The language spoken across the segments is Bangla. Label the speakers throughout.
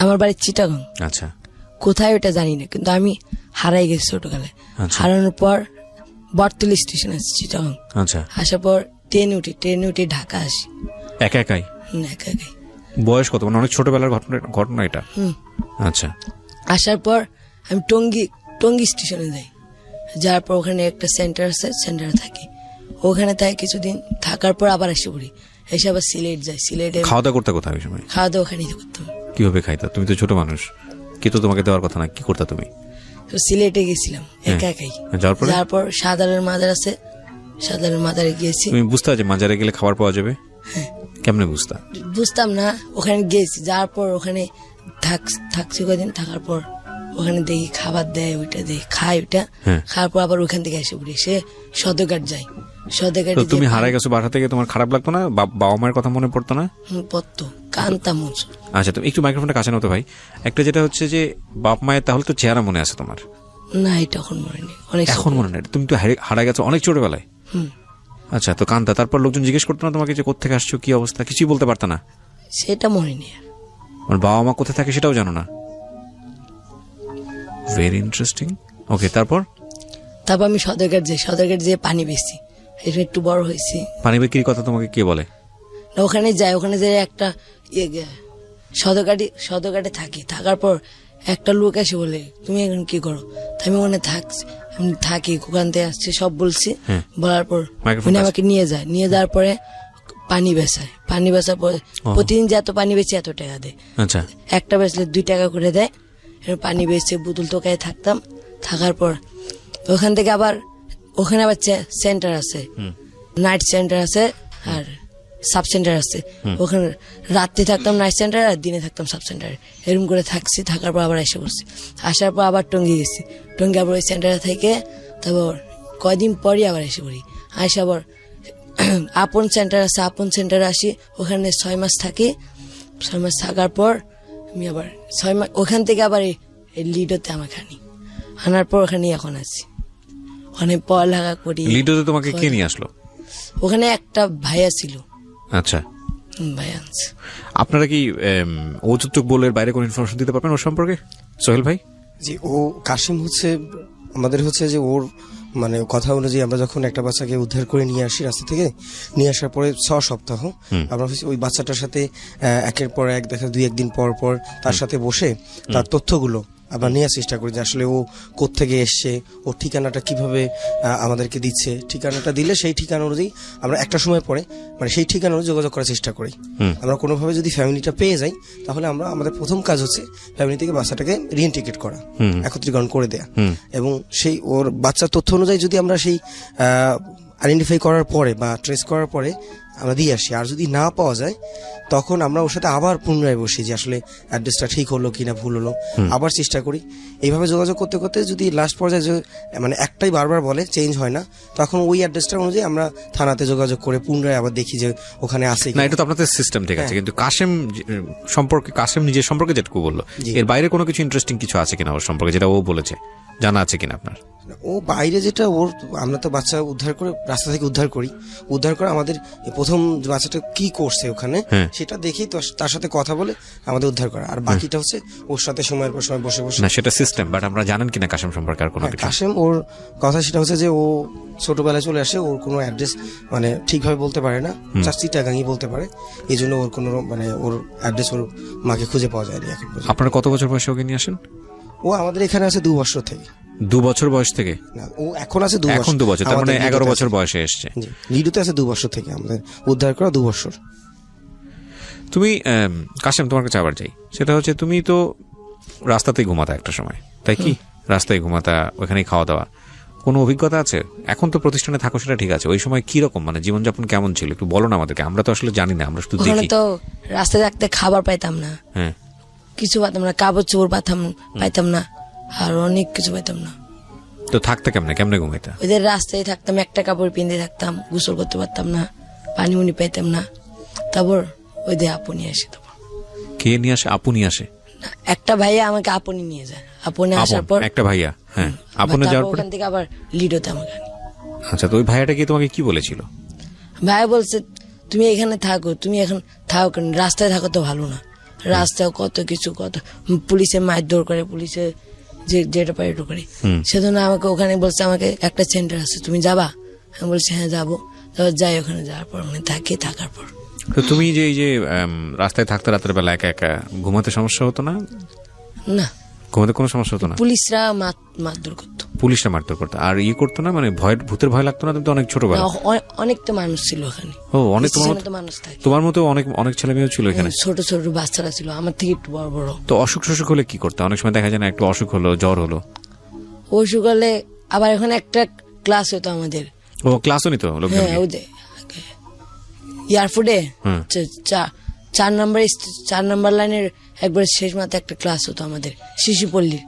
Speaker 1: আমার বাড়ি চিটাগাং।
Speaker 2: আচ্ছা,
Speaker 1: কোথায় ওটা জানি না, কিন্তু আমি হারাই গেছি ছোটকালে।
Speaker 2: আচ্ছা।
Speaker 1: হারানোর পর বটতলি স্টেশন আছে চিটাগাং।
Speaker 2: আচ্ছা,
Speaker 1: আসার পর ট্রেনে উঠে ঢাকা আসি
Speaker 2: একা একাই?
Speaker 1: একা একাই।
Speaker 2: বয়স কত, মানে অনেক ছোটবেলার ঘটনা এটা? আচ্ছা।
Speaker 1: আসার পর আমি টঙ্গী স্টেশনে যাই। যাওয়ার পর ওখানে একটা সেন্টার আছে, সেন্টারে থাকি। ওখানে তাই কিছুদিন থাকার পর আবার এসে পড়ি। এসে আবার সিলেট যাই। সিলেটে
Speaker 2: খাওয়া দাওয়া করতে কোথায় ওই সময়?
Speaker 1: খাওয়া দাওয়া ওখানেই করতাম।
Speaker 2: কিভাবে খাইতা? তুমি তো ছোট মানুষ, কি তো তোমাকে দেওয়ার কথা না, কি করতা তুমি?
Speaker 1: তো সিলেটে গেছিলাম একা একাই। যাওয়ার পর সাধারণ মাজার আছে, সাধারণ মাজারে গিয়েছি।
Speaker 2: তুমি বুঝতা যে মাজারে গেলে খাবার পাওয়া যাবে? কেমনে বুঝতা?
Speaker 1: বুঝতাম না, ওখানে গেছি। যাওয়ার পর ওখানে থাকছি কদিন। থাকার পর ওখানে দেখি খাবার দেয়, ওইটা দেখি খাই। ওইটা খাওয়ার পর আবার ওখান থেকে এসে পড়ি। সে সদরঘাট যাই। সদরঘাট
Speaker 2: তুমি হারাই গেছো বাসা থেকে, তোমার খারাপ লাগতো না? বাবা মায়ের কথা মনে পড়তো না?
Speaker 1: পড়তো, কান্তাম।
Speaker 2: আচ্ছা, তুমি একটু মাইক্রোফোনটা কাছে নাও তো ভাই। একটা যেটা হচ্ছে যে বাপ মায়ের তাহলে তো চেহারা মনে আছে তোমার?
Speaker 1: না, এটা এখন মনে নেই। অনেক
Speaker 2: এখন মনে নেই? তুমি তো হারাই গেছো অনেক ছোটবেলায়। আচ্ছা, তো কান্তা। তারপর লোকজন জিজ্ঞেস করতো না তোমাকে যে কোথেকে আসছো, কি অবস্থা? কিছুই বলতে পারতো না?
Speaker 1: সেটা মনে নেই।
Speaker 2: আর বাবা মা কোথায় থাকে সেটাও জানো না? Very interesting. ওকে, তারপর
Speaker 1: আমি সদরঘাট যাই। সদরঘাট যেয়ে পানি বেশি, একটু বড় হয়েছি।
Speaker 2: পানি বিক্রির কথা তোমাকে কে বলে?
Speaker 1: ওখানে যাই। ওখানে যে একটা সদরঘাটে থাকার পর একটা লোক এসে বলে, তুমি এখন কি করো? আমি ওখানে থাকি, ওখান থেকে আসছি সব বলছি। বলার পর উনি আমাকে নিয়ে যাওয়ার পরে পানি বেচার পরে প্রতিদিন যে এত পানি বেচে এত টাকা দেয়।
Speaker 2: আচ্ছা,
Speaker 1: একটা বেচলে 2 টাকা করে দেয়। পানি বেচে বোতল টোকায় থাকতাম। থাকার পর ওখান থেকে আবার ওখানে আবার সেন্টার আছে, নাইট সেন্টার আছে আর সাব সেন্টার আছে। ওখানে রাত্রে থাকতাম নাইট সেন্টার, আর দিনে থাকতাম সাব সেন্টারে। এরকম করে থাকছি। থাকার পর আবার এসে পড়ছি। আসার পর আবার টঙ্গী গেছি। টঙ্গী আবার ওই সেন্টারে থেকে তারপর কয়দিন পরই আবার এসে পড়ি। আসে আবার আপন সেন্টার আছে, আপন সেন্টারে আসি। ওখানে 6 মাস থাকি। 6 মাস থাকার পর আমি আবার 6 মাস ওখান থেকে আবার এই লিডোতে আমাকে আনার পর ওখানে এখন আছি। ওখানে পড়ালেখা করি।
Speaker 2: লিডোতে তোমাকে কে নিয়ে আসলো?
Speaker 1: ওখানে একটা ভাইয়া ছিল।
Speaker 2: আচ্ছা,
Speaker 1: ভাইয়া আনছে।
Speaker 2: আপনারা কি অযৌতুক বলের বাইরে কোনো ইনফরমেশন দিতে পারবেন ওর সম্পর্কে, সোহেল ভাই?
Speaker 3: জি, ও কাশিম হচ্ছে আমাদের হচ্ছে যে ওর মানে কথা অনুযায়ী আমরা যখন একটা বাচ্চাকে উদ্ধার করে নিয়ে আসি রাস্তা থেকে, নিয়ে আসার পরে 6 সপ্তাহ আমরা ওই বাচ্চাটার সাথে একের পর এক দেখা 2-1 দিন পর পর তার সাথে বসে তার তথ্যগুলো আমরা নেওয়ার চেষ্টা করি যে আসলে ও কোত্থেকে এসছে, ওর ঠিকানাটা কিভাবে আমাদেরকে দিচ্ছে। ঠিকানাটা দিলে সেই ঠিকানা অনুযায়ী আমরা একটা সময় পরে মানে সেই ঠিকানা অনুযায়ী যোগাযোগ করার চেষ্টা করি। আমরা কোনোভাবে যদি ফ্যামিলিটা পেয়ে যাই, তাহলে আমাদের প্রথম কাজ হচ্ছে ফ্যামিলি থেকে বাচ্চাটাকে রিইন্টিগ্রেট করা, একত্রীকরণ করে দেয়া। এবং সেই ওর বাচ্চার তথ্য অনুযায়ী যদি আমরা সেই আইডেন্টিফাই করার পরে বা ট্রেস করার পরে আমরা দিয়ে আসি। আর যদি না পাওয়া যায়, তখন আমরা ওর সাথে আবার পুনরায় বসি যে আসলে অ্যাড্রেসটা ঠিক হলো কিনা ভুল হলো, আবার চেষ্টা করি। এইভাবে যোগাযোগ করতে করতে যদি লাস্ট পর্যায়ে মানে একটাই বারবার বলে, চেঞ্জ হয় না, তখন ওই অ্যাড্রেসটা অনুযায়ী আমরা থানাতে যোগাযোগ করে পুনরায় আবার দেখি যে ওখানে আছে
Speaker 2: না। এটা তো আপনাদের সিস্টেম, ঠিক আছে। কিন্তু কাশেম নিজের সম্পর্কে যেটুকু বললো, এর বাইরে কোনো কিছু ইন্টারেস্টিং কিছু আছে কিনা ওর সম্পর্কে, যেটা ও বলেছে, জানা আছে কিনা আপনার?
Speaker 3: ও বাইরে যেটা আমরা তো বাচ্চা উদ্ধার করে রাস্তা থেকে উদ্ধার করে আমাদের প্রথম বাচ্চাটা কি করছে ওখানে সেটা দেখেই তো তার সাথে কথা বলে আমাদের উদ্ধার করা। আর বাকিটা হচ্ছে ওর সাথে সময়ের পর সময় বসে
Speaker 2: না, সেটা সিস্টেম। বাট আমরা জানেন কিনা কাশেম সম্পর্কে আর কোনো কিছু?
Speaker 3: কাশেম ওর কথা সেটা হচ্ছে যে ও ছোটবেলায় চলে আসে, ওর কোনো অ্যাড্রেস মানে ঠিকভাবে বলতে পারে না, চিটাগাংই বলতে পারে। এই জন্য ওর কোনো মানে ওর অ্যাড্রেস ওর মাকে খুঁজে পাওয়া যায়নি এখন পর্যন্ত।
Speaker 2: আপনারা কত বছর বয়সে ওকে নিয়ে আসেন?
Speaker 3: ও আমাদের এখানে আছে 2 বছর থেকে।
Speaker 2: 2 বছর বয়স থেকে?
Speaker 3: ও এখন আছে 2 বছর।
Speaker 2: এখন 2 বছর, তার মানে 11 বছর বয়সে এসছে।
Speaker 3: লিডুতে আছে 2 বছর থেকে, আমাদের উদ্ধার করা 2 বছর।
Speaker 2: তুমি কাশেম, তোমার কাছে আবার যাই। সেটা হচ্ছে তুমি তো রাস্তাতেই ঘুমাতা একটা সময়, তাই কি? রাস্তায় ঘুমাতা, ওখানেই খাওয়া দাওয়া। কোনো অভিজ্ঞতা আছে? এখন তো প্রতিষ্ঠানে থাকো, সেটা ঠিক আছে। ওই সময় কি রকম মানে জীবনযাপন কেমন ছিল একটু বলো না আমাদেরকে। আমরা তো আসলে জানি না, আমরা শুধু দেখি।
Speaker 1: তো রাস্তায় থাকতে খাবার পাইতাম না, কিছু পাইতাম না, কাপড় চোপড় পাইতাম না, আর অনেক কিছু পাইতাম না।
Speaker 2: তো থাকতে কেমনে ঘুমাইতা?
Speaker 1: ওদের রাস্তায় থাকতাম, একটা কাপড় পিঁধে থাকতাম, গোসল করতে পারতাম না, পানি মুনি পাইতাম না। তারপর ওদের আপনি আসে। তারপর
Speaker 2: কে নিয়ে আসে? আপনি আসে?
Speaker 1: একটা ভাইয়া আমাকে আপনি নিয়ে যায়। আপনি আসার পর
Speaker 2: একটা ভাইয়া, আপনি যাওয়ার পর
Speaker 1: ওখান থেকে আবার লিডোতে আমাকে।
Speaker 2: আচ্ছা, তো ওই ভাইয়াটা কি তোমাকে কি বলেছিল?
Speaker 1: ভাইয়া বলছে তুমি এখানে থাকো, তুমি এখন থাকো, রাস্তায় থাকো তো ভালো না, রাস্তায় কত কিছু, কত পুলিশে মারধর করে, পুলিশে যেটা পারে এটা করে। সেজন্য আমাকে ওখানে বলছে আমাকে একটা সেন্টার আছে, তুমি যাবা? আমি বলছি হ্যাঁ যাবো। তারপর যাই, ওখানে যাওয়ার পর মানে থাকার পর।
Speaker 2: তো তুমি যে এই যে রাস্তায় থাকতে রাতের বেলা একা একা, ঘুমাতে সমস্যা হতো না?
Speaker 1: না,
Speaker 2: ঘুমাতে কোনো সমস্যা হতো না?
Speaker 1: পুলিশরা মারধর করতো।
Speaker 2: পুলিশরা মারধর করতো? আর করতো না, মানে ভূতের ভয় লাগতো না? তুমি তো অনেক ছোটবেলা।
Speaker 1: অনেক তো মানুষ ছিল ওখানে।
Speaker 2: ও, অনেক
Speaker 1: মানুষ থাকে।
Speaker 2: তোমার মতো অনেক ছেলে মেয়েও ছিল এখানে?
Speaker 1: ছোট ছোট বাচ্চারা ছিল, আমার থেকে একটু বড় বড়।
Speaker 2: তো অসুখ হলে কি করতে? অনেক সময় দেখা যায় না, একটু অসুখ হলো, জ্বর হলো,
Speaker 1: অসুখ হলে আবার এখানে একটা ক্লাস হতো আমাদের।
Speaker 2: ও, ক্লাসও নিত লোকজন?
Speaker 1: হ্যাঁ, এয়ারপোর্টে 4 নম্বর লাইনের একবার শেষ মাথা একটা ক্লাস হতো আমাদের, শিশুপল্লীর।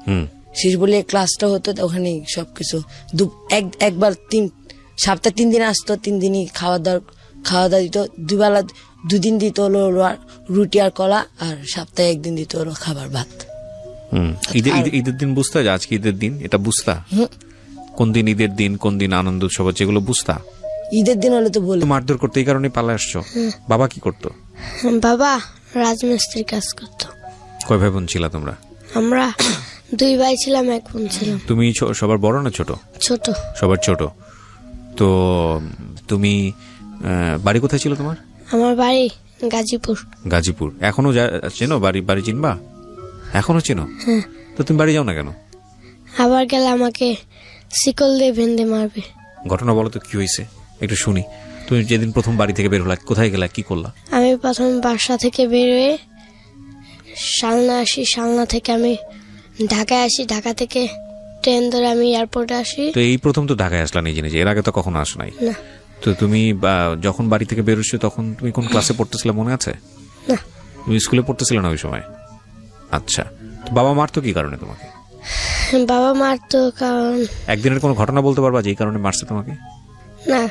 Speaker 1: শিশুপল্লীর ক্লাসটা হতো, ওখানে সবকিছু একবার সপ্তাহে 3 দিন আসতো, 3 দিনই খাওয়া দাওয়া দিত। 2 দিন দিত হলো রুটি আর কলা, আর সপ্তাহে 1 দিন দিত হলো খাবার ভাত।
Speaker 2: ঈদের দিন বুঝতা যে আজকে ঈদের দিন? এটা বুঝতা কোন দিন ঈদের দিন, কোন দিন আনন্দ উৎসব হচ্ছে, এগুলো বুঝতা?
Speaker 1: ঈদের দিন হলে তো বলে
Speaker 2: মারধর করতে, এই কারণে পালা আসছো। বাবা কি করতো?
Speaker 4: বাবা রাজমিস্ত্রি কাজ করতো।
Speaker 2: কয় ভাই বোন ছিলা তোমরা?
Speaker 4: আমরা 2 ভাই ছিলাম, 1 বোন ছিলাম।
Speaker 2: তুমি সবার বড় না ছোট?
Speaker 4: ছোট।
Speaker 2: সবার ছোট। তো তুমি বাড়ি কোথায় ছিল তোমার?
Speaker 4: আমার বাড়ি গাজীপুর।
Speaker 2: গাজীপুর। এখনো চেনো? বাড়ি চিনবা? এখনো চেনো? তো তুমি বাড়ি যাও না কেন?
Speaker 4: আবার গেলে আমাকে শিকল দিয়ে বেঁধে মারবে।
Speaker 2: ঘটনা বলো তো, কি হয়েছে একটু শুনি। তুমি যেদিন প্রথম বাড়ি থেকে বের হলা, কোথায় গেলা, কি করলা?
Speaker 4: আমি প্রথম বাসা থেকে বের হয়ে শালনা আসি, শালনা থেকে আমি ঢাকায় আসি, ঢাকা থেকে ট্রেন ধরে আমি এয়ারপোর্টে আসি।
Speaker 2: তো এই প্রথম তো ঢাকায় আসলা নিজে নিজে, এর আগে তো কখনো আসো নাই?
Speaker 4: না।
Speaker 2: তো তুমি যখন বাড়ি থেকে বেরোচ্ছো তখন তুমি কোন ক্লাসে পড়তেছিলে মনে আছে?
Speaker 4: না।
Speaker 2: তুমি স্কুলে পড়তেছিলে না ওই সময়? আচ্ছা। তো বাবা মারতো কি কারণে তোমাকে?
Speaker 4: বাবা মারতো কারণ
Speaker 2: একদিনের কোনো ঘটনা বলতে পারবা যে এই কারণে মারছে তোমাকে?
Speaker 4: না,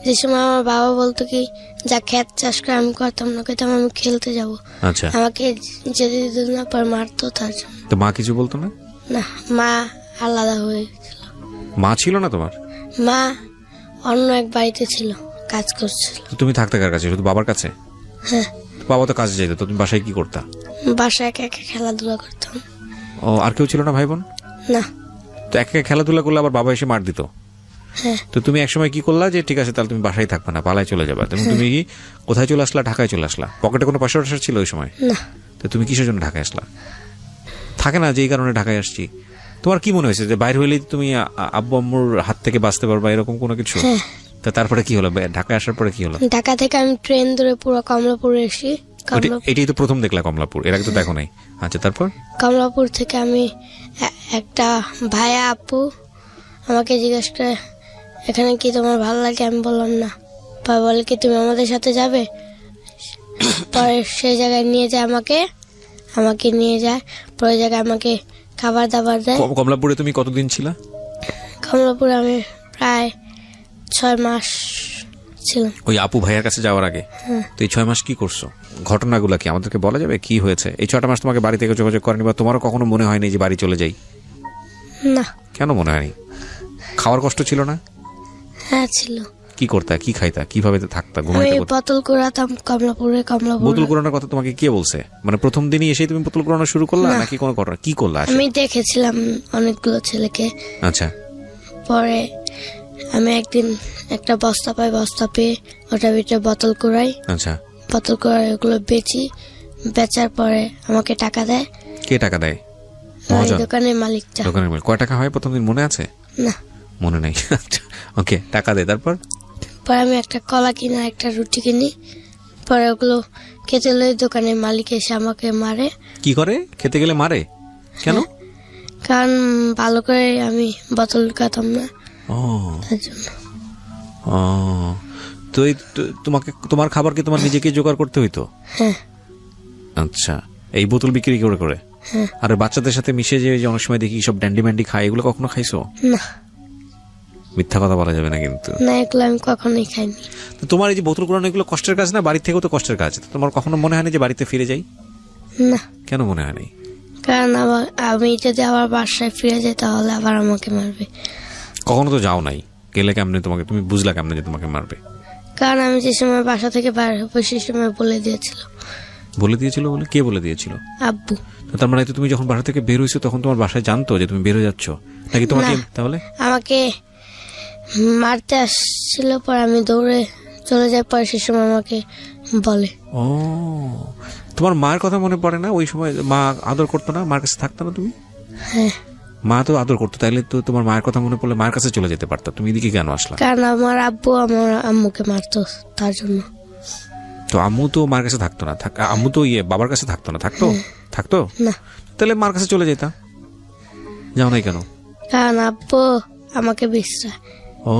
Speaker 4: যে সময় আমার বাবা বলতো কি যা ক্ষেত চাষ করে, আমি করতাম না, কইতাম আমি খেলতে যাব।
Speaker 2: আচ্ছা।
Speaker 4: আমাকে যেতে দিত না, পর মারতো তার জন্য।
Speaker 2: তো মা কিছু বলতো না?
Speaker 4: না, মা আলাদা হয়ে গেছিল।
Speaker 2: মা ছিল না তোমার?
Speaker 4: মা অন্য এক বাড়িতে ছিল, কাজ করছিল।
Speaker 2: তো তুমি থাকতে কার কাছে? শুধু বাবার কাছে?
Speaker 4: হ্যাঁ।
Speaker 2: বাবা তো কাজে যেত, তো তুমি বাসায় কি করতা?
Speaker 4: বাসায় একা একা খেলাধুলা করতাম।
Speaker 2: ও, আর কেউ ছিল না ভাই বোন?
Speaker 4: না।
Speaker 2: তো একা খেলাধুলা করলে আবার বাবা এসে মার দিত?
Speaker 4: হ্যাঁ।
Speaker 2: তো তুমি একসময় কি করলা যে ঠিক আছে তাহলে তুমি বাসায় থাকবে না, পালায় চলে যাবে? তুমি কি কোথায় চলে আসলা? ঢাকায় চলে আসলা? পকেটে কোনো পয়সা টয়সা ছিল ওই সময়?
Speaker 4: না।
Speaker 2: তো তুমি কিসের জন্য ঢাকায় আসলা? থাকে না যে এই কারণে ঢাকায় আসছি। তোমার কি মনে হয়েছে যে বাইরে হইলেই তুমি আব্বু আম্মুর হাত থেকে বাঁচতে পারবা, এরকম কোনো কিছু? তো তারপরে কি হলো? ঢাকায় আসার পরে কি হলো?
Speaker 4: ঢাকা থেকে আমি ট্রেন ধরে পুরো কমলাপুরে এসি।
Speaker 2: এটাই তো প্রথম দেখলা কমলাপুর, এর আগে তো দেখো নাই? আচ্ছা, তারপর?
Speaker 4: কমলাপুর থেকে আমি একটা ভাইয়া আপু আমাকে জিজ্ঞেস করে এখানে কি তোমার ভালো লাগে? আমি বললাম না। পরে বলে কি তুমি আমাদের সাথে যাবে? পরে সেই জায়গায় নিয়ে যায়, আমাকে নিয়ে যায়। পরে জায়গায় আমাকে খাবার দাবার দেয়।
Speaker 2: কমলাপুরে তুমি কতদিন ছিলা?
Speaker 4: কমলাপুরে আমি প্রায় 6 মাস ছিলাম।
Speaker 2: ওই আপু ভাইয়ার কাছে যাওয়ার আগে? তো এই 6 মাস কি করছো? ঘটনাগুলো কি আমাদেরকে বলা যাবে? কি হয়েছে এই 6টা মাস? তোমাকে বাড়ি থেকে যোগাযোগ করেনি বা তোমারও কখনো মনে হয়নি যে বাড়ি চলে যাই?
Speaker 4: না।
Speaker 2: কেন মনে হয়নি? খাওয়ার কষ্ট ছিল না?
Speaker 4: হ্যাঁ ছিল।
Speaker 2: কি করতা, কি খাইতা, কিভাবে থাকতা,
Speaker 4: আমি
Speaker 2: ঘুমাইতে?
Speaker 4: বোতল কুড়াতাম কমলাপুরে।
Speaker 2: বোতল কুড়ানোর কথা তোমাকে কে বলছে? মানে প্রথম দিনই এসেই তুমি বোতল কুড়ানো শুরু করলা নাকি কোনো ঘটনা? কি করলা?
Speaker 4: আমি দেখেছিলাম অনেকগুলো ছেলেকে।
Speaker 2: আচ্ছা।
Speaker 4: পরে আমি একদিন একটা বস্তা পাই, বস্তা পেয়ে ওটার ভিতরে বোতল কুড়াই।
Speaker 2: আচ্ছা।
Speaker 4: বোতল কুড়াই ওগুলো বেচি। বেচার পরে আমাকে টাকা দেয়।
Speaker 2: কে টাকা দেয়?
Speaker 4: দোকানের মালিকটা।
Speaker 2: দোকানের মালিক। কয় টাকা হয় প্রথম দিন মনে আছে?
Speaker 4: না,
Speaker 2: মনে নাই। ওকে, টাকা দেয়। তারপর?
Speaker 4: পরে আমি একটা কলা কিনা, একটা রুটি কিনি। পরে ওগুলো খেতে লই, দোকানের মালিক এসে আমাকে মারে।
Speaker 2: কি করে? খেতে গেলে মারে কেন?
Speaker 4: কারণ ভালো করে আমি বোতল কাতাম না,
Speaker 2: ও
Speaker 4: তার জন্য।
Speaker 2: ও, তো তোমার খাবার কি তোমার নিজেকে জোগাড় করতে হইতো?
Speaker 4: হ্যাঁ।
Speaker 2: আচ্ছা, এই বোতল বিক্রি করে করে? আর বাচ্চাদের সাথে মিশে যে অনেক সময় দেখি সব ড্যান্ডি ম্যান্ডি খায়, এগুলো কখনো খাইছো?
Speaker 4: না।
Speaker 2: মিথ্যা কথা বলা যাবে না কিন্তু।
Speaker 4: না, এগুলো আমি কখনোই খাইনি।
Speaker 2: তো তোমার এই যে বোতল কুড়ানো, এগুলো কষ্টের কাজ না? বাড়ির থেকেও তো কষ্টের কাজ। তোমার কখনো মনে হয়নি যে বাড়িতে ফিরে যাই?
Speaker 4: না।
Speaker 2: কেন মনে হয়নি?
Speaker 4: কারণ আমি যদি আবার বাসায় ফিরে যাই তাহলে আবার আমাকে মারবে।
Speaker 2: কখনো তো যাও নাই, গেলে কেমনে তোমাকে, তুমি বুঝলা কেমনে যে তোমাকে মারবে?
Speaker 4: কারণ আমি যে সময় বাসা থেকে বাইরে হবো সেই সময় বলে দিয়েছিল
Speaker 2: বলে দিয়েছিল বলে? কে বলে দিয়েছিল?
Speaker 4: আব্বু।
Speaker 2: তো তার মানে তো তুমি যখন বাসা থেকে বের হয়েছো তখন তোমার বাসায় জানতো যে তুমি বের হয়ে যাচ্ছ, নাকি তোমাকে
Speaker 4: না।
Speaker 2: তাহলে?
Speaker 4: আমাকে মারতে আসছিল, পর আমি দৌড়ে চলে যাই, পরে সে সময় আমাকে বলে।
Speaker 2: ও, তোমার মার কথা মনে পড়ে না? ওই সময় মা আদর করতো না? মার কাছে থাকতো না তুমি?
Speaker 4: হ্যাঁ,
Speaker 2: মা তো আদর করতো, তাইলে তো তোমার মায়ের কথা মনে পড়লে মায়ের কাছে চলে যেতে পারতো। তুমি এদিকে কেন আসলা?
Speaker 4: কারণ আমার আব্বু আমার আম্মুকে মারতো, তার জন্য।
Speaker 2: তো আম্মু তো মার কাছে থাকতো না, আম্মু তো বাবার কাছে থাকতো না? থাকতো
Speaker 4: না,
Speaker 2: তাহলে মার কাছে চলে যেতা, যাও নাই কেন?
Speaker 4: কারণ আব্বু আমাকে বিশ্রায়।
Speaker 2: ও,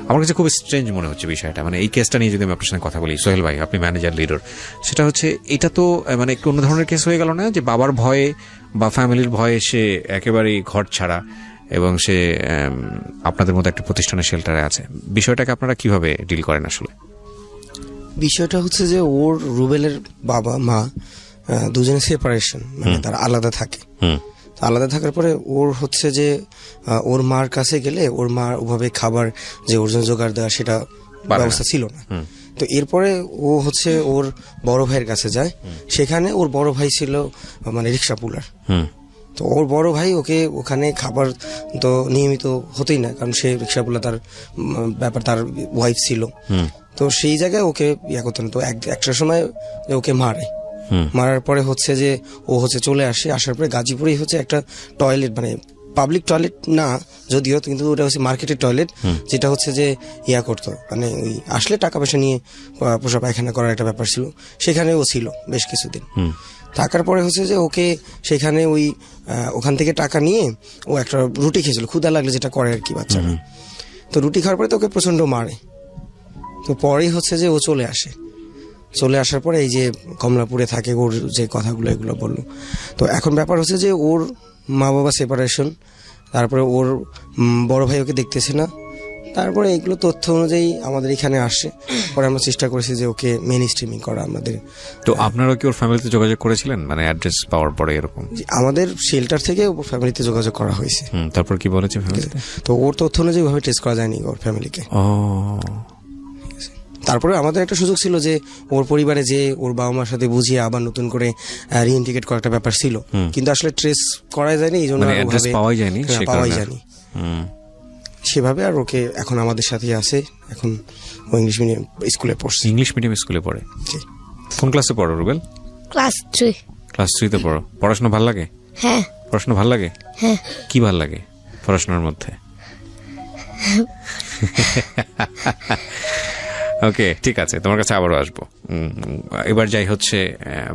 Speaker 2: আমার কাছে খুব স্ট্রেঞ্জ মনে হচ্ছে বিষয়টা। মানে এই কেসটা নিয়ে যদি আমি আপনার সঙ্গে কথা বলি, সোহেল ভাই, আপনি ম্যানেজার লিডার, সেটা হচ্ছে এটা তো মানে একটু অন্য ধরনের কেস হয়ে গেল না? যে বাবার ভয়ে বা ফ্যামিলির ভয়ে সে একেবারেই ঘর ছাড়া এবং সে আপনাদের মতো একটা প্রতিষ্ঠানের শেল্টারে আছে। বিষয়টাকে আপনারা কিভাবে ডিল করেন আসলে?
Speaker 3: বিষয়টা হচ্ছে যে ওর রুবেলের বাবা মা দুজনে সেপারেশন, মানে তারা আলাদা থাকে। তো আলাদা থাকার পরে ওর হচ্ছে যে ওর মার কাছে গেলে ওর মা ওভাবে খাবার যে ওর জন্য জোগাড় দেওয়া সেটা ব্যবস্থা ছিল না। তো এরপরে ও হচ্ছে ওর বড় ভাইয়ের কাছে যায়। সেখানে ওর বড় ভাই ছিল মানে রিক্সা পুলার। তো ওর বড় ভাই ওকে ওখানে খাবার তো নিয়মিত হতেই না, কারণ সে রিক্সা পুলা তার ব্যাপার, তার ওয়াইফ ছিল। তো সেই জায়গায় ওকে ইয়া করতেন। তো একটা সময় ওকে মারার পরে হচ্ছে যে ও হচ্ছে চলে আসে। আসার পরে গাজীপুরেই হচ্ছে একটা টয়লেট, মানে পাবলিক টয়লেট না যদিও, কিন্তু ওটা হচ্ছে মার্কেটের টয়লেট, যেটা হচ্ছে যে ইয়া করতো, মানে ওই আসলে টাকা পয়সা নিয়ে পোষা পায়খানা করার একটা ব্যাপার ছিল। সেখানে ও ছিল বেশ কিছুদিন। থাকার পরে হচ্ছে যে ওকে সেখানে ওখান থেকে টাকা নিয়ে ও একটা রুটি খেয়েছিল, ক্ষুধা লাগলে যেটা করে আর কি বাচ্চারা। তো রুটি খাওয়ার পরে তো ওকে প্রচন্ড মারে। তো পরেই হচ্ছে যে ও চলে আসার পরে এই যে কমলাপুরে থাকে, ওর যে কথাগুলো এগুলো বললো। তো এখন ব্যাপার হচ্ছে যে ওর মা বাবা সেপারেশন, তারপরে ওর বড় ভাই ওকে দেখতেছে না। তারপরে এগুলো তথ্য অনুযায়ী আমাদের এখানে আসে। পরে আমরা চেষ্টা করেছি যে ওকে মেন স্ট্রিমিং করা আমাদের।
Speaker 2: তো আপনারা কি ওর ফ্যামিলিতে যোগাযোগ করেছিলেন, মানে অ্যাড্রেস পাওয়ার পরে এরকম?
Speaker 3: আমাদের শেল্টার থেকে ওর ফ্যামিলিতে যোগাযোগ করা হয়েছে।
Speaker 2: তারপর কি বলেছে ফ্যামিলিতে?
Speaker 3: তো ওর তথ্য অনুযায়ী ভাবে টেস্ট করা যায়নি ওর ফ্যামিলিকে।
Speaker 2: ও,
Speaker 3: তারপরে আমাদের একটা সুযোগ ছিল যে ওর পরিবারে যে ওর বাবা মার সাথে বুঝিয়ে আবার নতুন করে রিইন্টিগ্রেট করার একটা ব্যাপার ছিল, কিন্তু আসলে ট্রেস করা যায়নি, এই জন্য
Speaker 2: পাওয়াই যায়নি।
Speaker 3: সেভাবে আর ওকে এখন আমাদের সাথেই আছে। এখন ও ইংলিশ মিডিয়াম স্কুলে পড়ছে।
Speaker 2: ইংলিশ মিডিয়াম স্কুলে পড়ে? কোন ক্লাসে পড়ো রুবেল?
Speaker 4: ক্লাস 3।
Speaker 2: ক্লাস 3 তে পড়ো। পড়াশোনা ভালো লাগে?
Speaker 4: হ্যাঁ।
Speaker 2: পড়াশোনা ভালো লাগে?
Speaker 4: হ্যাঁ।
Speaker 2: কি ভালো লাগে পড়াশোনার মধ্যে? ওকে, ঠিক আছে, তোমার কাছে আবারও আসবো। এবার যাই হচ্ছে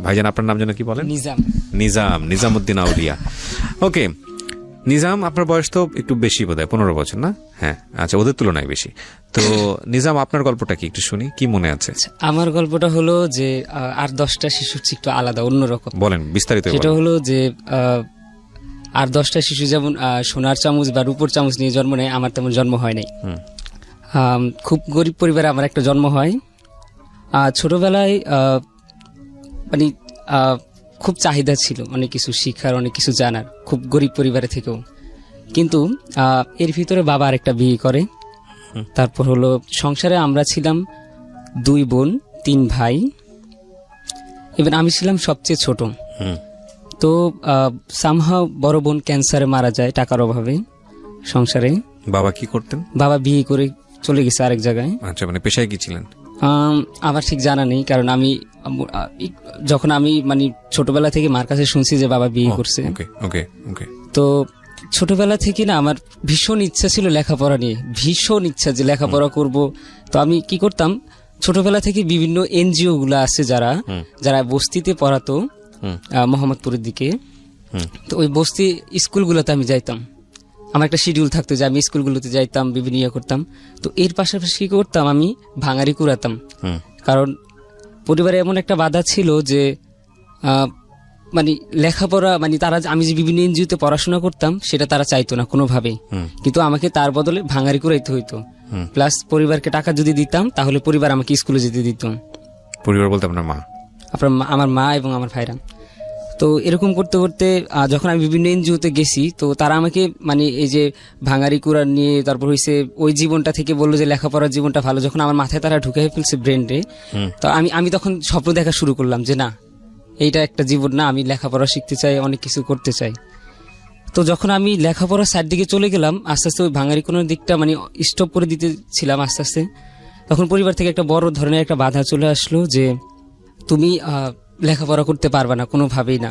Speaker 2: ভাইজান, আপনার নাম যেন কি বলেন? নিজামউদ্দিন আউলিয়া। ওকে নিজাম, আপনার বয়স তো একটু বেশি বোধহয়, 15 বছর না? হ্যাঁ, আচ্ছা, ওদের তুলনায় বেশি। তো নিজাম, আপনার গল্পটা কি একটু শুনি, কি মনে আছে?
Speaker 5: আমার গল্পটা হলো যে আর 10টা শিশুর একটু আলাদা, অন্যরকম।
Speaker 2: বলেন বিস্তারিত।
Speaker 5: সেটা হলো যে আর 10টা শিশু যেমন সোনার চামচ বা রূপোর চামচ নিয়ে জন্ম নেয়, আমার তেমন জন্ম হয় নাই। খুব গরিব পরিবারে আমার একটা জন্ম হয়। ছোটবেলায় মানে খুব চাহিদা ছিল অনেক কিছু শিখার, অনেক কিছু জানার, খুব গরিব পরিবারে থেকেও। কিন্তু এর ভিতরে বাবা আরেকটা বিয়ে করে। তারপর হলো সংসারে আমরা ছিলাম 2 বোন 3 ভাই, এবং আমি ছিলাম সবচেয়ে ছোট। তো সামহাও বড় বোন ক্যান্সারে মারা যায় টাকার অভাবে সংসারে।
Speaker 2: বাবা কি করতেন?
Speaker 5: বাবা বিয়ে করে চলে গেছে আরেক জায়গায়।
Speaker 2: আচ্ছা, মানে পেশায় কি ছিলেন?
Speaker 5: আমার ঠিক জানা নেই, কারণ আমি যখন আমি মানে ছোটবেলা থেকে মার কাছে শুনছি যে বাবা বিয়ে করছে। তো ছোটবেলা থেকে না আমার ভীষণ ইচ্ছা ছিল লেখাপড়া নিয়ে, ভীষণ ইচ্ছা যে লেখাপড়া করব। তো আমি কি করতাম, ছোটবেলা থেকে বিভিন্ন এনজিও গুলা আছে যারা বস্তিতে পড়াতো মোহাম্মদপুরের দিকে, তো ওই বস্তি স্কুলগুলোতে আমি যাইতাম। আমার একটা শিডিউল থাকতো যে আমি স্কুলগুলোতে যাইতাম, বিভিন্ন ইয়ে করতাম। তো এর পাশাপাশি কি করতাম, আমি ভাঙারি কুড়াতাম। কারণ পরিবারে এমন একটা বাধা ছিল যে মানে লেখাপড়া, মানে তারা, আমি যে বিভিন্ন এনজিওতে পড়াশোনা করতাম সেটা তারা চাইতো না কোনোভাবেই, কিন্তু আমাকে তার বদলে ভাঙারি কুড়াইতে হইতো। প্লাস পরিবারকে টাকা যদি দিতাম তাহলে পরিবার আমাকে স্কুলে যেতে দিত।
Speaker 2: পরিবার বলতে আপনার মা?
Speaker 5: আমার মা এবং আমার ভাইরা। তো এরকম করতে করতে যখন আমি বিভিন্ন এনজিওতে গেছি, তো তারা আমাকে মানে এই যে ভাঙারি কুড়ার নিয়ে তারপর হয়েছে ওই জীবনটা থেকে বললো যে লেখাপড়ার জীবনটা ভালো, যখন আমার মাথায় তারা ঢুকে ফেলছে ব্রেন্ডে, তো আমি তখন স্বপ্ন দেখা শুরু করলাম যে না, এইটা একটা জীবন না, আমি লেখাপড়া শিখতে চাই, অনেক কিছু করতে চাই। তো যখন আমি লেখাপড়ার সাইড দিকে চলে গেলাম, আস্তে আস্তে ওই ভাঙারি কোনার দিকটা মানে স্টপ করে দিতেছিলাম আস্তে আস্তে, তখন পরিবার থেকে একটা বড় ধরনের একটা বাধা চলে আসলো যে তুমি লেখাপড়া করতে পারবে না কোনোভাবেই না।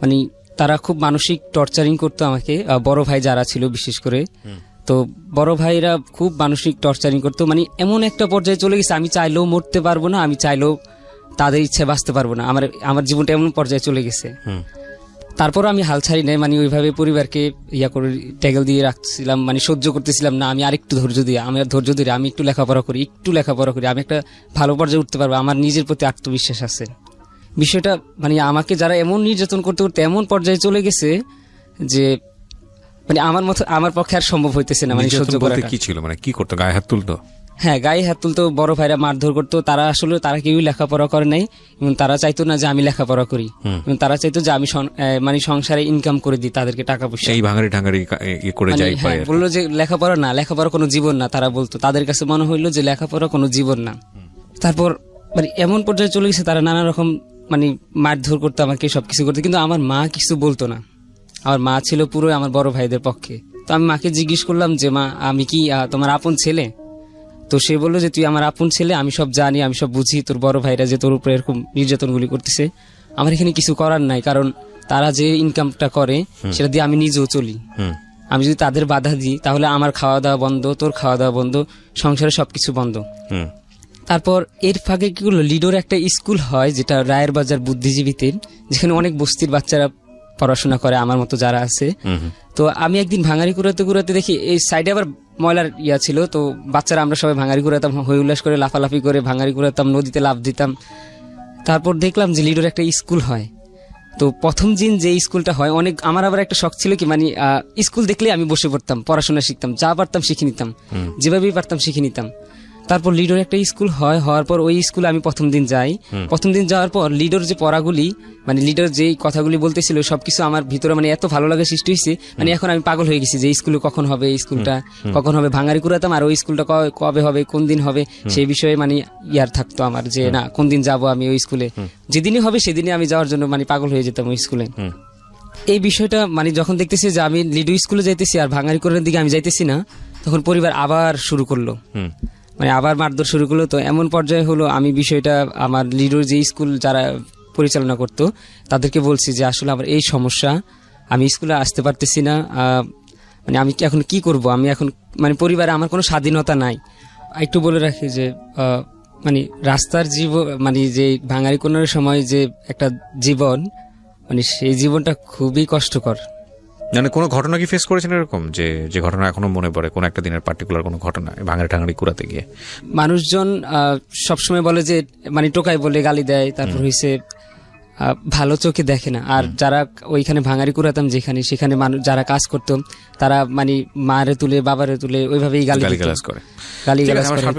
Speaker 5: মানে তারা খুব মানসিক টর্চারিং করতো আমাকে, বড় ভাই যারা ছিল বিশেষ করে, তো বড় ভাইরা খুব মানসিক টর্চারিং করতো, মানে এমন একটা পর্যায়ে চলে গেছে আমি চাইলেও মরতে পারবো না, আমি চাইলেও তাদের ইচ্ছে বাঁচতে পারবো না, আমার জীবনটা এমন পর্যায়ে চলে গেছে। তারপর আমি হাল ছাড়ি নাই, মানে ওইভাবে পরিবারকে করে ট্যাগল দিয়ে রাখছিলাম, মানে সহ্য করতেছিলাম না, আমি আরেকটু ধৈর্য দিয়ে আমি একটু লেখাপড়া করি, আমি একটা ভালো পর্যায়ে উঠতে পারবো, আমার নিজের প্রতি আত্মবিশ্বাস আছে। বিষয়টা মানে আমাকে যারা এমন নির্যাতন করতে করতে এমন পর্যায়ে চলে গেছে যে মানে আমার পক্ষে আর সম্ভব হইতেছে না, মানে সহ্য করাটা।
Speaker 2: কি ছিল, মানে কি করতো, গায়ে হাত তুলতো?
Speaker 5: হ্যাঁ, গায়ে হাত তুলতো, বড় ভাইরা মারধর করতো। তারা কেউই লেখাপড়া করে নাই এবং তারা চাইতো না যে আমি লেখাপড়া করি, এবং তারা চাইতো যে আমি মানে সংসারে ইনকাম করে দিই তাদেরকে টাকা পয়সা।
Speaker 2: এই ভাঙারি করে যাই,
Speaker 5: বললো যে লেখাপড়া কোনো জীবন না, তারা বলতো, তাদের কাছে মনে হইলো যে লেখাপড়া কোনো জীবন না। তারপর মানে এমন পর্যায়ে চলে গেছে তারা নানা রকম মানে মারধর করতো আমাকে, সবকিছু করতো, কিন্তু আমার মা কিছু বলতো না। আমার মা ছিল পুরো আমার বড় ভাইদের পক্ষে। তো আমি মাকে জিজ্ঞেস করলাম যে মা, আমি কি তোমার আপন ছেলে? তো সে বললো যে তুই আমার আপন ছেলে, আমি সব জানি, আমি সব বুঝি, তোর বড় ভাইরা যে তোর উপরে এরকম নির্যাতনগুলি করতেছে, আমার এখানে কিছু করার নাই, কারণ তারা যে ইনকামটা করে সেটা দিয়ে আমি নিজেও চলি। আমি যদি তাদের বাধা দিই তাহলে আমার খাওয়া দাওয়া বন্ধ, তোর খাওয়া দাওয়া বন্ধ, সংসারে সবকিছু বন্ধ। তারপর এর ফাঁকে কি করলো, লিডোর একটা স্কুল হয় যেটা রায়ের বাজার বুদ্ধিজীবীতে, যেখানে অনেক বস্তির বাচ্চারা পড়াশোনা করে আমার মতো যারা আছে। তো আমি একদিন ভাঙারি কুড়াতে দেখি এই সাইডে আবার ময়লার ছিল, তো বাচ্চারা আমরা সবাই ভাঙারি কুড়াতাম, হই উল্লাস করে লাফালাফি করে ভাঙারি কুড়াতাম, নদীতে লাফ দিতাম। তারপর দেখলাম যে লিডোর একটা স্কুল হয়। তো প্রথম দিন যে স্কুলটা হয়, আমার আবার একটা শখ ছিল কি, মানে স্কুল দেখলে আমি বসে পড়তাম, পড়াশোনা শিখতাম, যা পারতাম শিখে নিতাম, যেভাবেই পারতাম শিখে নিতাম। তারপর লিডোর একটা স্কুল হওয়ার পর ওই স্কুলে আমি প্রথম দিন যাই। প্রথম দিন যাওয়ার পর লিডোর যে পড়াগুলি, মানে লিডোর যে কথাগুলি বলতেছিল, সবকিছু আমার ভিতরে মানে এত ভালো লাগে সৃষ্টি হয়েছে, মানে এখন আমি পাগল হয়ে গেছি যে স্কুলে কখন হবে, এই স্কুলটা কখন হবে। ভাঙারি কুড়াতাম, আর ওই স্কুলটা কবে হবে, কোন দিন হবে, সেই বিষয়ে মানে থাকতো আমার যে না, কোন দিন যাব আমি ওই স্কুলে, যেদিনই হবে সেদিনই আমি যাওয়ার জন্য মানে পাগল হয়ে যেতাম ওই স্কুলে। এই বিষয়টা মানে যখন দেখতেছি যে আমি লিডো স্কুলে যাইতেছি আর ভাঙারি কুড়ার দিকে আমি যাইতেছি না, তখন পরিবার আবার শুরু করলো, মানে আবার মারধর শুরু করলো। তো এমন পর্যায়ে হলো, আমি বিষয়টা আমার লিডোর যে স্কুল যারা পরিচালনা করতো তাদেরকে বলছি যে আসলে আমার এই সমস্যা, আমি স্কুলে আসতে পারতেছি না, মানে আমি এখন কি করব, আমি এখন মানে পরিবারে আমার কোনো স্বাধীনতা নাই। একটু বলে রাখি যে মানে রাস্তার জীবন, মানে যে ভাঙারি কোনার সময় যে একটা জীবন, মানে সেই জীবনটা খুবই কষ্টকর।
Speaker 2: মানে কোনো ঘটনা কি ফেস করেছেন এরকম, যে ঘটনা এখনো মনে পড়ে, কোন একটা দিনের পার্টিকুলার কোনো ঘটনা ভাঙারি কুড়াতে গিয়ে?
Speaker 5: মানুষজন সবসময় বলে যে মানে টোকাই বলে গালি দেয়, তারপর হয়েছে ভালো চোখে দেখে না। আর যারা ওইখানে ভাঙারি কুড়াতাম যেখানে, সেখানে মানুষ যারা কাজ করতো তারা মানে মারে তুলে বাবারে তুলে ওইভাবেই গালিগালাজ করে।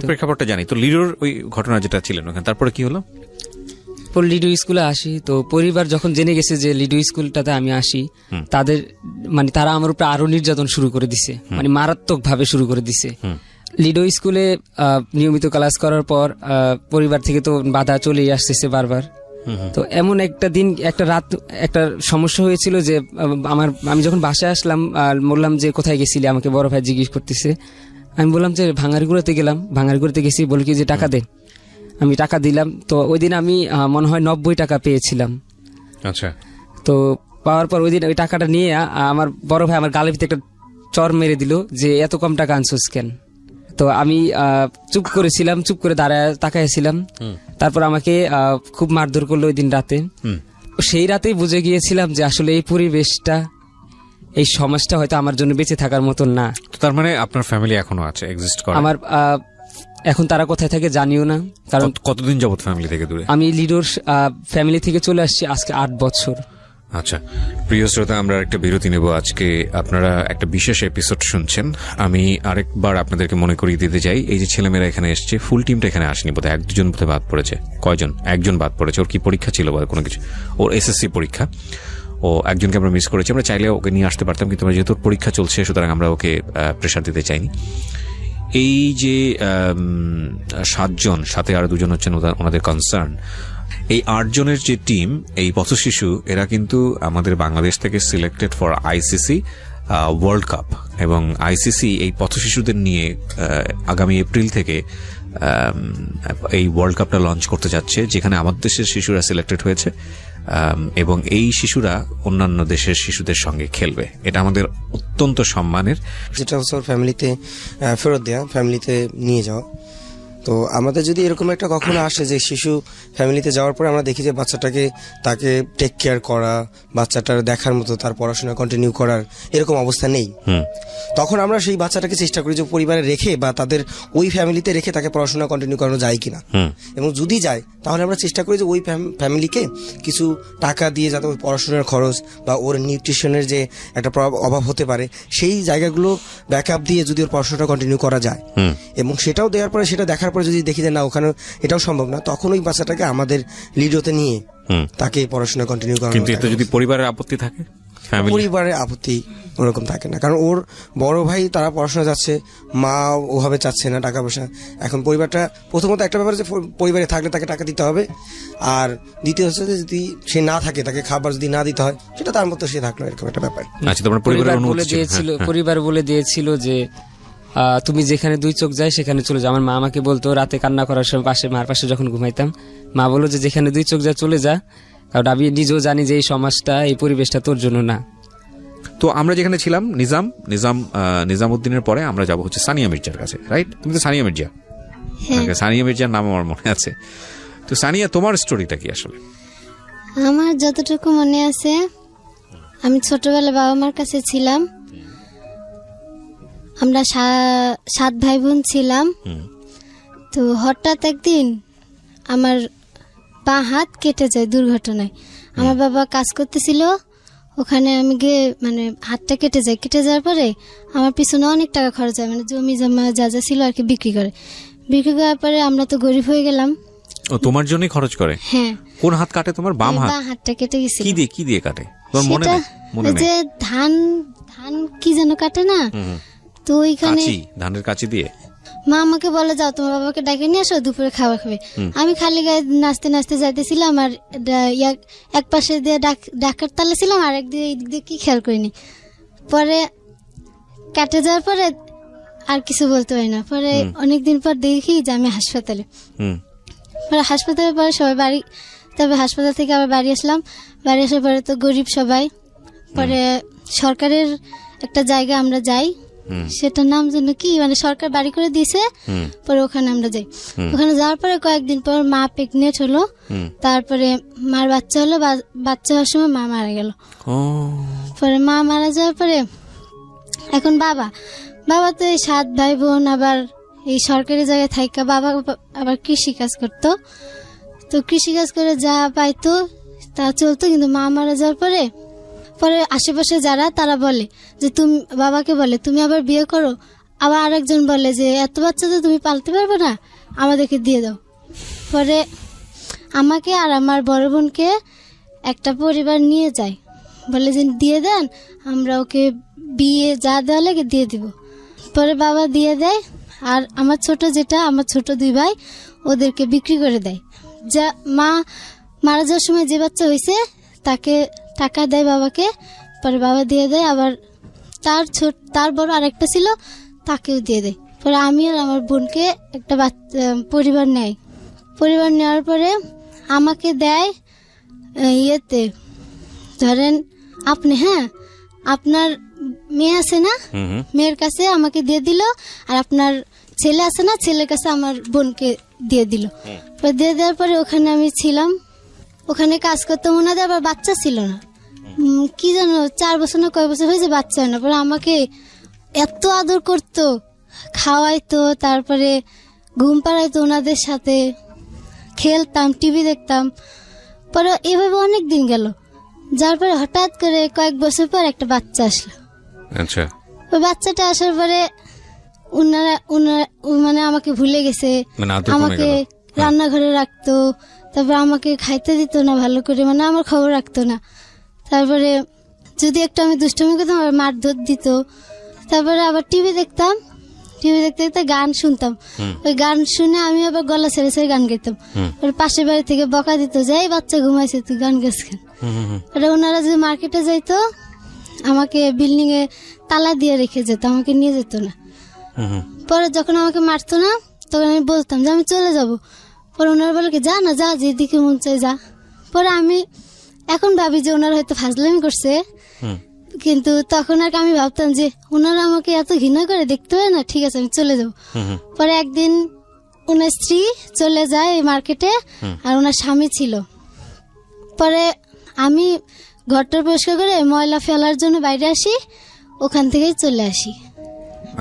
Speaker 2: প্রেক্ষাপটটা জানি তো, লিডোর ওই ঘটনা যেটা ছিলেন ওখানে, তারপরে কি হলো?
Speaker 5: লিডো স্কুলে আসি, তো পরিবার যখন জেনে গেছে যে লিডো স্কুলটাতে আমি আসি, তাদের মানে তারা আমার উপরে আরো নির্যাতন শুরু করে দিছে, মানে মারাত্মক ভাবে শুরু করে দিছে। লিডো স্কুলে নিয়মিত ক্লাস করার পর পরিবার থেকে তো বাধা চলেই আসতেছে বারবার। তো এমন একটা দিন, একটা রাত, একটা সমস্যা হয়েছিল যে আমি যখন বাসায় আসলাম বললাম যে কোথায় গেছিলি, আমাকে বড় ভাই জিজ্ঞেস করতেছে। আমি বললাম যে ভাঙারিগুড়াতে গেলাম, ভাঙারিগুড়াতে গেছি, বলি কি যে টাকা দে। আমি টাকা দিলাম। তো ওই দিন আমি মনে হয় 90 টাকা পেয়েছিলাম।
Speaker 2: আচ্ছা।
Speaker 5: তো পাওয়ার পর ওই দিন ওই টাকাটা নিয়ে আমার বড় ভাই আমার গালের ভিতরে একটা চর মেরে দিল যে এত কম টাকা আনছোস কেন। তো আমি চুপ করেছিলাম, চুপ করে দাঁড়ায় তাকাইছিলাম। তারপর আমাকে খুব মারধর করলো ওই দিন রাতে। সেই রাতেই বুঝে গিয়েছিলাম যে আসলে এই পরিবেশটা, এই সমাজটা হয়তো আমার জন্য বেঁচে থাকার মতন না।
Speaker 2: তার মানে আপনার ফ্যামিলি এখনো আছে, এক্সিস্ট করে?
Speaker 5: আমার এখন তারা কোথায় থাকে জানিও না। কারণ
Speaker 2: কতদিন যাবত ফ্যামিলি থেকে দূরে?
Speaker 5: আমি লিডোর ফ্যামিলি থেকে চলে আসছি আজকে 8 বছর।
Speaker 2: আচ্ছা, প্রিয় শ্রোতা, আমরা একটা বিরতি নেব। আজকে আপনারা একটা বিশেষ এপিসোড শুনছেন। আমি আরেকবার আপনাদেরকে মনে করিয়ে দিতে চাই, এই যে ছেলেমেয়েরা এখানে এসছে, ফুল টিমটা এখানে আসেনি, বোধহয় 1-2 বোধহয় বাদ পড়েছে। কয়জন? 1জন বাদ পড়েছে। ওর কি পরীক্ষা ছিল বা কোনো কিছু? ওর এসএসসি পরীক্ষা। ও একজনকে আমরা মিস করেছি। আমরা চাইলে ওকে নিয়ে আসতে পারতাম, কিন্তু আমরা যেহেতু পরীক্ষা চলছে সুতরাং আমরা ওকে প্রেশার দিতে চাইনি। এই যে 7জন, সাথে আরো 2জন হচ্ছেন ওনাদের কনসার্ন, এই 8 জনের যে টিম, এই পথশিশু, এরা কিন্তু আমাদের বাংলাদেশ থেকে selected for ICC world cup. এবং আইসিসি এই পথশিশুদের নিয়ে আগামী এপ্রিল থেকে এই ওয়ার্ল্ড কাপটা লঞ্চ করতে যাচ্ছে, যেখানে আমাদের দেশের শিশুরা সিলেক্টেড হয়েছে এবং এই শিশুরা অন্যান্য দেশের শিশুদের সঙ্গে খেলবে। এটা আমাদের অত্যন্ত সম্মানের।
Speaker 3: যেটা হচ্ছে ওর ফ্যামিলিতে ফেরত দেওয়া, ফ্যামিলিতে নিয়ে যাওয়া। তো আমাদের যদি এরকম একটা কখনো আসে যে শিশু ফ্যামিলিতে যাওয়ার পরে আমরা দেখি যে বাচ্চাটাকে, তাকে টেক কেয়ার করা, বাচ্চাটার দেখার মতো তার পড়াশোনা কন্টিনিউ করার এরকম অবস্থা নেই, তখন আমরা সেই বাচ্চাটাকে চেষ্টা করি যে পরিবারে রেখে বা তাদের ওই ফ্যামিলিতে রেখে তাকে পড়াশোনা কন্টিনিউ করানো যায় কিনা। এবং যদি যায় তাহলে আমরা চেষ্টা করি যে ওই ফ্যামিলিকে কিছু টাকা দিয়ে যাতে ওই পড়াশোনার খরচ বা ওর নিউট্রিশনের যে একটা অভাব হতে পারে সেই জায়গাগুলো ব্যাকআপ দিয়ে যদি ওর পড়াশোনাটা কন্টিনিউ করা যায়, এবং সেটাও দেওয়ার পরে, সেটা দেখার পরে যদি দেখি যে না ওখানে এটাও সম্ভব না, তখন ওই বাচ্চাটাকে আমাদের লিডোতে নিয়ে তাকে পড়াশোনা কন্টিনিউ করা।
Speaker 2: কিন্তু এতে যদি পরিবারের আপত্তি থাকে,
Speaker 3: পরিবারের আপত্তি ওরকম থাকে না, কারণ ওর বড় ভাই তারা পড়াশোনা যাচ্ছে, মা ওভাবে চাচ্ছে না টাকা পয়সা। এখন পরিবারটা প্রথমত একটা ব্যাপার যে পরিবারে থাকলে তাকে টাকা দিতে হবে, আর দ্বিতীয় হচ্ছে যে যদি সে না থাকে, তাকে খাবার যদি না দিতে হয়, সেটা তার মতো সে থাকলো, এরকম একটা ব্যাপার।
Speaker 2: আচ্ছা, তোমার
Speaker 5: পরিবার বলে দিয়েছিল যে তুমি যেখানে 2 চোখ যায় সেখানে চলে যাও। আমার মা আমাকে বলতো রাতে কান্না করার সময় পাশে, মার পাশে যখন ঘুমাইতাম, মা বললো যে যেখানে 2 চোখ যায় চলে যা, কারণ আমি নিজেও জানি যে এই সমাজটা, এই পরিবেশটা তোর জন্য না।
Speaker 2: তো আমরা যেখানে ছিলাম নিজামউদ্দিনের পরে আমরা যাবো হচ্ছে সানিয়া মির্জার কাছে, রাইট? তুমি তো সানিয়া মির্জা। সানিয়া মির্জার নাম আমার মনে আছে। তো সানিয়া, তোমার স্টোরিটা কি আসলে?
Speaker 6: আমার যতটুকু মনে আছে, আমি ছোটবেলায় বাবা মার কাছে ছিলাম। আমরা 7 ভাই বোন ছিলাম। তো হঠাৎ একদিন আমার পা হাত কেটে যায় দুর্ঘটনায়। আমার বাবা কাজ করতেছিল, ওখানে আমি গিয়ে মানে হাতটা কেটে যায়। কেটে যাওয়ার পরে আমার পিছনে অনেক টাকা খরচ হয়, মানে জমি জমা যা যা ছিল আর কি বিক্রি করার পরে আমরা তো গরিব হয়ে গেলাম।
Speaker 2: ও তোমার জন্যই খরচ করে?
Speaker 6: হ্যাঁ।
Speaker 2: কোন হাত কাটে তোমার? বাম হাত?
Speaker 6: বাম হাতটা কেটে গেছে।
Speaker 2: কি দিয়ে কাটে তোমার মনে নেই? মনে নেই।
Speaker 6: যে ধান কি যেন কাটে না, তো ওইখানে
Speaker 2: ধানের কাঁচি দিয়ে
Speaker 6: মা আমাকে বলে যাও তোমার বাবাকে ডাকে নিয়ে আসো, দুপুরে খাবার খাবে। আমি খালি গায়ে নাচতে নাচতে যাইতেছিলাম, আর এক পাশে দিয়ে ডাকার তালে ছিলাম, আর একদিকে এই দিক দিয়ে কি খেয়াল করিনি। পরে কেটে যাওয়ার পরে আর কিছু বলতে পারি না। পরে অনেকদিন পর দেখি যে আমি হাসপাতালে। পরে হাসপাতালে পরে সবাই বাড়ি, তবে হাসপাতাল থেকে আবার বাড়ি আসলাম। বাড়ি আসার পরে তো গরিব সবাই। পরে সরকারের একটা জায়গা আমরা যাই, সেটার নাম যেন কি, মানে সরকার বাড়ি করে দিয়েছে, পরে ওখানে আমরা যাই। ওখানে যাওয়ার পরে কয়েকদিন পর মা প্রেগনেন্ট হলো, তারপরে মার বাচ্চা হলো। বাচ্চা হওয়ার সময় মা মারা গেল। পরে মা মারা যাওয়ার পরে এখন বাবা তো এই 7 ভাই বোন, আবার এই সরকারি জায়গায় থাকা, বাবা আবার কৃষি কাজ করতো। তো কৃষি কাজ করে যা পাইতো তা চলতো। কিন্তু মা মারা যাওয়ার পরে আশেপাশে যারা, তারা বলে যে তুমি, বাবাকে বলে তুমি আবার বিয়ে করো। আবার আরেকজন বলে যে এত বাচ্চা তো তুমি পালতে পারবে না, আমাদেরকে দিয়ে দাও। পরে আমাকে আর আমার বড় বোনকে একটা পরিবার নিয়ে যায়, বলে যে দিয়ে দেন, আমরা ওকে বিয়ে যা দেওয়া লাগে দিয়ে দিব। পরে বাবা দিয়ে দেয়, আর আমার ছোট 2 ভাই ওদেরকে বিক্রি করে দেয়। যা মা মারা যাওয়ার সময় যে বাচ্চা হয়েছে তাকে টাকা দেয় বাবাকে, পরে বাবা দিয়ে দেয়। আবার তার বড় আরেকটা ছিল, তাকেও দিয়ে দেয়। পরে আমি আর আমার বোনকে একটা পরিবার নেয়। পরিবার নেওয়ার পরে আমাকে দেয় ইয়েতে, ধরেন আপনি, আপনার মেয়ে আছে না, মেয়ের কাছে আমাকে দিয়ে দিল, আর আপনার ছেলে আছে না, ছেলের কাছে আমার বোনকে দিয়ে দিল। দিয়ে দেওয়ার পরে ওখানে আমি ছিলাম, ওখানে কাজ করতাম। ওনাদের আবার বাচ্চা ছিল না, কি জানো 4 বছর না কয় বছর হয়েছে বাচ্চা হয় না। পরে আমাকে এত আদর করতো, খাওয়াইতো, তারপরে ঘুম পাড়াইতো, ওনাদের সাথে খেলতাম, টিভি দেখতাম। পরে এভাবে অনেক দিন গেল। যাওয়ার পরে হঠাৎ করে কয়েক বছর পর একটা বাচ্চা আসলো।
Speaker 2: আচ্ছা,
Speaker 6: ওই বাচ্চাটা আসার পরে ওনারা মানে আমাকে ভুলে গেছে,
Speaker 2: মানে আদর কমে
Speaker 6: আমাকে
Speaker 2: গেল।
Speaker 6: রান্নাঘরে রাখতো, তারপর আমাকে খাইতে দিত না ভালো করে, মানে আমার খবর রাখতো না। তারপরে যদি একটু আমি দুষ্টুমি করতাম আবার মারধর দিত। তারপরে আবার টিভি দেখতাম, টিভি দেখতে দেখতে গান শুনতাম। ওই গান শুনে আমি আবার গলা ছেড়ে ছেড়ে গান গাইতাম। ওর পাশের বাড়ি থেকে বকা দিত যে এই বাচ্চা ঘুমাইছে তুই গান গাছ কেন। ওনারা যে মার্কেটে যাইতো আমাকে বিল্ডিং এ তালা দিয়ে রেখে যেত, আমাকে নিয়ে যেত না। পরে যখন আমাকে মারতো না তখন আমি বলতাম যে আমি চলে যাব। পরে ওনারা বলে কি যা না, যা যেদিকে মন চাই যা। পরে আমি এখন ভাবি যে ওনারা হয়তো ফাজলামি করছে, কিন্তু তখন আর আমি ভাবতাম যে ওনারা আমাকে এত ঘৃণা করে দেখতে পারে না, ঠিক আছে আমি চলে যাব। পরে একদিন ওনার স্ত্রী চলে যায় এই মার্কেটে আর ওনার স্বামী ছিল। পরে আমি ঘরটা পরিষ্কার করে ময়লা ফেলার জন্য বাইরে আসি, ওখান থেকেই চলে আসি।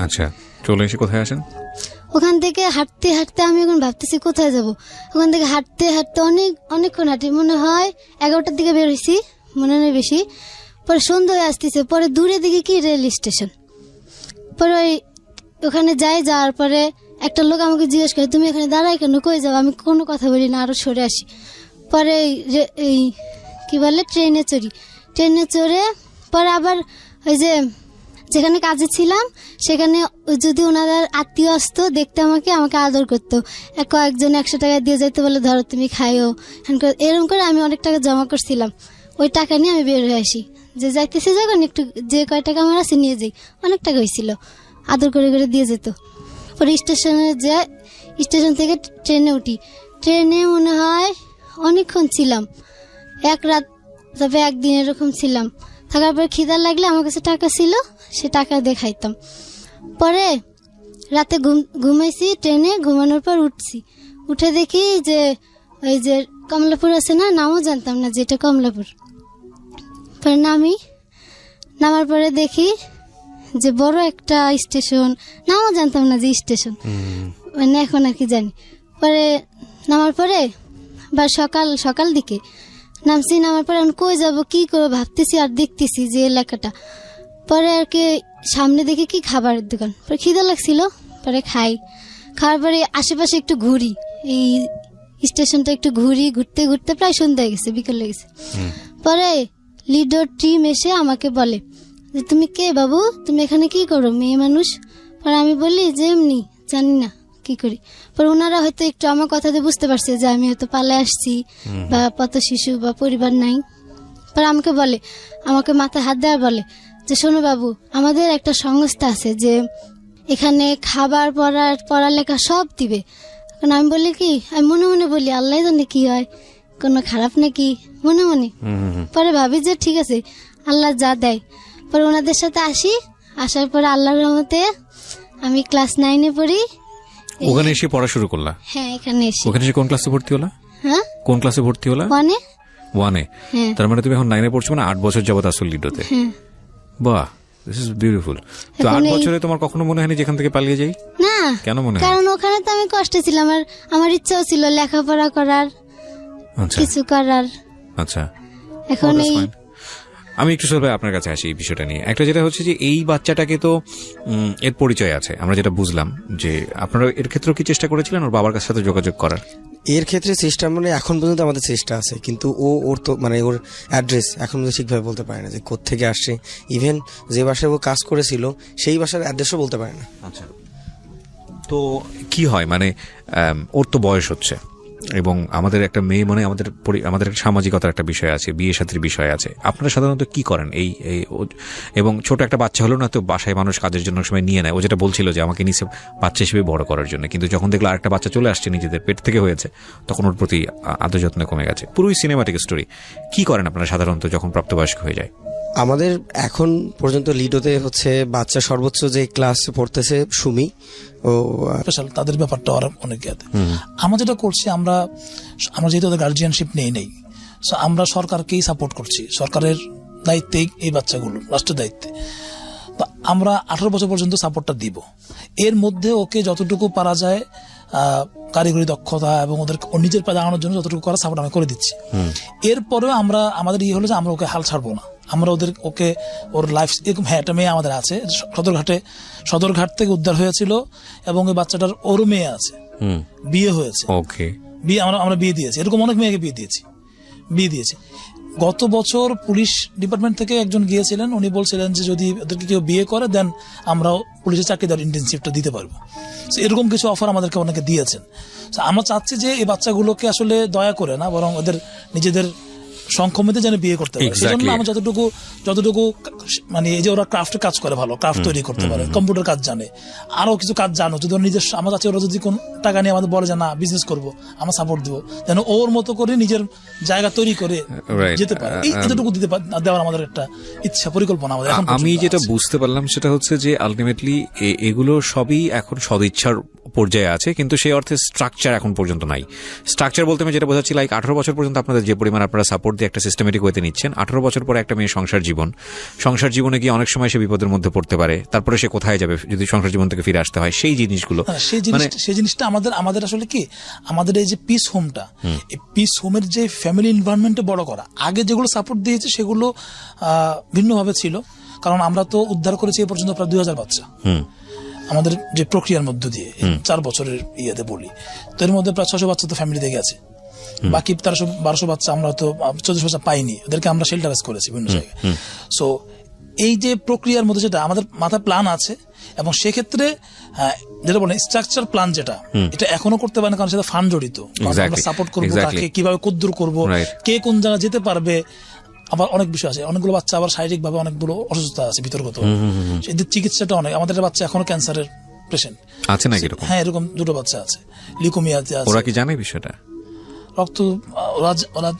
Speaker 2: আচ্ছা, চলে এসে কোথায় আসেন?
Speaker 6: ওখান থেকে হাঁটতে হাঁটতে আমি এখন ভাবতেছি কোথায় যাব। ওখান থেকে হাঁটতে হাঁটতে অনেকক্ষণ হাঁটি, মনে হয় 11টার দিকে বের হয়েছি, মনে নেই বেশি। পরে সন্ধ্যা হয়ে আসতেছে, পরে দূরে দিকে কি রেল স্টেশন। পরে ওখানে যাওয়ার পরে একটা লোক আমাকে জিজ্ঞেস করে তুমি এখানে দাঁড়াই কেন, কই যাও? আমি কোনো কথা বলি না, আরো সরে আসি। পরে এই কি বলে ট্রেনে চড়ে পরে আবার ওই যে যেখানে কাজে ছিলাম সেখানে যদি ওনাদের আত্মীয় আসতো দেখতে আমাকে আদর করতো, কয়েকজন 100 টাকা দিয়ে যেতে বলে ধরো তুমি খাইও, এরকম করে আমি অনেক টাকা জমা করছিলাম। ওই টাকা নিয়ে আমি বের হয়ে আসি, যে যাইতেছি যখন একটু যে কয় টাকা আমার আছে নিয়ে যাই। অনেক টাকা হয়েছিল, আদর করে করে দিয়ে যেত। পরে স্টেশন থেকে ট্রেনে উঠি, ট্রেনে মনে হয় অনেকক্ষণ ছিলাম, এক রাত তবে একদিন এরকম ছিলাম। থাকার পর খিদা লাগলে আমার কাছে টাকা ছিল, সে টাকা দিয়ে খাইতাম। পরে রাতে ঘুমাইছি ট্রেনে, ঘুমানোর পর উঠে দেখি যে ওই যে কমলাপুর আছে না, নামও জানতাম না যেটা কমলাপুর। পরে নামার পরে দেখি যে বড় একটা স্টেশন, নামও জানতাম না যে স্টেশন, মানে এখন আর কি জানি। পরে নামার পরে বা সকাল দিকে নামছি, নামার পরে আমি কই যাবো কি করবো ভাবতেছি আর দেখতেছি যে এলাকাটা। পরে আর কি সামনে দেখি কি খাবারের দোকান, পরে খিদা লাগছিল, পরে খাওয়ার পরে আশেপাশে একটু ঘুরি, এই স্টেশনটা একটু ঘুরতে ঘুরতে প্রায় সন্ধ্যা হয়ে গেছে, বিকেল হয়ে গেছে। পরে লিডার টিম এসে আমাকে বলে যে তুমি কে বাবু, তুমি এখানে কি করো, মেয়ে মানুষ? পরে আমি বলি যে এমনি, জানি না কি করি। পরে ওনারা হয়তো একটু আমার কথাতে বুঝতে পারছে যে আমি হয়তো পালে আসছি বা পথ শিশু বা পরিবার নাই। পরে আমাকে মাথায় হাত দেওয়ার বলে যে শোনো বাবু, আমাদের একটা সংস্থা আছে যে এখানে খাবার পড়ালেখা সব দিবে। আমি বলি কি, আমি মনে মনে বলি আল্লাহ জানে কি হয়, কোনো খারাপ নাকি মনে মনে। পরে ভাবি যে ঠিক আছে আল্লাহ যা দেয়। পরে ওনাদের সাথে আসার পরে আল্লাহর রহমতে আমি ক্লাস 9-এ পড়ি।
Speaker 2: ওখানে এসে পড়া শুরু করলা?
Speaker 6: হ্যাঁ, এখানে এসে।
Speaker 2: ওখানে এসে কোন ক্লাসে ভর্তি হলা?
Speaker 6: হ্যাঁ,
Speaker 2: কোন ক্লাসে ভর্তি হলা? 1-এ। তার মানে তুমি এখন 9-এ পড়ছো, মানে 8 বছর যাবত আসল লিডোতে। বাহ, দিস ইজ বিউটিফুল। তো 8 বছরে তোমার কখনো মনে হয়নি যেখান থেকে পালিয়ে যাই?
Speaker 6: না,
Speaker 2: কেন মনে হয়?
Speaker 6: কারণ ওখানে তো আমি কষ্টে ছিলাম, আর আমার ইচ্ছাও ছিল লেখাপড়া করার, কিছু করার।
Speaker 2: আচ্ছা,
Speaker 6: এখন
Speaker 2: আমি একটু সবাই আপনার কাছে আসি এই বিষয়টা নিয়ে। একটা যেটা হচ্ছে যে এই বাচ্চাটাকে তো এর পরিচয় আছে, আমরা যেটা বুঝলাম যে আপনারা এর ক্ষেত্রেও কি চেষ্টা করেছিলেন ওর বাবার সাথে যোগাযোগ করার?
Speaker 3: এর ক্ষেত্রে চেষ্টা মানে এখন পর্যন্ত আমাদের চেষ্টা আছে, কিন্তু ওর তো মানে ওর অ্যাড্রেস এখন ঠিকভাবে বলতে পারে না যে কোত্থেকে আসছে। ইভেন যে বাসায় ও কাজ করেছিল সেই বাসার অ্যাড্রেসও বলতে পারে না।
Speaker 2: আচ্ছা, তো কি হয় মানে ওর তো বয়স হচ্ছে এবং আমাদের একটা মেয়ে মানে আমাদের একটা সামাজিকতার একটা বিষয় আছে, বিয়ে শাদীর বিষয় আছে। আপনারা সাধারণত কি করেন এই এবং ছোট একটা বাচ্চা হলো না তো বাসায় মানুষ কাজের জন্য সময় নিয়ে নেয়। ও যেটা বলছিল যে আমাকে নিচে বাচ্চা হিসেবে বড় করার জন্য, কিন্তু যখন দেখলো আরেকটা বাচ্চা চলে আসছে নিজেদের পেট থেকে হয়েছে, তখন ওর প্রতি আদর যত্ন কমে গেছে। পুরোই সিনেমাটিক স্টোরি। কি করেন আপনারা সাধারণত যখন প্রাপ্তবয়স্ক হয়ে যায়?
Speaker 3: আমাদের এখন পর্যন্ত লিডোতে হচ্ছে বাচ্চা সর্বোচ্চ যে ক্লাস পড়তেছে সুমি, ও
Speaker 7: স্পেশাল তাদের ব্যাপারটা আর অনেক জ্ঞাতে। আমরা যেটা করছি, আমরা যেহেতু ওদের গার্জিয়ানশিপ নেই, সো আমরা সরকারকেই সাপোর্ট করছি, সরকারের দায়িত্বে এই বাচ্চাগুলো রাষ্ট্রের দায়িত্বে। তো আমরা 18 বছর পর্যন্ত সাপোর্টটা দিব। এর মধ্যে ওকে যতটুকু পারা যায় কারিগরি দক্ষতা এবং ওদের নিজের পায়ে দাঁড়ানোর জন্য যতটুকু করা সাপোর্ট আমি করে দিচ্ছি। এরপরেও আমাদের হলো যে আমরা ওকে হাল ছাড়বো না, আমরা ওকে ওর লাইফ এরকম। হ্যাঁ, একটা মেয়ে আমাদের আছে সদরঘাট থেকে উদ্ধার হয়েছিল, এবং ওই বাচ্চাটার ওরও মেয়ে আছে, বিয়ে হয়েছে। বিয়ে আমরা বিয়ে দিয়েছি, এরকম অনেক মেয়েকে বিয়ে দিয়েছি। গত বছর পুলিশ ডিপার্টমেন্ট থেকে একজন গিয়েছিলেন, উনি বলছিলেন যে যদি ওদেরকে কেউ বিয়ে করে দেন আমরাও পুলিশের চাকরি দেওয়ার ইন্টেনসিভটা দিতে পারবো। এরকম কিছু অফার আমাদেরকে অনেকে দিয়েছেন। আমরা চাচ্ছি যে এই বাচ্চাগুলোকে আসলে দয়া করে না, বরং ওদের নিজেদের সংক্ষমতে যেন বিয়ে করতে পারে। সেই জন্য আমরা যতটুকু মানে এই যে ওরা ক্রাফটে কাজ করে, ভালো ক্রাফট তৈরি করতে পারে, কম্পিউটার কাজ জানে, আরো কিছু কাজ জানো, যদি ওরা নিজের আমরা চাচ্ছি ওরা যদি কোন টাকা নিয়ে আমাদের বলে যে না বিজনেস করবো, আমরা সাপোর্ট দিব, যেন ওর মতো করে নিজের জায়গা তৈরি করে যেতে পারে। এতটুকু দেওয়ার আমাদের একটা ইচ্ছা, পরিকল্পনা আমাদের।
Speaker 2: আমি যেটা বুঝতে পারলাম সেটা হচ্ছে যে আলটিমেটলি এগুলো সবই এখন সদিচ্ছার পর্যায়ে আছে, কিন্তু সেই অর্থে স্ট্রাকচার এখন পর্যন্ত নাই। স্ট্রাকচার বলতে আমি যেটা বোঝাচ্ছি, লাইক 18 বছর পর্যন্ত আপনাদের যে পরিমাণ আপনারা সাপোর্ট দিয়ে একটা সিস্টেমেটিক ওয়েতে নিচ্ছেন, 18 বছর পরে একটা মেয়ে সংসার জীবনে গিয়ে অনেক সময় সে বিপদের মধ্যে পড়তে পারে, তারপরে সে কোথায় যাবে যদি সংসার জীবন থেকে ফিরে আসতে হয়, সেই জিনিসগুলো
Speaker 7: সেই জিনিসটা আমাদের আসলে কি, আমাদের এই যে পিস হোমটা, এই পিস হোমের যে ফ্যামিলি এনভায়রনমেন্টে বড় করা, আগে যেগুলো সাপোর্ট দিয়েছে সেগুলো ভিন্নভাবে ছিল, কারণ আমরা তো উদ্ধার করেছি এ পর্যন্ত প্রায় 2000 বাচ্চা আমাদের যে প্রক্রিয়ার মধ্য দিয়ে 4 বছরের ইয়েতে বলি। তো এর মধ্যে প্রায় 600 বাচ্চা তো ফ্যামিলিতে গেছে, বাকি 1300-1200 বাচ্চা আমরা তো 1400 বাচ্চা পাইনি, ওদেরকে আমরা শেল্টারাইজ করেছি বিভিন্ন জায়গায়। সো এই যে প্রক্রিয়ার মধ্যে যেটা আমাদের মাথায় প্ল্যান আছে, এবং সেক্ষেত্রে যেটা বলে স্ট্রাকচার প্ল্যান, যেটা এটা এখনো করতে পারে না, কারণ সেটা ফান্ড জড়িত। আমরা সাপোর্ট করবো কাকে, কিভাবে কদ্দূর করবো, কে কোন জায়গায় যেতে পারবে, আবার অনেক বিষয় আছে। অনেকগুলো বাচ্চা আবার শারীরিক ভাবে অনেকগুলো অসুস্থতা আছে বিতর্কত, এদের চিকিৎসাটা অনেক। আমাদের বাচ্চা এখনো ক্যান্সারের পেশেন্ট আছে নাকি? হ্যাঁ, এরকম 2টো বাচ্চা আছে, লিউকোমিয়াতে আছে।
Speaker 2: ওরা কি জানে বিষয়টা?
Speaker 7: রক্ত ওরা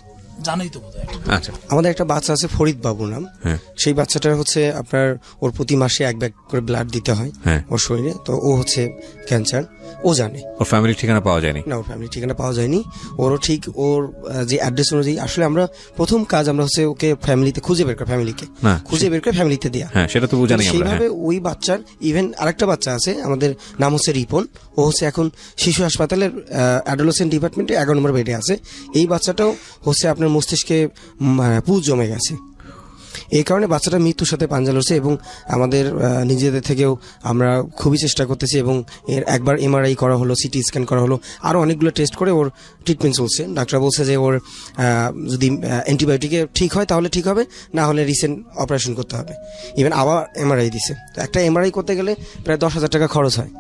Speaker 7: জানেই তো বোধহয়।
Speaker 3: আচ্ছা, আমাদের একটা বাচ্চা আছে ফরিদ বাবু নাম। সেই বাচ্চাটার হচ্ছে আপনার ওর প্রতি মাসে 1 ব্যাগ করে ব্লাড দিতে হয় ওর শরীরে। তো ও হচ্ছে ক্যান্সার, ও জানে।
Speaker 2: ওর ফ্যামিলির ঠিকানা পাওয়া যায়নি?
Speaker 3: না, ওর ফ্যামিলির ঠিকানা পাওয়া যায়নি। ওরও ঠিক ওর যে অ্যাড্রেস অনুযায়ী আসলে আমরা প্রথম কাজ আমরা হচ্ছে ওকে ফ্যামিলিতে খুঁজে বের করে ফ্যামিলিতে দেয়া।
Speaker 2: হ্যাঁ, সেটা তো জানি আমরা।
Speaker 3: সেইভাবে ওই বাচ্চার ইভেন আরেকটা বাচ্চা আছে আমাদের, নাম হচ্ছে রিপন। ও হচ্ছে এখন শিশু হাসপাতালের অ্যাডোলেসেন্ট ডিপার্টমেন্টে 11 নম্বর বেডে আছে। এই বাচ্চাটাও হচ্ছে আপনার মস্তিষ্কে পুঁজ জমে গেছে, এই কারণে বাচ্চাটা মৃত্যুর সাথে পাঞ্জা লড়ছে। এবং আমাদের নিজেদের থেকেও আমরা খুবই চেষ্টা করতেছি, এবং এর একবার MRI করা হলো, CT স্ক্যান করা হলো, আরও অনেকগুলো টেস্ট করে ওর ট্রিটমেন্ট চলছে। ডাক্তার বলছে যে ওর যদি অ্যান্টিবায়োটিকে ঠিক হয় তাহলে ঠিক হবে, না হলে রিসেন্ট অপারেশন করতে হবে। ইভেন আবার MRI দিছে। তো একটা MRI করতে গেলে প্রায় 10,000 টাকা খরচ হয়।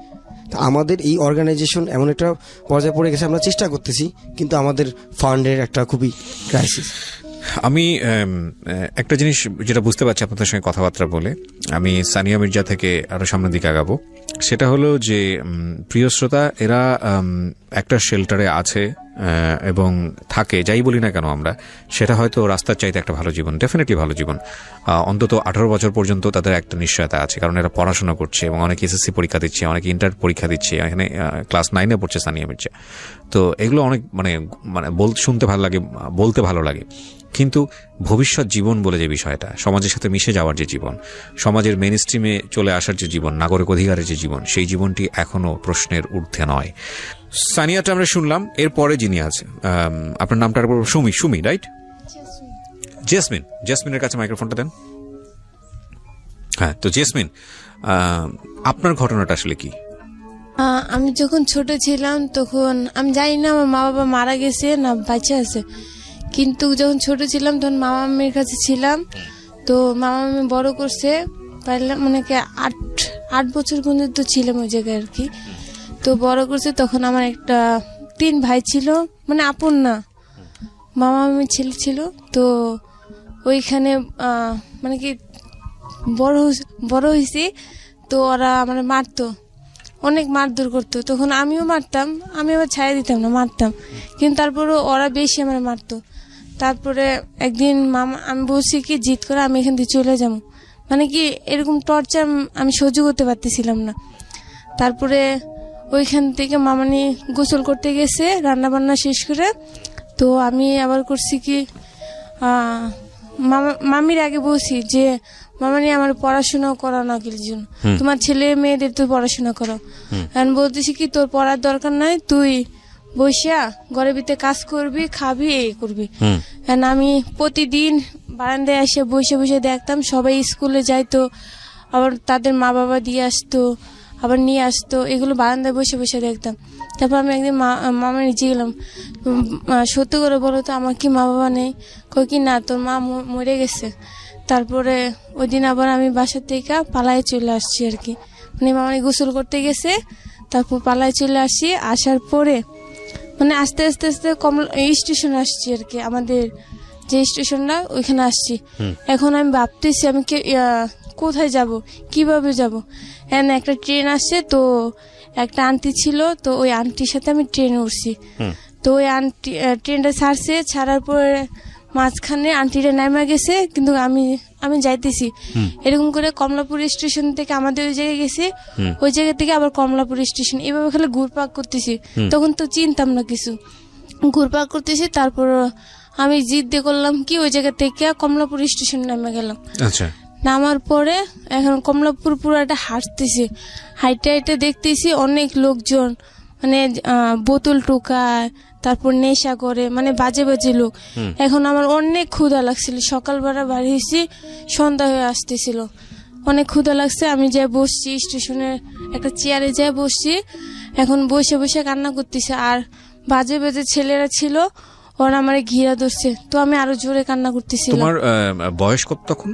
Speaker 3: তো আমাদের এই অর্গানাইজেশন এমন একটা পর্যায়ে পড়ে গেছে, আমরা চেষ্টা করতেছি, কিন্তু আমাদের ফান্ডের একটা খুবই ক্রাইসিস।
Speaker 2: আমি একটা জিনিস যেটা বুঝতে পারছি আপনাদের সঙ্গে কথাবার্তা বলে, আমি সানিয়া মির্জা থেকে আরো সামনের দিকে আগাবো। সেটা হলো যে প্রিয় শ্রোতা, এরা একটা শেল্টারে আছে এবং থাকে, যাই বলি না কেন আমরা, সেটা হয়তো রাস্তার চাইতে একটা ভালো জীবন, ডেফিনেটলি ভালো জীবন। অন্তত 18 বছর পর্যন্ত তাদের একটা নিশ্চয়তা আছে, কারণ এরা পড়াশোনা করছে এবং অনেকে SSC পরীক্ষা দিচ্ছে, অনেকে ইন্টার পরীক্ষা দিচ্ছে। এখানে ক্লাস 9-এ পড়ছে সানিয়া মির্জা। তো এগুলো অনেক মানে শুনতে ভালো লাগে, বলতে ভালো লাগে, কিন্তু ভবিষ্যৎ জীবন বলে যে বিষয়টা, সমাজের সাথে মিশে যাওয়ার যে জীবন, সমাজের মেইন স্ট্রিমে চলে আসার যে জীবন, নাগরিক অধিকারের যে জীবন, সেই জীবনটি এখনো প্রশ্নের ঊর্ধ্বে নয়। সানিয়াটা আমরা শুনলাম, এরপরে যিনি আছে, আপনার নামটা সুমি, রাইট? জেসমিনের কাছে মাইক্রোফোনটা দেন। হ্যাঁ, তো জেসমিন, আপনার ঘটনাটা আসলে কি?
Speaker 8: আমি যখন ছোট ছিলাম তখন আমি জানি না আমার মা বাবা মারা গেছে না বাচ্চা আছে, কিন্তু যখন ছোট ছিলাম তখন মামা মামির কাছে ছিলাম। তো মামা মামি বড় করছে, পারলাম মানে 8 বছর পর্যন্ত ছিলাম ওই জায়গায় আর কি। তো বড় করছে, তখন আমার একটা 3 ভাই ছিল, মানে আপন না, মামা মামির ছেলে ছিল। তো ওইখানে মানে কি বড় হয়েছি, তো ওরা মানে মারতো, অনেক মারধর করতো। তখন আমিও মারতাম, আমি আবার ছাড়া দিতাম না, মারতাম, কিন্তু তারপরেও ওরা বেশি আমার মারতো। তারপরে একদিন আমি বলছি কি জিদ করে আমি এখান থেকে চলে যাবো, মানে কি এরকম টর্চার আমি সহ্য করতে পারতেছিলাম না। তারপরে ওইখান থেকে মামানি গোসল করতে গেছে রান্না বান্না শেষ করে। তো আমি আবার করছি কি মামির আগে বলছি যে মামানি আমার পড়াশোনা করা না কি জন্য, তোমার ছেলে মেয়েদের তুই পড়াশোনা করো। এখন বলতেছি কি তোর পড়ার দরকার নাই, তুই বসিয়া ঘরের ভিতরে কাজ করবি, খাবি, এই করবি। আমি প্রতিদিন বারান্দায় এসে বসে বসে দেখতাম সবাই স্কুলে যাইতো, আবার তাদের মা বাবা দিয়ে আসতো, আবার নিয়ে আসতো, এগুলো বারান্দায় বসে বসে দেখতাম। তারপর আমি একদিন মামা নিজে গেলাম, সত্যি করে বলো তো আমার কি মা বাবা নেই? কই কি না, তোর মা মরে গেছে। তারপরে ওই দিন আবার আমি বাসার থেকে পালায় চলে আসছি আর কি, মানে মামানি গোসল করতে গেছে, তারপর পালায় চলে আসি। আসার পরে মানে আস্তে আস্তে আস্তে স্টেশন আসছি আর কি, আমাদের যে স্টেশনটা ওইখানে আসছি। এখন আমি ভাবতেছি আমি কোথায় যাব, কিভাবে যাব। হ্যাঁ, একটা ট্রেন আসছে, তো একটা আন্টি ছিল, তো ওই আন্টির সাথে আমি ট্রেনে উঠছি। তো ওই আন্টি ট্রেনটা ছাড়ছে, ছাড়ার পরে মাঝখানে আন্টিটা নামা গেছে, কিন্তু আমি যাইতেছি এরকম করে কমলাপুর স্টেশন থেকে আমাদের ওই জায়গায় গেছি, ওই জায়গা থেকে আবার কমলাপুর স্টেশন, এভাবে খালি ঘুরপাক করতেছি। তখন তো চিনতাম না কিছু, ঘুরপাক করতেছি। তারপর আমি জিদ দিয়ে করলাম কি ওই জায়গা থেকে কমলাপুর স্টেশন নামে গেলাম।
Speaker 2: আচ্ছা,
Speaker 8: নামার পরে এখন কমলাপুর পুরাটা হাঁটতেছি, হাইটে হাইটে দেখতেছি অনেক লোকজন, মানে বোতল টোকায়, তারপর নেশা করে, মানে বাজে বাজে লোক। এখন আমার অনেক ক্ষুধা লাগছিল, সকালবেলা বাড়ি হয়েছি, সন্ধ্যা হয়ে আসতেছিল, অনেক ক্ষুধা লাগছে। আমি যাই বসছি স্টেশনের একটা চেয়ারে, যাই বসছি, এখন বসে বসে কান্না করতেছে। আর বাজে বাজে ছেলেরা ছিল, ওরা আমার ঘিরা ধরছে, তো আমি আরো জোরে কান্না করতেছিলাম।
Speaker 2: তোমার বয়স কত তখন?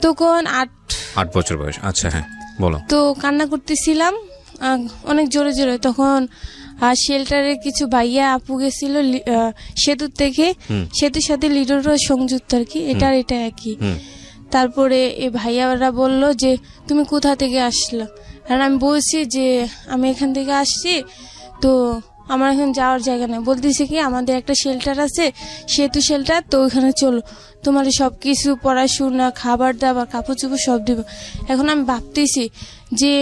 Speaker 8: তখন 8
Speaker 2: বছর বয়স। আচ্ছা, হ্যাঁ বলো।
Speaker 8: তো কান্না করতেছিলাম অনেক জোরে জোরে। তখন শেল্টারের কিছু ভাইয়া আপু গেছিল সেতুর থেকে, সেতুর সাথে লিডোরও সংযুক্ত আর কি, এটা একই। তারপরে এই ভাইয়ারা বলল যে তুমি কোথা থেকে আসলা, আর আমি বলছি যে আমি এখান থেকে আসছি, তো আমার এখন যাওয়ার জায়গা নেই। বলতেছে কি আমাদের একটা শেল্টার আছে, সেতু শেল্টার, তো ওইখানে চলো, তোমার সবকিছু পড়াশোনা, খাবার দাবার, কাপড় চোপড় সব দিব। এখন আমি ভাবতেছি যে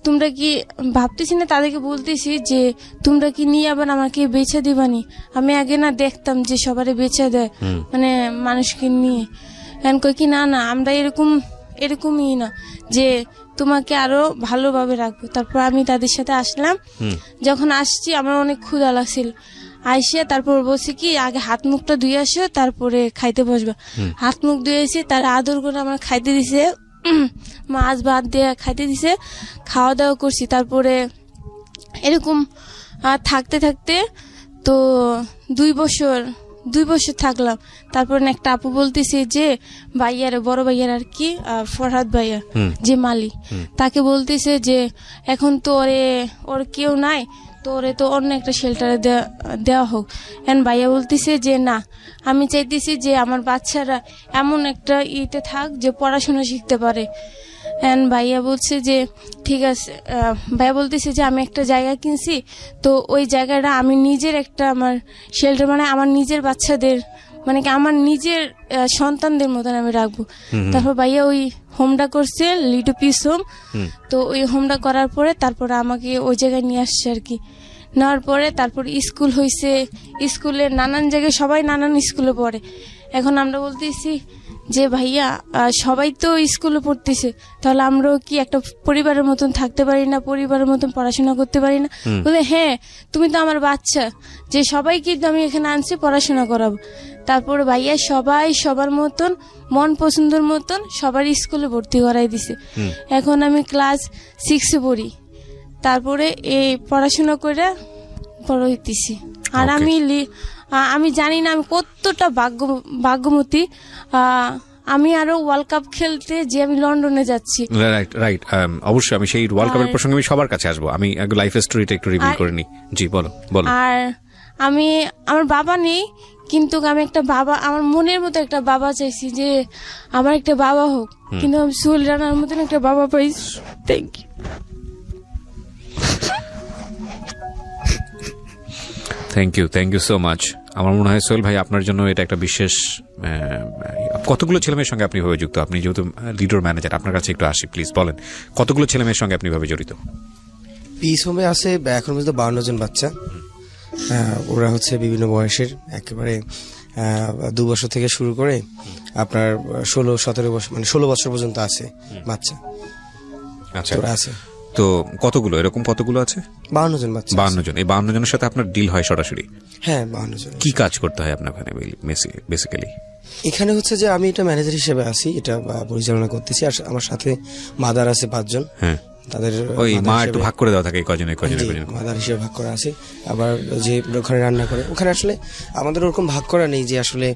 Speaker 8: তোমরা কি, ভাবতেছি না, তাদেরকে বলতেছি যে তোমরা কি নিয়ে আবার আমাকে বেচে দিবানি? আমি আগে না দেখতাম যে সবারে বেচে দেয়, মানে মানুষকে নিয়ে। এখন কই কি না না, আমরা এরকমই না, যে তোমাকে আরো ভালোভাবে রাখবো। তারপর আমি তাদের সাথে আসলাম। যখন আসছি আমার অনেক ক্ষুধা লাগছিল, আইসে তারপর বলছি কি আগে হাত মুখটা ধুয়ে আসো, তারপরে খাইতে বসবা। হাত মুখ ধুয়েছি, তার আদর করে আমার খাইতে দিছে, মাছ ভাত দিয়ে খাইতে দিছে, খাওয়া দাওয়া করছি। তারপরে এরকম থাকতে থাকতে তো 2 বছর থাকলাম। তারপর একটা আপু বলতেছে যে ভাইয়ার, বড় ভাইয়ার আর কি, ফরহাদ ভাইয়া যে মালিক, তাকে বলতেছে যে এখন তো ওর কেউ নাই, তো ওরে তো অন্য একটা শেল্টারে দেওয়া হোক। এখন ভাইয়া বলতেছে যে না, আমি চাইতেছি যে আমার বাচ্চারা এমন একটা ইতে থাক যে পড়াশোনা শিখতে পারে। এন্ড ভাইয়া বলছে যে ঠিক আছে, ভাইয়া বলতেছে যে আমি একটা জায়গা কিনছি, তো ওই জায়গাটা আমি নিজের একটা আমার শেল্টার, মানে আমার নিজের বাচ্চাদের, মানে কি আমার নিজের সন্তানদের মতন আমি রাখবো। তারপর ভাইয়া ওই হোমটা করছে, লিটু পিস হোম। তো ওই হোমটা করার পরে তারপরে আমাকে ওই জায়গায় নিয়ে আসছে আর কি। নেওয়ার পরে তারপর স্কুল হয়েছে, স্কুলে নানান জায়গায় সবাই নানান স্কুলে পড়ে। এখন আমরা বলতেছি যে ভাইয়া সবাই তো স্কুলে পড়তেছে, তাহলে আমরাও কি একটা পরিবারের মতন থাকতে পারি না, পরিবারের মতন পড়াশোনা করতে পারি না? বলে হ্যাঁ, তুমি তো আমার বাচ্চা, যে সবাইকে আমি এখানে আনছি পড়াশোনা করাবো। তারপর ভাইয়া সবাই সবার মতন মন পছন্দের মতন সবার স্কুলে ভর্তি করাই দিছে। এখন আমি ক্লাস 6 পড়ি, তারপরে এই পড়াশোনা করে বড় হইতেছি। আর আমি জানি না আমি কতটা ভাগ্যবতী, আমি আরো ওয়ার্ল্ড কাপ খেলতে যে আমি লন্ডনে যাচ্ছি।
Speaker 2: রাইট, অবশ্যই আমি সেই ওয়ার্ল্ড কাপের প্রসঙ্গে আমি সবার কাছে আসবো। আমি লাইফ স্টোরিটা একটু রিভিল করে নি। জি বলো।
Speaker 8: আর আমার বাবা নেই, কিন্তু আমি একটা বাবা, আমার মনের মতো একটা বাবা চাইছি, যে আমার একটা বাবা হোক, কিন্তু আমি সোহেল রানার মতন একটা বাবা পাইছি। Thank you.
Speaker 2: Thank you so much. আমার মনে হয় সোহেল ভাই আপনার জন্য এটা একটা বিশেষ, কতগুলো ছেলেমেয়ের সঙ্গে আপনি ভাবে যুক্ত? আপনি যেহেতু লিডার ম্যানেজার, আপনার কাছে একটু আসি প্লিজ, বলেন কতগুলো ছেলেমেয়ের সঙ্গে আপনি ভাবে জড়িত?
Speaker 3: পিস হোমে আছে এখন পর্যন্ত 52 জন বাচ্চা। ওরা হচ্ছে বিভিন্ন বয়সের, একেবারে 2 বছর থেকে শুরু করে আপনার 16-17 বছর, মানে 16 বছর পর্যন্ত আছে বাচ্চা।
Speaker 2: আচ্ছা,
Speaker 3: তোরা আছে।
Speaker 2: তো কতগুলো এরকম কতগুলো আছে?
Speaker 3: 52 জন বাচ্চা।
Speaker 2: 52 জন। এই 52 জনের সাথে আপনার ডিল হয় সরাসরি?
Speaker 3: হ্যাঁ, 52 জন।
Speaker 2: কি কাজ করতে হয় আপনার ওখানে বেসিক্যালি?
Speaker 3: এখানে হচ্ছে যে আমি এটা ম্যানেজার হিসেবে আছি, এটা পরিচালনা করতেছি। আর আমার সাথে মাদার আছে 5 জন।
Speaker 2: হ্যাঁ,
Speaker 3: তাদের
Speaker 2: ওই মা একটু ভাগ করে দেওয়া থাকে কজনে
Speaker 3: মাদার হিসেবে ভাগ করা আছে। আবার যে ওখানে রান্না করে, ওখানে আসলে আমাদের ওরকম ভাগ করা নেই যে আসলে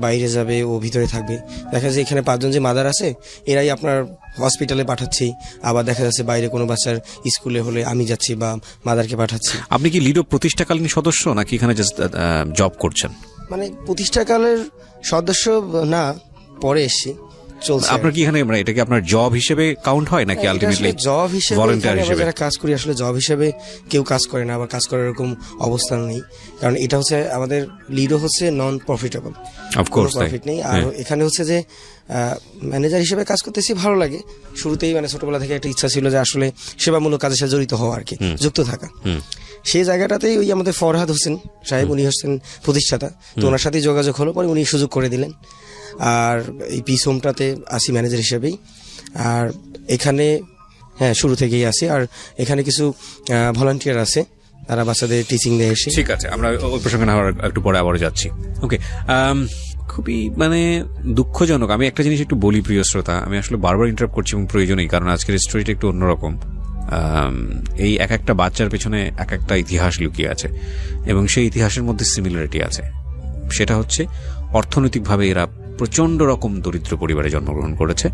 Speaker 3: বাইরে যাবে ও ভিতরে থাকবে। দেখা যায় এখানে 5 জন যে মাদার আছে এরাই আপনার হসপিটালে পাঠাচ্ছি, আবার দেখা যাচ্ছে বাইরে কোনো বাচ্চার স্কুলে হলে আমি যাচ্ছি বা মাদারকে পাঠাচ্ছি।
Speaker 2: আপনি কি লিডো প্রতিষ্ঠাকালীন সদস্য নাকি এখানে জাস্ট জব করছেন?
Speaker 3: মানে প্রতিষ্ঠাকালের সদস্য না, পরে এসেছি, চলছে।
Speaker 2: আপনার কি এখানে মানে এটা কি আপনার জব হিসেবে কাউন্ট হয় নাকি আলটিমেটলি
Speaker 3: জব হিসেবে?
Speaker 2: ভলান্টিয়ার হিসেবে
Speaker 3: যারা কাজ করি আসলে জব হিসেবে কেউ কাজ করে না, আবার কাজ করার এরকম অবস্থান নেই, কারণ এটা হচ্ছে আমাদের লিডো হচ্ছে নন প্রফিটেবল,
Speaker 2: অফকোর্স
Speaker 3: প্রফিট নেই। আর এখানে হচ্ছে যে ম্যানেজার হিসেবে কাজ করতেছি, ভালো লাগে। শুরুতেই মানে ছোটবেলা থেকে একটা ইচ্ছা ছিল যে আসলে সেবামূলক কাজের সাথে জড়িত হওয়া আর কি, যুক্ত থাকা। সেই জায়গাটাতেই ওই আমাদের ফরহাদ হোসেন সাহেব, উনি হচ্ছেন প্রতিষ্ঠাতা, তো ওনার সাথে যোগাযোগ হলো, পরে উনি সুযোগ করে দিলেন। আর এই পিস হোমটাতে আসি ম্যানেজার হিসেবেই। আর এখানে হ্যাঁ শুরু থেকেই আসি। আর এখানে কিছু ভলান্টিয়ার আছে, তারা বাচ্চাদের টিচিং দিয়ে এসে।
Speaker 2: ঠিক আছে, আমরা ওই প্রসঙ্গে না একটু পরে আবার যাচ্ছি। ওকে, খুবই মানে দুঃখজনক। আমি একটা জিনিস একটু বলি প্রিয় শ্রোতা, আমি আসলে বারবার ইন্টারাপ্ট করছি এবং প্রয়োজনেই, কারণ আজকের স্টোরিটা একটু অন্যরকম। এই এক একটা বাচ্চার পেছনে এক একটা ইতিহাস লুকিয়ে আছে এবং সেই ইতিহাসের মধ্যে সিমিলারিটি আছে। সেটা হচ্ছে অর্থনৈতিকভাবে এরা প্রচন্ড রকম দরিদ্র পরিবারে জন্মগ্রহণ করেছে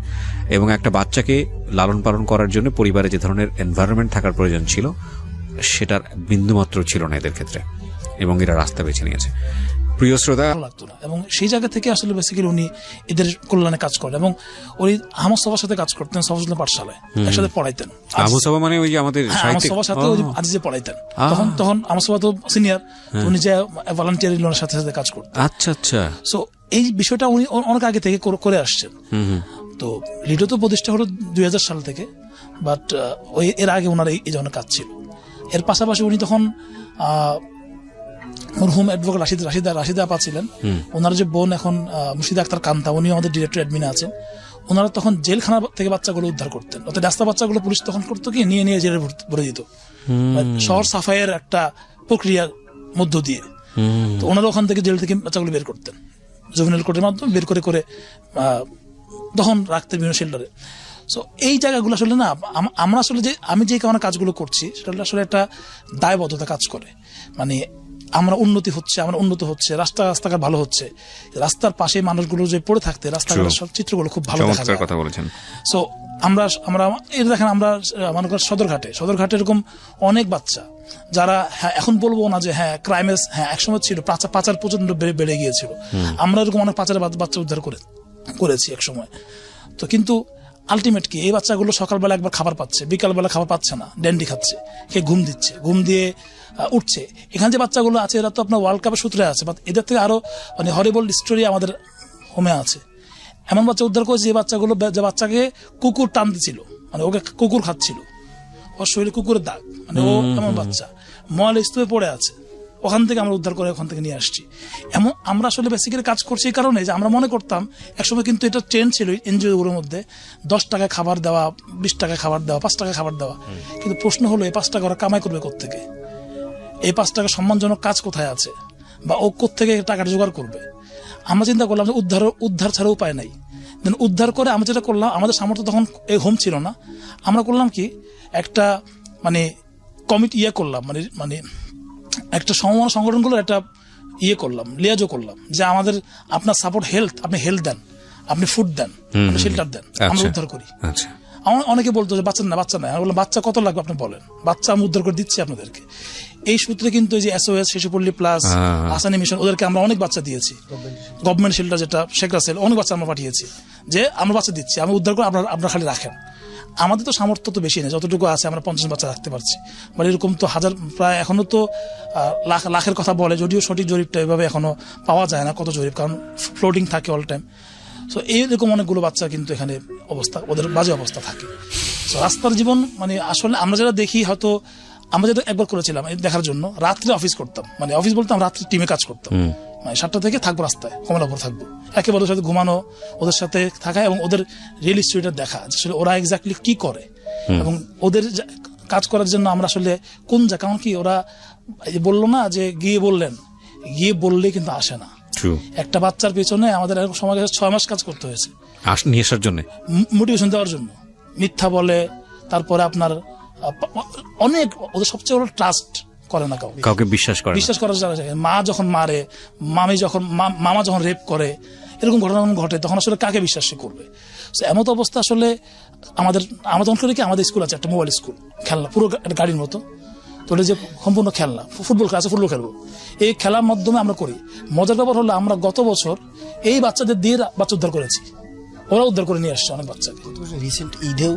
Speaker 2: এবং একটা বাচ্চাকে লালন পালন করার জন্য পরিবারে যে ধরনের এনভায়রনমেন্ট থাকার প্রয়োজন ছিল সেটার বিন্দুমাত্র ছিল না এদের ক্ষেত্রে, এবং এরা রাস্তা বেছে নিয়েছে। প্রিয় শ্রোতা,
Speaker 7: লাগতো না, এবং সেই জায়গা থেকে আসলে বেসিক্যালি উনি এদের কল্যাণে কাজ করেন এবং উনি আহমদ সবার সাথে কাজ করতেন, সফজুল্লাহ পাঠশালায় একসাথে পড়াইতেন।
Speaker 2: আহমদ সভা মানে ওই যে আমাদের
Speaker 7: সাহিত্যিক, সবার সাথে আজিজে পড়াইতেন। তখন আহমদ সভা তো সিনিয়র, উনি যে ভলান্টিয়ার লোনের সাথে সাথে কাজ করতেন।
Speaker 2: আচ্ছা আচ্ছা।
Speaker 7: সো এই বিষয়টা উনি অনেক আগে থেকে করে আসছেন। তো লিডো তো প্রতিষ্ঠা হলো 2000 সাল থেকে, বাট এর আগে ওনার এই ধরনের কাজ ছিল। এর পাশাপাশি উনি তখন মরহুম অ্যাডভোকেট রাশিদা আপা ছিলেন, ওনার যে বোন এখন মুর্শিদা আক্তার কান্তা, উনি আমাদের ডিরেক্টর অ্যাডমিনে আছেন। ওনারা তখন জেলখানা থেকে বাচ্চাগুলো উদ্ধার করতেন, অর্থাৎ রাস্তা বাচ্চাগুলো পুলিশ তখন করতো কি নিয়ে জেলে ভরে দিত, শহর সাফাইয়ের একটা প্রক্রিয়ার মধ্য দিয়ে। তো ওনারা ওখান থেকে জেল থেকে বাচ্চাগুলো বের করতেন, জুভেনাইল কোর্টের মাধ্যমে বের করে তখন রাখতেন বিভিন্ন শেল্টারে। সো এই জায়গাগুলো আসলে না, আমরা আসলে যে আমি যে কারণে কাজগুলো করছি সেটা আসলে একটা দায়বদ্ধতা কাজ করে। মানে আমরা উন্নত হচ্ছে, রাস্তাঘাট ভালো হচ্ছে, রাস্তার পাশে মানুষগুলো যে পড়ে থাকতে রাস্তাঘাটের সব চিত্রগুলো খুব ভালো দেখা যায়।
Speaker 2: কথা বলেছেন।
Speaker 7: সো আমরা এটা দেখেন, আমরা মনে করি সদরঘাটে এরকম অনেক বাচ্চা যারা, হ্যাঁ এখন বলবো না যে হ্যাঁ ক্রাইমেস, হ্যাঁ একসময় ছিল পাচার প্রচন্ড বেড়ে গিয়েছিল, আমরা এরকম অনেক পাচারের বাচ্চা উদ্ধার করেছি এক সময়। তো কিন্তু আলটিমেট কি, এই বাচ্চাগুলো সকালবেলা একবার খাবার পাচ্ছে, বিকালবেলা খাবার পাচ্ছে না, ড্যান্ডি খাচ্ছে, কে ঘুম দিচ্ছে, ঘুম দিয়ে উঠছে। এখানে যে বাচ্চাগুলো আছে এরা তো আপনার ওয়ার্ল্ড কাপের সূত্রে আছে, বাট এদের থেকে আরো মানে হরিবল স্টোরি আমাদের হোমে আছে। এমন বাচ্চা উদ্ধার করেছে যে বাচ্চাকে কুকুর টানতেছিল, মানে ওকে কুকুর খাচ্ছিল, ওর শরীরে কুকুরের দাগ, মানে ও এমন বাচ্চা ময়লা স্তূপে পড়ে আছে, ওখান থেকে আমরা উদ্ধার করে ওখান থেকে নিয়ে আসছি। এমন আমরা আসলে বেসিক্যালি কাজ করছি এই কারণে যে আমরা মনে করতাম একসময়, কিন্তু এটা ট্রেন্ড ছিল এনজিওগুলোর মধ্যে 10 টাকায় খাবার দেওয়া, 20 টাকায় খাবার দেওয়া, 5 টাকায় খাবার দেওয়া। কিন্তু প্রশ্ন হলো এই 5 টাকা ওরা কামাই করবে কোত্থেকে? এই 5 টাকা সম্মানজনক কাজ কোথায় আছে, বা ও কোত্থেকে টাকাটা জোগাড় করবে? আমরা চিন্তা করলাম যে উদ্ধার ছাড়া উপায় নাই। দেন উদ্ধার করে আমরা যেটা করলাম, আমাদের সামর্থ্য তখন এই হোম ছিল না, আমরা করলাম কি একটা মানে কমিটি করলাম, মানে একটা সংগঠনগুলোর একটা করলাম, লিয়াজও করলাম যে আপনার সাপোর্ট আপনি হেলথ দেন, আপনি ফুড দেন, আপনি শেল্টার দেন, আমরা উদ্ধার করি। অনেকে বলতো যে বাচ্চা না, আমি বললাম বাচ্চা কত লাগবে আপনি বলেন, বাচ্চা আমি উদ্ধার করে দিচ্ছি আপনাদেরকে। এই সূত্রে কিন্তু এই যে SOS শিশুপল্লী প্লাস আসানি মিশন, ওদেরকে আমরা অনেক বাচ্চা দিয়েছি। গভর্নমেন্ট শেল্টার যেটা শেখ রাসেল, অনেক বাচ্চা আমরা পাঠিয়েছি, যে আমরা বাচ্চা দিচ্ছি, আমি উদ্ধার করে আপনারা খালি রাখেন। আমাদের তো সামর্থ্য তো বেশি নেই, যতটুকু আছে আমরা 50 বাচ্চা রাখতে পারছি, মানে এরকম তো হাজার, প্রায় এখনো তো লাখের কথা বলে, যদিও সঠিক জরিপটা এভাবে এখনো পাওয়া যায় না কত জরিপ, কারণ ফ্লোটিং থাকে অল টাইম। সো এইরকম অনেকগুলো বাচ্চা কিন্তু এখানে ওদের বাজে অবস্থা থাকে। সো রাস্তার জীবন মানে আসলে আমরা যারা দেখি, হয়তো আমরা যেটা একবার করেছিলাম দেখার জন্য, রাত্রে অফিস করতাম, মানে অফিস বলতাম রাত্রে টিমে কাজ করতাম, মানে 7টা থেকে থাকবো রাস্তায়, কমলাপুর থাকবো, একেবারে ওদের সাথে ঘুমানো, ওদের সাথে থাকা এবং ওদের রিয়েল স্টোরিটা দেখা, আসলে ওরা এক্স্যাক্টলি কি করে এবং ওদের কাজ করার জন্য আমরা আসলে কোন জায়গা, কারণ কি ওরা বললো না যে গিয়ে বললে কিন্তু আসে না। একটা বাচ্চার পেছনে আমাদের সময় 6 মাস কাজ করতে হয়েছে
Speaker 2: নিয়ে আসার জন্য,
Speaker 7: মোটিভেশন দেওয়ার জন্য। মিথ্যা বলে, তারপরে আপনার অনেক, ওদের সবচেয়ে বড় ট্রাস্ট করে না কাউকে বিশ্বাস করার জায়গা। মা যখন মারে, মামা যখন রেপ করে, এরকম ঘটনা ঘটে, তখন আসলে কাকে বিশ্বাস করবে? এমত অবস্থা আসলে আমাদের তখন করে কি, আমাদের স্কুল আছে একটা মোবাইল স্কুল, খেলনা পুরো একটা গাড়ির মতো, তো যে সম্পূর্ণ খেলনা, ফুটবল ক্লাসে ফুটবল খেলবো, এই খেলার মাধ্যমে আমরা করি। মজার ব্যাপার হলো আমরা গত বছর এই বাচ্চাদের দিয়ে বাচ্চা উদ্ধার করেছি, ওরা উদ্ধার করে নিয়ে আসছে অনেক বাচ্চাকে।
Speaker 3: রিসেন্ট ঈদেও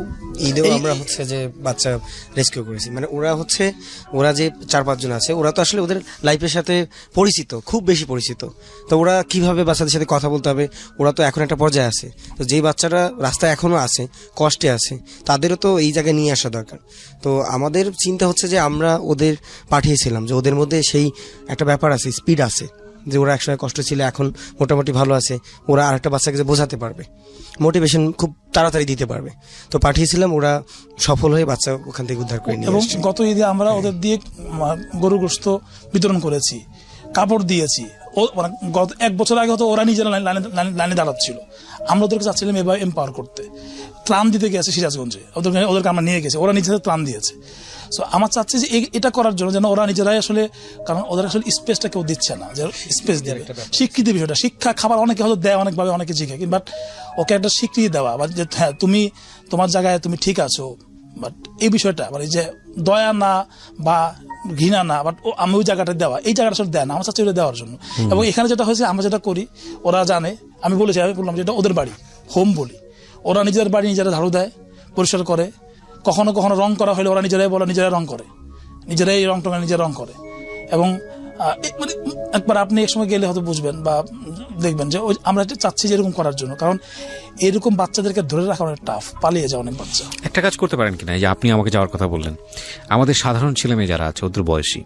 Speaker 3: আমরা হচ্ছে যে বাচ্চা রেস্কিউ করেছি। মানে ওরা যে 4-5 জন আছে, ওরা তো আসলে ওদের লাইফের সাথে পরিচিত, খুব বেশি পরিচিত। তো ওরা কিভাবে বাচ্চাদের সাথে কথা বলতে হবে, ওরা তো এখন একটা পর্যায়ে আছে। তো যেই বাচ্চারা রাস্তায় এখনো আছে, কষ্টে আছে, তাদেরও তো এই জায়গায় নিয়ে আসা দরকার। তো আমাদের চিন্তা হচ্ছে যে আমরা ওদের পাঠিয়েছিলাম, যে ওদের মধ্যে সেই একটা ব্যাপার আছে, স্পিড আছে, যে ওরা একসময় কষ্ট ছিল, এখন মোটামুটি ভালো আছে, ওরা আরেকটা বাচ্চাকে যে বোঝাতে পারবে, মোটিভেশন খুব তাড়াতাড়ি দিতে পারবে। তো পাঠিয়েছিলাম, ওরা সফল হয়ে বাচ্চা ওখান থেকে উদ্ধার করে নিয়ে আসছে।
Speaker 7: এবং গত ঈদে আমরা ওদের দিয়ে গরুর গোশত বিতরণ করেছি, কাপড় দিয়েছি। মানে গত 1 বছর আগে হয়তো ওরা নিজেরা লাইনে দাঁড়াচ্ছিল, আমরা ওদেরকে চাচ্ছিলাম এবার এম্পাওয়ার করতে। ত্রাণ দিতে গেছে সিরাজগঞ্জে, ওদেরকে আমরা নিয়ে গেছি, ওরা নিজেদের ত্রাণ দিয়েছে। সো আমার চাচ্ছি যে এটা করার জন্য যেন ওরা নিজেরাই আসলে, কারণ ওদের আসলে স্পেসটা কেউ দিচ্ছে না, যে স্পেস দেবে, স্বীকৃতি বিষয়টা, শিক্ষা খাবার অনেকে হয়তো দেয় অনেকভাবে, অনেকে শিখে, বাট ওকে একটা স্বীকৃতি দেওয়া, বা যে হ্যাঁ তুমি তোমার জায়গায় তুমি ঠিক আছো, বাট এই বিষয়টা মানে যে দয়া না বা ঘৃণা না, বাট আমি ওই জায়গাটা দেওয়া, এই জায়গাটা আসলে দেয় না, আমার চাচ্ছি ওটা দেওয়ার জন্য। এবং এখানে যেটা হয়েছে, আমরা যেটা করি ওরা জানে, আমি বললাম যেটা ওদের বাড়ি, হোম বলি, ওরা নিজেদের বাড়ি নিজেরা ঝাড়ু দেয়, পরিষ্কার করে, কখনো কখনো রং করা হলে ওরা নিজেরাই বলে, নিজেরাই রং করে, নিজেরাই রং টঙা নিজেরা রং করে। এবং মানে একবার আপনি এক সময় গেলে হয়তো বুঝবেন বা দেখবেন যে আমরা এটা চাচ্ছি যে এরকম করার জন্য, কারণ এরকম বাচ্চাদেরকে ধরে রাখা অনেক টাফ, পালিয়ে যায় অনেক বাচ্চা।
Speaker 2: একটা কাজ করতে পারেন কিনা, যে আপনি আমাকে যাওয়ার কথা বললেন, আমাদের সাধারণ ছেলে মেয়ে যারা আছে, ওদের বয়সী,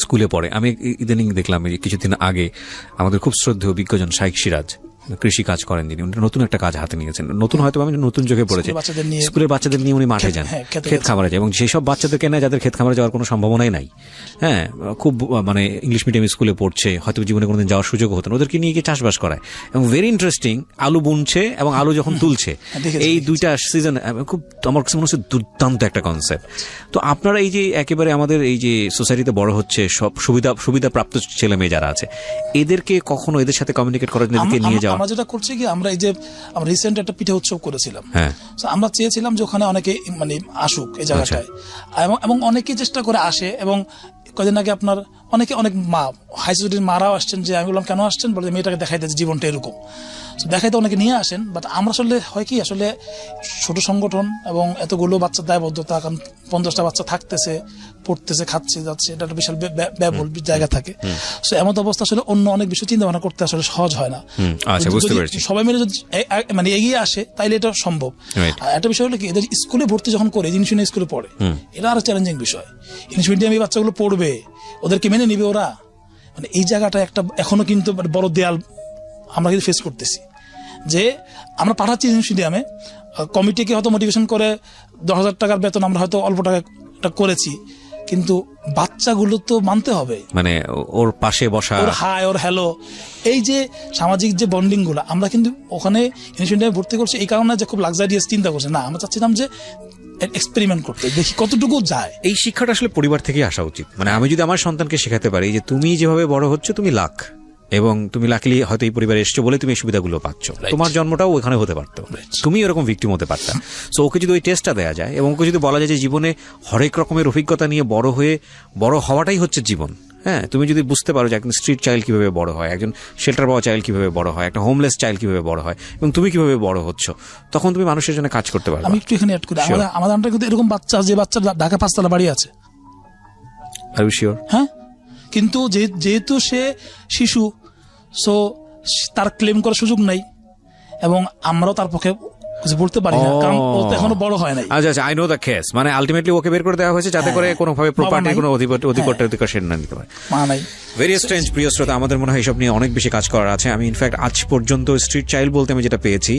Speaker 2: স্কুলে পড়ে, আমি ইদানিং দেখলাম কিছুদিন আগে আমাদের খুব শ্রদ্ধেয় বিজ্ঞজন শাইখ সিরাজ, কৃষি কাজ করেন তিনি, নতুন একটা কাজ হাতে নিয়েছেন, নতুন হয়তো আমি নতুন চোখে পড়েছে, স্কুলের বাচ্চাদের নিয়ে উনি মাঠে যান, ক্ষেত খামারে যায়, এবং যেসব বাচ্চাদেরকে নেয় যাদের ক্ষেত খামারে যাওয়ার কোনো সম্ভাবনাই নাই, হ্যাঁ, খুব মানে ইংলিশ মিডিয়াম স্কুলে পড়ছে, হয়তো জীবনে কোনোদিন যাওয়ার সুযোগ হতো না, ওদেরকে নিয়ে গিয়ে চাষবাস করায়, এবং ভেরি ইন্টারেস্টিং, আলু বুনছে এবং আলু যখন তুলছে, এই 2টা সিজন, খুব আমার কাছে মনে হচ্ছে দুর্দান্ত একটা কনসেপ্ট। তো আপনারা এই যে একেবারে আমাদের এই যে সোসাইটিতে বড় হচ্ছে, সব সুবিধা প্রাপ্ত ছেলে মেয়ে যারা আছে, এদেরকে কখনো এদের সাথে কমিউনিকেট করার জন্য নিয়ে যাওয়া?
Speaker 7: আমরা যেটা করছি কি, আমরা এই যে রিসেন্ট একটা পিঠে উৎসব করেছিলাম, আমরা চেয়েছিলাম যে ওখানে অনেকে মানে আসুক এই জায়গাটায়, এবং অনেকে চেষ্টা করে আসে। এবং কদিন আগে আপনার অনেক মা, হাই সোসাইটির মারাও আসছেন, যে আমি বললাম কেন আসছেন, বলে মেয়েটাকে দেখাইতে জীবনটা এরকম, দেখাইতে অনেকে নিয়ে আসেন। বাট আমরা আসলে হয় কি, আসলে ছোট সংগঠন এবং এতগুলো বাচ্চার দায়বদ্ধতা, কারণ 50টা বাচ্চা থাকতেছে, পড়তেছে, খাচ্ছে, যাচ্ছে, এটা একটা বিশাল ব্যয়বহুল জায়গা থাকে। সো এমন অবস্থা আসলে অন্য অনেক বিষয় চিন্তা ভাবনা করতে আসলে সহজ হয় না। সবাই মিলে যদি মানে এগিয়ে আসে তাইলে এটা সম্ভব। একটা বিষয় হলো কি, এদের স্কুলে ভর্তি যখন করে, জিনিস নিয়ে স্কুলে পড়ে, এটা আরো চ্যালেঞ্জিং বিষয়। ইংলিশ মিডিয়ামে এই বাচ্চাগুলো পড়বে, ওদেরকে মেনে নিবে ওরা, মানে এই জায়গাটা একটা এখনো কিন্তু বড় দেয়াল আমরা কিন্তু ফেস করতেছি। যে আমরা পাঠাচ্ছি ইংলিশ মিডিয়ামে, কমিটিকে হয়তো মোটিভেশন করে 10,000 টাকার বেতন আমরা হয়তো অল্প টাকা করেছি, কিন্তু বাচ্চাগুলো তো মানতে হবে, মানে
Speaker 2: ওর পাশে বসা,
Speaker 7: ওর হাই, ওর হ্যালো, এই যে সামাজিক যে বন্ডিং গুলো, আমরা কিন্তু ওখানে ইংলিশ মিডিয়ামে ভর্তি করছি এই কারণে যে খুব লাক্সারিয়াস চিন্তা করছে না, আমরা চাচ্ছিলাম যে এক্সপেরিমেন্ট করতে, দেখি কতটুকু যায়।
Speaker 2: এই শিক্ষাটা আসলে পরিবার থেকে আসা উচিত। মানে আমি যদি আমার সন্তানকে শেখাতে পারি যে তুমি যেভাবে বড় হচ্ছ তুমি লাখ, এবং তুমি লাকিলি হয়তো এই পরিবারে এসছো বলে তুমি এই সুবিধাগুলো পাচ্ছ, তোমার জন্মটাও ওখানে হতে পারতো, তুমি এরকম ভিকটিম হতে পারতা। সো ওকে যদি ওই টেস্টটা দেওয়া যায়, এবং ওকে যদি বলা যায় যে জীবনে হরেক রকমের অভিজ্ঞতা নিয়ে বড় হওয়াটাই হচ্ছে জীবন, হ্যাঁ, তুমি যদি বুঝতে পারো যে একজন স্ট্রিট চাইল্ড কিভাবে বড় হয়, একজন শেল্টার পাওয়া চাইল্ড কিভাবে বড় হয়, একটা হোমলেস চাইল্ড কিভাবে বড় হয়, এবং তুমি কিভাবে বড় হচ্ছ, তখন তুমি মানুষের জন্য কাজ করতে পারবে।
Speaker 7: আমি একটু এখানে অ্যাড করি, আমাদের কিন্তু এরকম বাচ্চা, যে বাচ্চা ঢাকা 5তলা বাড়ি আছে,
Speaker 2: আর ইউ শিওর?
Speaker 7: হ্যাঁ, কিন্তু যেহেতু সে শিশু, সো তার ক্লেম করার সুযোগ নাই, এবং আমরাও তার পক্ষে কিছু বলতে পারি না, কারণ ও তো এখনো বড় হয় নাই।
Speaker 2: আচ্ছা আচ্ছা, আই নো দ্য কেস। মানে আলটিমেটলি ওকে বের করে দেওয়া হয়েছে যাতে করে কোনোভাবে প্রপার্টির কোনো অধিকার সে না নিতে পারে।
Speaker 7: মা নাই।
Speaker 2: Very strange. প্রিয় শ্রোতা, আমাদের মনে হয় এইসব নিয়ে অনেক বেশি কাজ করার আছে। আমি ইনফ্যাক্ট আজ পর্যন্ত স্ট্রিট চাইল্ড বলতে আমি যেটা পেয়েছি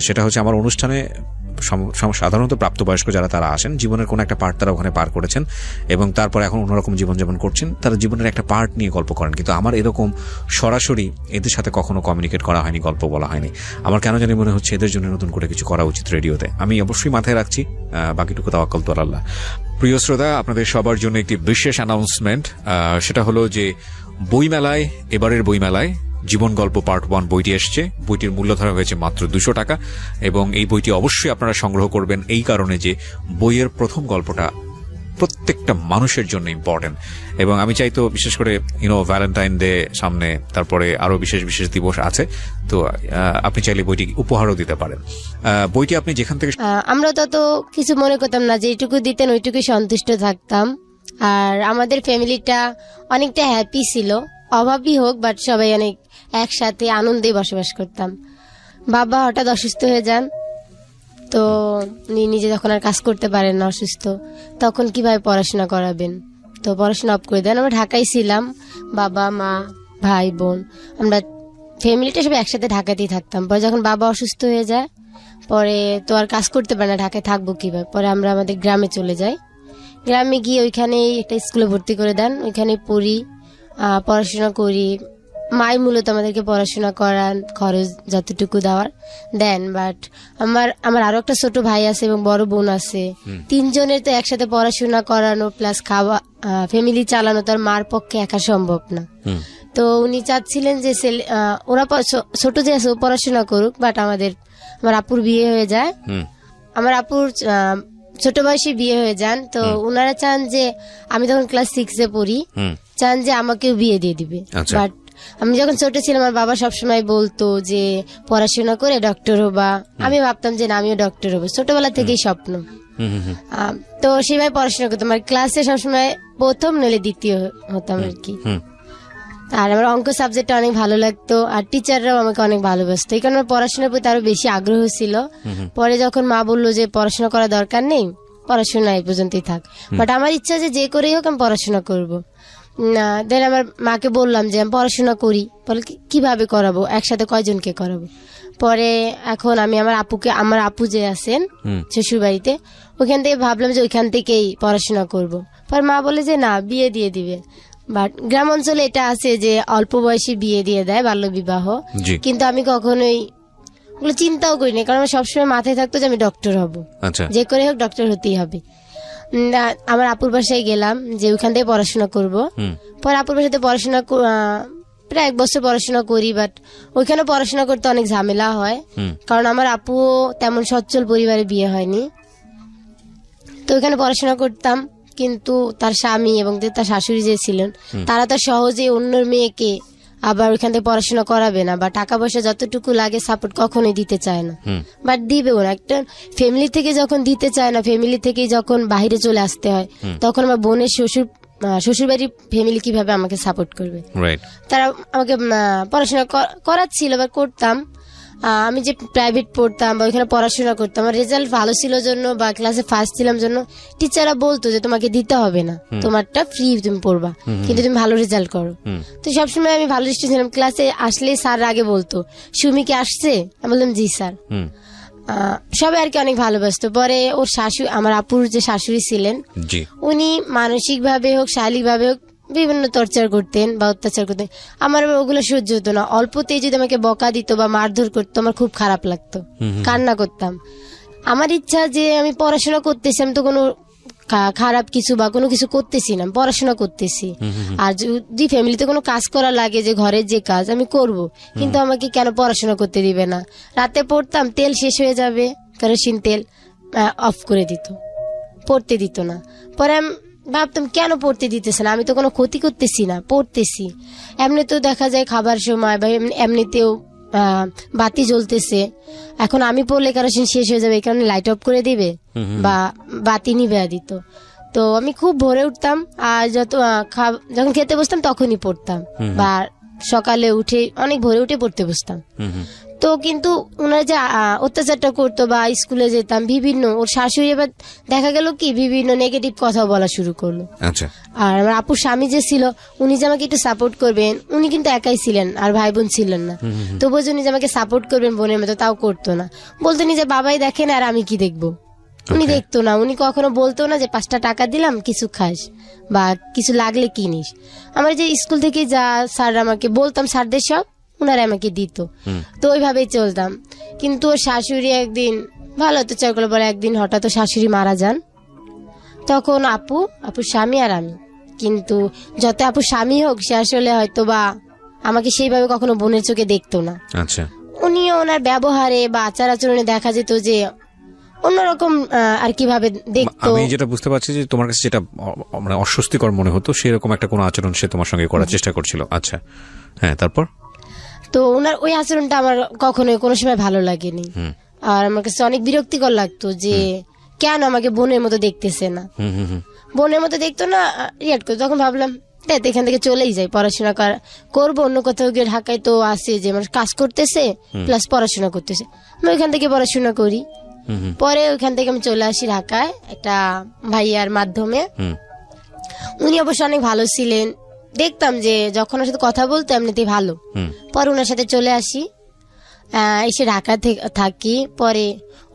Speaker 2: সেটা হচ্ছে আমার অনুষ্ঠানে সাধারণত প্রাপ্তবয়স্ক যারা তারা আসেন, জীবনের কোনো একটা পার্ট তারা ওখানে পার করেছেন এবং তারপর এখন অন্যরকম জীবনযাপন করছেন, তারা জীবনের একটা পার্ট নিয়ে গল্প করেন। কিন্তু আমার এরকম সরাসরি এদের সাথে কখনো কমিউনিকেট করা হয়নি, গল্প বলা হয়নি। আমার কেন জানি মনে হচ্ছে এদের জন্য নতুন করে কিছু করা উচিত রেডিওতে। আমি অবশ্যই মাথায় রাখছি, বাকিটুকু তাওয়াক্কাল তো আল্লাহ। প্রিয় শ্রোতা, আপনাদের সবার জন্য একটি বিশেষ অ্যানাউন্সমেন্ট। সেটা হলো যে বইমেলায়, এবারের বইমেলায় জীবন গল্প পার্ট 1 বইটি এসছে। বইটির মূল্য ধরা হয়েছে মাত্র 200 টাকা এবং এই বইটি অবশ্যই আপনারা সংগ্রহ করবেন এই কারণে যে বইয়ের প্রথম গল্পটা প্রত্যেকটা মানুষের জন্য ইম্পর্টেন্ট। এবং আমি চাইতো বিশেষ করে ভ্যালেন্টাইন ডে সামনে, তারপরে আরো বিশেষ বিশেষ দিবস আছে, তো আপনি চাইলে বইটি উপহারও দিতে পারেন। বইটি আপনি যেখান থেকে,
Speaker 9: আমরা তত কিছু মনে করতাম না, যেটুকু দিতেন ওইটুকুই সন্তুষ্ট থাকতাম। আর আমাদের ফ্যামিলিটা অনেকটা হ্যাপি ছিল, অভাবী হোক বাট সবাই অনেক একসাথে আনন্দে বসবাস করতাম। বাবা হঠাৎ অসুস্থ হয়ে যান, তো উনি নিজে যখন আর কাজ করতে পারেন না, অসুস্থ, তখন কিভাবে পড়াশোনা করাবেন, তো পড়াশোনা অফ করে দেন। আমরা ঢাকায় ছিলাম, বাবা মা ভাই বোন, আমরা ফ্যামিলিটা সবাই একসাথে ঢাকাতেই থাকতাম। পরে যখন বাবা অসুস্থ হয়ে যায়, পরে তো আর কাজ করতে পারে না, ঢাকায় থাকবো কিভাবে, পরে আমরা আমাদের গ্রামে চলে যাই। গ্রামে গিয়ে ওইখানেই একটা স্কুলে ভর্তি করে দেন, ওইখানে পড়ি, পড়াশোনা করি। মাই মূলত আমাদেরকে পড়াশোনা করান, খরচ যতটুকু দেওয়ার দেন। বাট আমার আরো একটা ছোট ভাই আছে এবং বড় বোন আছে, 3 জনের তো একসাথে পড়াশোনা করানো প্লাস খাওয়া, ফ্যামিলি চালানো তার মার পক্ষে একা সম্ভব না। তো উনি চাচ্ছিলেন যে ওরা ছোট যে আছে ও পড়াশোনা করুক, বাট আমার আপুর বিয়ে হয়ে যায়। আমার আপুর ছোট বয়সে বিয়ে হয়ে যান, তো ওনারা চান যে আমি তখন ক্লাস 6-এ পড়ি, চান যে আমাকেও বিয়ে দিয়ে দিবে। বাট আমি যখন ছোট ছিলাম আমার বাবা সবসময় বলতো যে পড়াশোনা করে ডক্টর হবা। আমি ভাবতাম যে না, আমিও ডক্টর হবো, ছোটবেলা থেকেই স্বপ্ন। তো সেভাবে পড়াশোনা করতাম, আর ক্লাসে সবসময় প্রথম নইলে দ্বিতীয় হতাম আর কি। আর আমার অঙ্ক সাবজেক্টটা অনেক ভালো লাগতো, আর টিচাররাও আমাকে অনেক ভালোবাসতো, এই কারণে পড়াশোনার প্রতি আরো বেশি আগ্রহ ছিল। পরে যখন মা বললো যে পড়াশোনা করা দরকার নেই, পড়াশোনা এই পর্যন্তই থাক, বাট আমার ইচ্ছা যে করেই হোক আমি পড়াশোনা করবো। দেন আমার মাকে বললাম যে আমি পড়াশোনা করি, বলে কিভাবে করাবো, একসাথে কয়জনকে করাবো। পরে এখন আমি আমার আপু যে আছেন শ্বশুর বাড়িতে, ওইখান থেকে ভাবলাম যে ওইখান থেকেই পড়াশোনা করব। পর মা বলে যে না, বিয়ে দিয়ে দিবে। বাট গ্রাম অঞ্চলে এটা আছে যে অল্প বয়সে বিয়ে দিয়ে দেয়, বাল্য বিবাহ, কিন্তু আমি কখনোই ওগুলো চিন্তাও করিনি, কারণ আমার সবসময় মাথায় থাকতো যে আমি ডক্টর হব, যে করে হোক ডক্টর হতেই হবে। আমার আপুর বাসায় গেলাম যে ওইখান থেকে পড়াশোনা করব। পরে আপুর বাসাতে পড়াশোনা প্রায় 1 বছর পড়াশোনা করি, বাট ওইখানে পড়াশোনা করতে অনেক ঝামেলা হয়, কারণ আমার আপুও তেমন সচ্ছল পরিবারে বিয়ে হয়নি। তো ওইখানে পড়াশোনা করতাম, কিন্তু তার স্বামী এবং তার শাশুড়ি যে ছিলেন তারা তো সহজে অন্যর মেয়েকে আবার ওইখান থেকে পড়াশোনা করাবে না, বা টাকা পয়সা যতটুকু লাগে সাপোর্ট কখনোই দিতে চায় না, বাট দিবেও না। একটা ফ্যামিলি থেকে যখন দিতে চায় না, ফ্যামিলি থেকে যখন বাইরে চলে আসতে হয়, তখন আমার বোনের শ্বশুর বাড়ির ফ্যামিলি কিভাবে আমাকে সাপোর্ট করবে। তারা আমাকে পড়াশোনা করাচ্ছিল বা করতাম। আমি যে প্রাইভেট পড়তাম বা ওইখানে পড়াশোনা করতাম, আমার রেজাল্ট ভালো ছিল জন্য বা ক্লাসে ফার্স্ট ছিলাম জন্য টিচাররা বলতো যে তোমাকে দিতে হবে না, তোমারটা ফ্রি, তুমি পড়বা, কিন্তু তুমি ভালো রেজাল্ট করো। তো সবসময় আমি ভালো স্টুডেন্ট ছিলাম। ক্লাসে আসলে স্যার আগে বলতো সুমি কি আসছে, আমি বললাম জি স্যার। সবাই আর কি অনেক ভালোবাসতো। পরে ওর আমার আপুর যে শাশুড়ি ছিলেন, উনি মানসিক ভাবে হোক শারীরিক ভাবে হোক বিভিন্ন টর্চার করতেন বা অত্যাচার করতেন। আমার ওগুলো সহ্য হতো না। অল্পতেই যদি আমাকে বকা দিত বা মারধর করতো, আমার খুব খারাপ লাগতো, কান্না করতাম। আমার ইচ্ছা যে আমি পড়াশোনা করতেছি, আমি তো কোনো খারাপ কিছু বা কোনো কিছু করতেছি না, পড়াশোনা করতেছি। আর যদি ফ্যামিলিতে কোনো কাজ করা লাগে, যে ঘরের যে কাজ আমি করব, কিন্তু আমাকে কেন পড়াশোনা করতে দিবে না। রাতে পড়তাম, তেল শেষ হয়ে যাবে, কেরোসিন তেল অফ করে দিত, পড়তে দিত না। পরে আমি ভাবতাম কেন পড়তে দিতেছে না, আমি তো কোনো ক্ষতি করতেছি না, পড়তেছি। এমনিতেও দেখা যায় খাবার সময় বা এমনিতেও বাতি জ্বলতেছে, এখন আমি পড়লে কেরোসিন শেষ হয়ে যাবে, এই কারণে লাইট অফ করে দিবে বা বাতি নিভে দিত। তো আমি খুব ভোরে উঠতাম, আর যখন খেতে বসতাম তখনই পড়তাম, বা সকালে উঠে অনেক ভোরে উঠে পড়তে বসতাম। তো কিন্তু ওনারা যে অত্যাচারটা করতো বা স্কুলে যেতাম বিভিন্ন, ওর শাশুড়ি এবার দেখা গেল কি বিভিন্ন নেগেটিভ কথা বলা শুরু করলো।
Speaker 2: আচ্ছা।
Speaker 9: আর আমার আপুর স্বামী যে ছিল উনি যে আমাকে একটু সাপোর্ট করবেন, উনি কিন্তু একাই ছিলেন আর ভাই বোন ছিলেন না, তো বলছে উনি যে আমাকে সাপোর্ট করবেন বোনের মতো, তাও করতো না। বলতো নি যে বাবাই দেখেন আর আমি কি দেখবো, উনি দেখতো না। উনি কখনো বলতো না যে 5টা টাকা দিলাম কিছু খাস বা কিছু লাগলে কিনিস। আমার যে স্কুল থেকে যা স্যার আমাকে বলতাম, স্যারদের সব ওনারা আমাকে দিত, তো ওইভাবেই চলতাম। কিন্তু ওর শাশুড়ি একদিন ভালো অত্যাচার করলো, পরে একদিন হঠাৎ শাশুড়ি মারা যান। তখন আপুর স্বামী আর আমি, কিন্তু যত আপুর স্বামী হোক সে আসলে হয়তো বা আমাকে সেইভাবে কখনো বোনের চোখে দেখতো না।
Speaker 2: আচ্ছা।
Speaker 9: উনিও ওনার ব্যবহারে বা আচার আচরণে দেখা যেত যে অন্যরকম আর কিভাবে দেখতো।
Speaker 2: আমি যেটা বুঝতে পারছি যে তোমার কাছে যেটা মানে অস্বস্তিকর মনে হতো সেরকম একটা কোনো আচরণ সে তোমার সঙ্গে করার চেষ্টা করছিল। আচ্ছা, হ্যাঁ, তারপর?
Speaker 9: তো ওনার ওই আচরণটা আমার কখনোই কোনো সময় ভালো লাগেনি, আর আমার কাছে অনেক বিরক্তিকর লাগতো যে কেন আমাকে বোনের মতো দেখতেছে না, বোনের মতো দেখতো না, রিয়াক্ট করতো। তখন ভাবলাম এখান থেকে চলেই যাই, পড়াশোনা করবো অন্য কোথাও গিয়ে। ঢাকায় তো আছে যে মানুষ কাজ করতেছে প্লাস পড়াশোনা করতেছে, আমি ওইখান থেকে পড়াশোনা করি। পরে ওইখান থেকে আমি চলে আসি ঢাকায় একটা ভাইয়ার মাধ্যমে। উনি অবশ্য অনেক ভালো ছিলেন, দেখতাম যে যখন ওর সাথে কথা বলতো এমনিতেই ভালো। পরে ওনার সাথে চলে আসি, এসে ঢাকা থাকি। পরে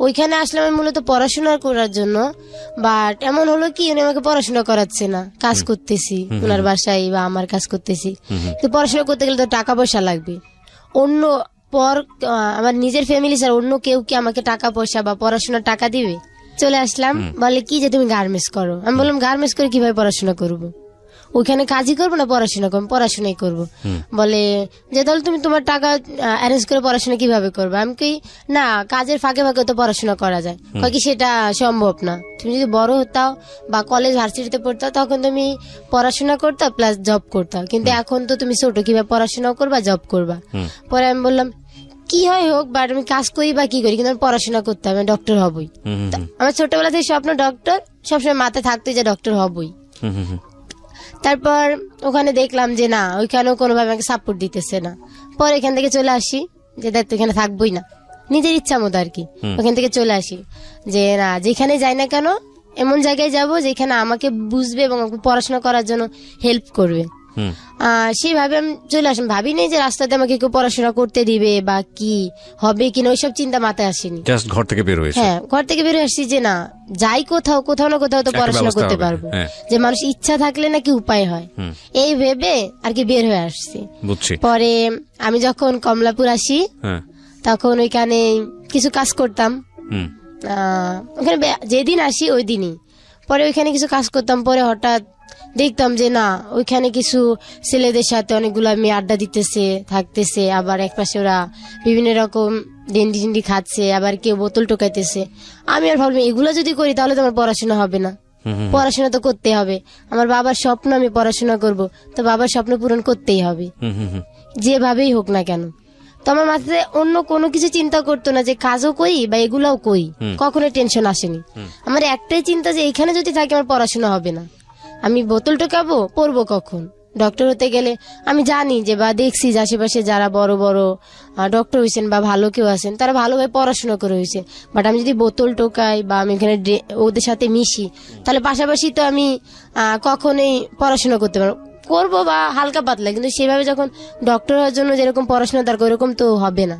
Speaker 9: ওইখানে আসলাম আমি মূলত পড়াশোনা করার জন্য, বাট এমন হলো কি উনি আমাকে পড়াশোনা করাচ্ছে না, কাজ করতেছি ওনার বাসায় বা আমার কাজ করতেছি। তো পড়াশোনা করতে গেলে তো টাকা পয়সা লাগবে, অন্য আমার নিজের ফ্যামিলি স্যার অন্য কেউ কি আমাকে টাকা পয়সা বা পড়াশোনার টাকা দিবে? চলে আসলাম, বলে কি যে তুমি গার্মেন্টস করো। আমি বললাম গার্মেন্টস করে কিভাবে পড়াশোনা করবো, ওইখানে কাজই করবো না পড়াশোনা করবো? পড়াশোনাই করবো। বলে যে তাহলে তুমি তোমার টাকা অ্যারেঞ্জ করে পড়াশোনা কিভাবে করবে? আমি কি না, কাজের ফাঁকে ফাঁকে তো পড়াশোনা করা যায়। কি সেটা সম্ভব না, তুমি যদি বড় হতাও বা কলেজ ভার্সিটিতে পড়তাও তখন তুমি পড়াশোনা করতাও প্লাস জব করতাও, কিন্তু এখন তো তুমি ছোট, কিভাবে পড়াশোনা করবা জব করবা? পরে আমি বললাম কি হয় হোক, বাট আমি কাজ করি বা কি করি, কিন্তু আমি পড়াশোনা করতে হবে, ডক্টর হবই। আমার ছোটবেলা থেকে স্বপ্ন ডক্টর, সবসময় মাথায় থাকতো যে ডক্টর হবই। তারপর ওখানে দেখলাম যে না, ওইখানেও কোনোভাবে আমাকে সাপোর্ট দিতেছে না। পরে এখান থেকে চলে আসি যে দেখ এখানে থাকবোই না, নিজের ইচ্ছা মতো আর কি। ওখান থেকে চলে আসি যে না, যেখানে যাই না কেন এমন জায়গায় যাব যেখানে আমাকে বুঝবে এবং পড়াশোনা করার জন্য হেল্প করবে। সেইভাবে আমি চলে আসলাম, ভাবিনি যে রাস্তাতে আমাকে কেউ পড়াশোনা করতে দিবে বা কি হবে কিনা, ওইসব চিন্তা মাথায় আসেনি।
Speaker 2: জাস্ট ঘর থেকে বের হয়েছে।
Speaker 9: হ্যাঁ, ঘর থেকে বের হয়ে আসছি যে না, যাই কোথাও না কোথাও তো পড়াশোনা করতে পারবো, যে মানুষ ইচ্ছা থাকলে নাকি উপায় হয়, এই ভেবে আর কি বের হয়ে আসছি। পরে আমি যখন কমলাপুর আসি তখন ওইখানে কিছু কাজ করতাম, ওখানে যেদিন আসি ওই দিনই। পরে ওইখানে কিছু কাজ করতাম, পরে হঠাৎ দেখতাম যে না, ওইখানে কিছু ছেলেদের সাথে অনেকগুলো মেয়ে আড্ডা দিতেছে থাকতেছে, আবার একপাশে ওরা বিভিন্ন রকম ডেন্ডি খাচ্ছে, আবার কেউ বোতল টোকাইতেছে। আমি আর ভাবলাম এগুলো যদি করি তাহলে তো আমার পড়াশোনা হবে না, পড়াশোনা তো করতে হবে, আমার বাবার স্বপ্ন আমি পড়াশোনা করব, তো বাবার স্বপ্ন পূরণ করতেই হবে যেভাবেই হোক না কেন। তো আমার মাথায় অন্য কোনো কিছু চিন্তা করতো না যে কাজও করি বা এগুলাও করি, কখনো টেনশন আসেনি। আমার একটাই চিন্তা যে এইখানে যদি থাকি আমার পড়াশোনা হবে না, আমি বোতল টোকাবো, পড়বো কখন? ডক্টর হতে গেলে আমি জানি যে বা দেখছি যে আশেপাশে যারা বড় বড় ডক্টর হয়েছেন বা ভালো কেউ আছেন তারা ভালোভাবে পড়াশোনা করে হয়েছে, বাট আমি যদি বোতল টোকাই বা আমি এখানে ওদের সাথে মিশি তাহলে পাশাপাশি তো আমি কখনোই পড়াশোনা করতে পারবো, করবো বা হালকা পাতলা, কিন্তু সেভাবে যখন ডক্টর হওয়ার জন্য যেরকম পড়াশোনা দরকার ওরকম তো হবে না।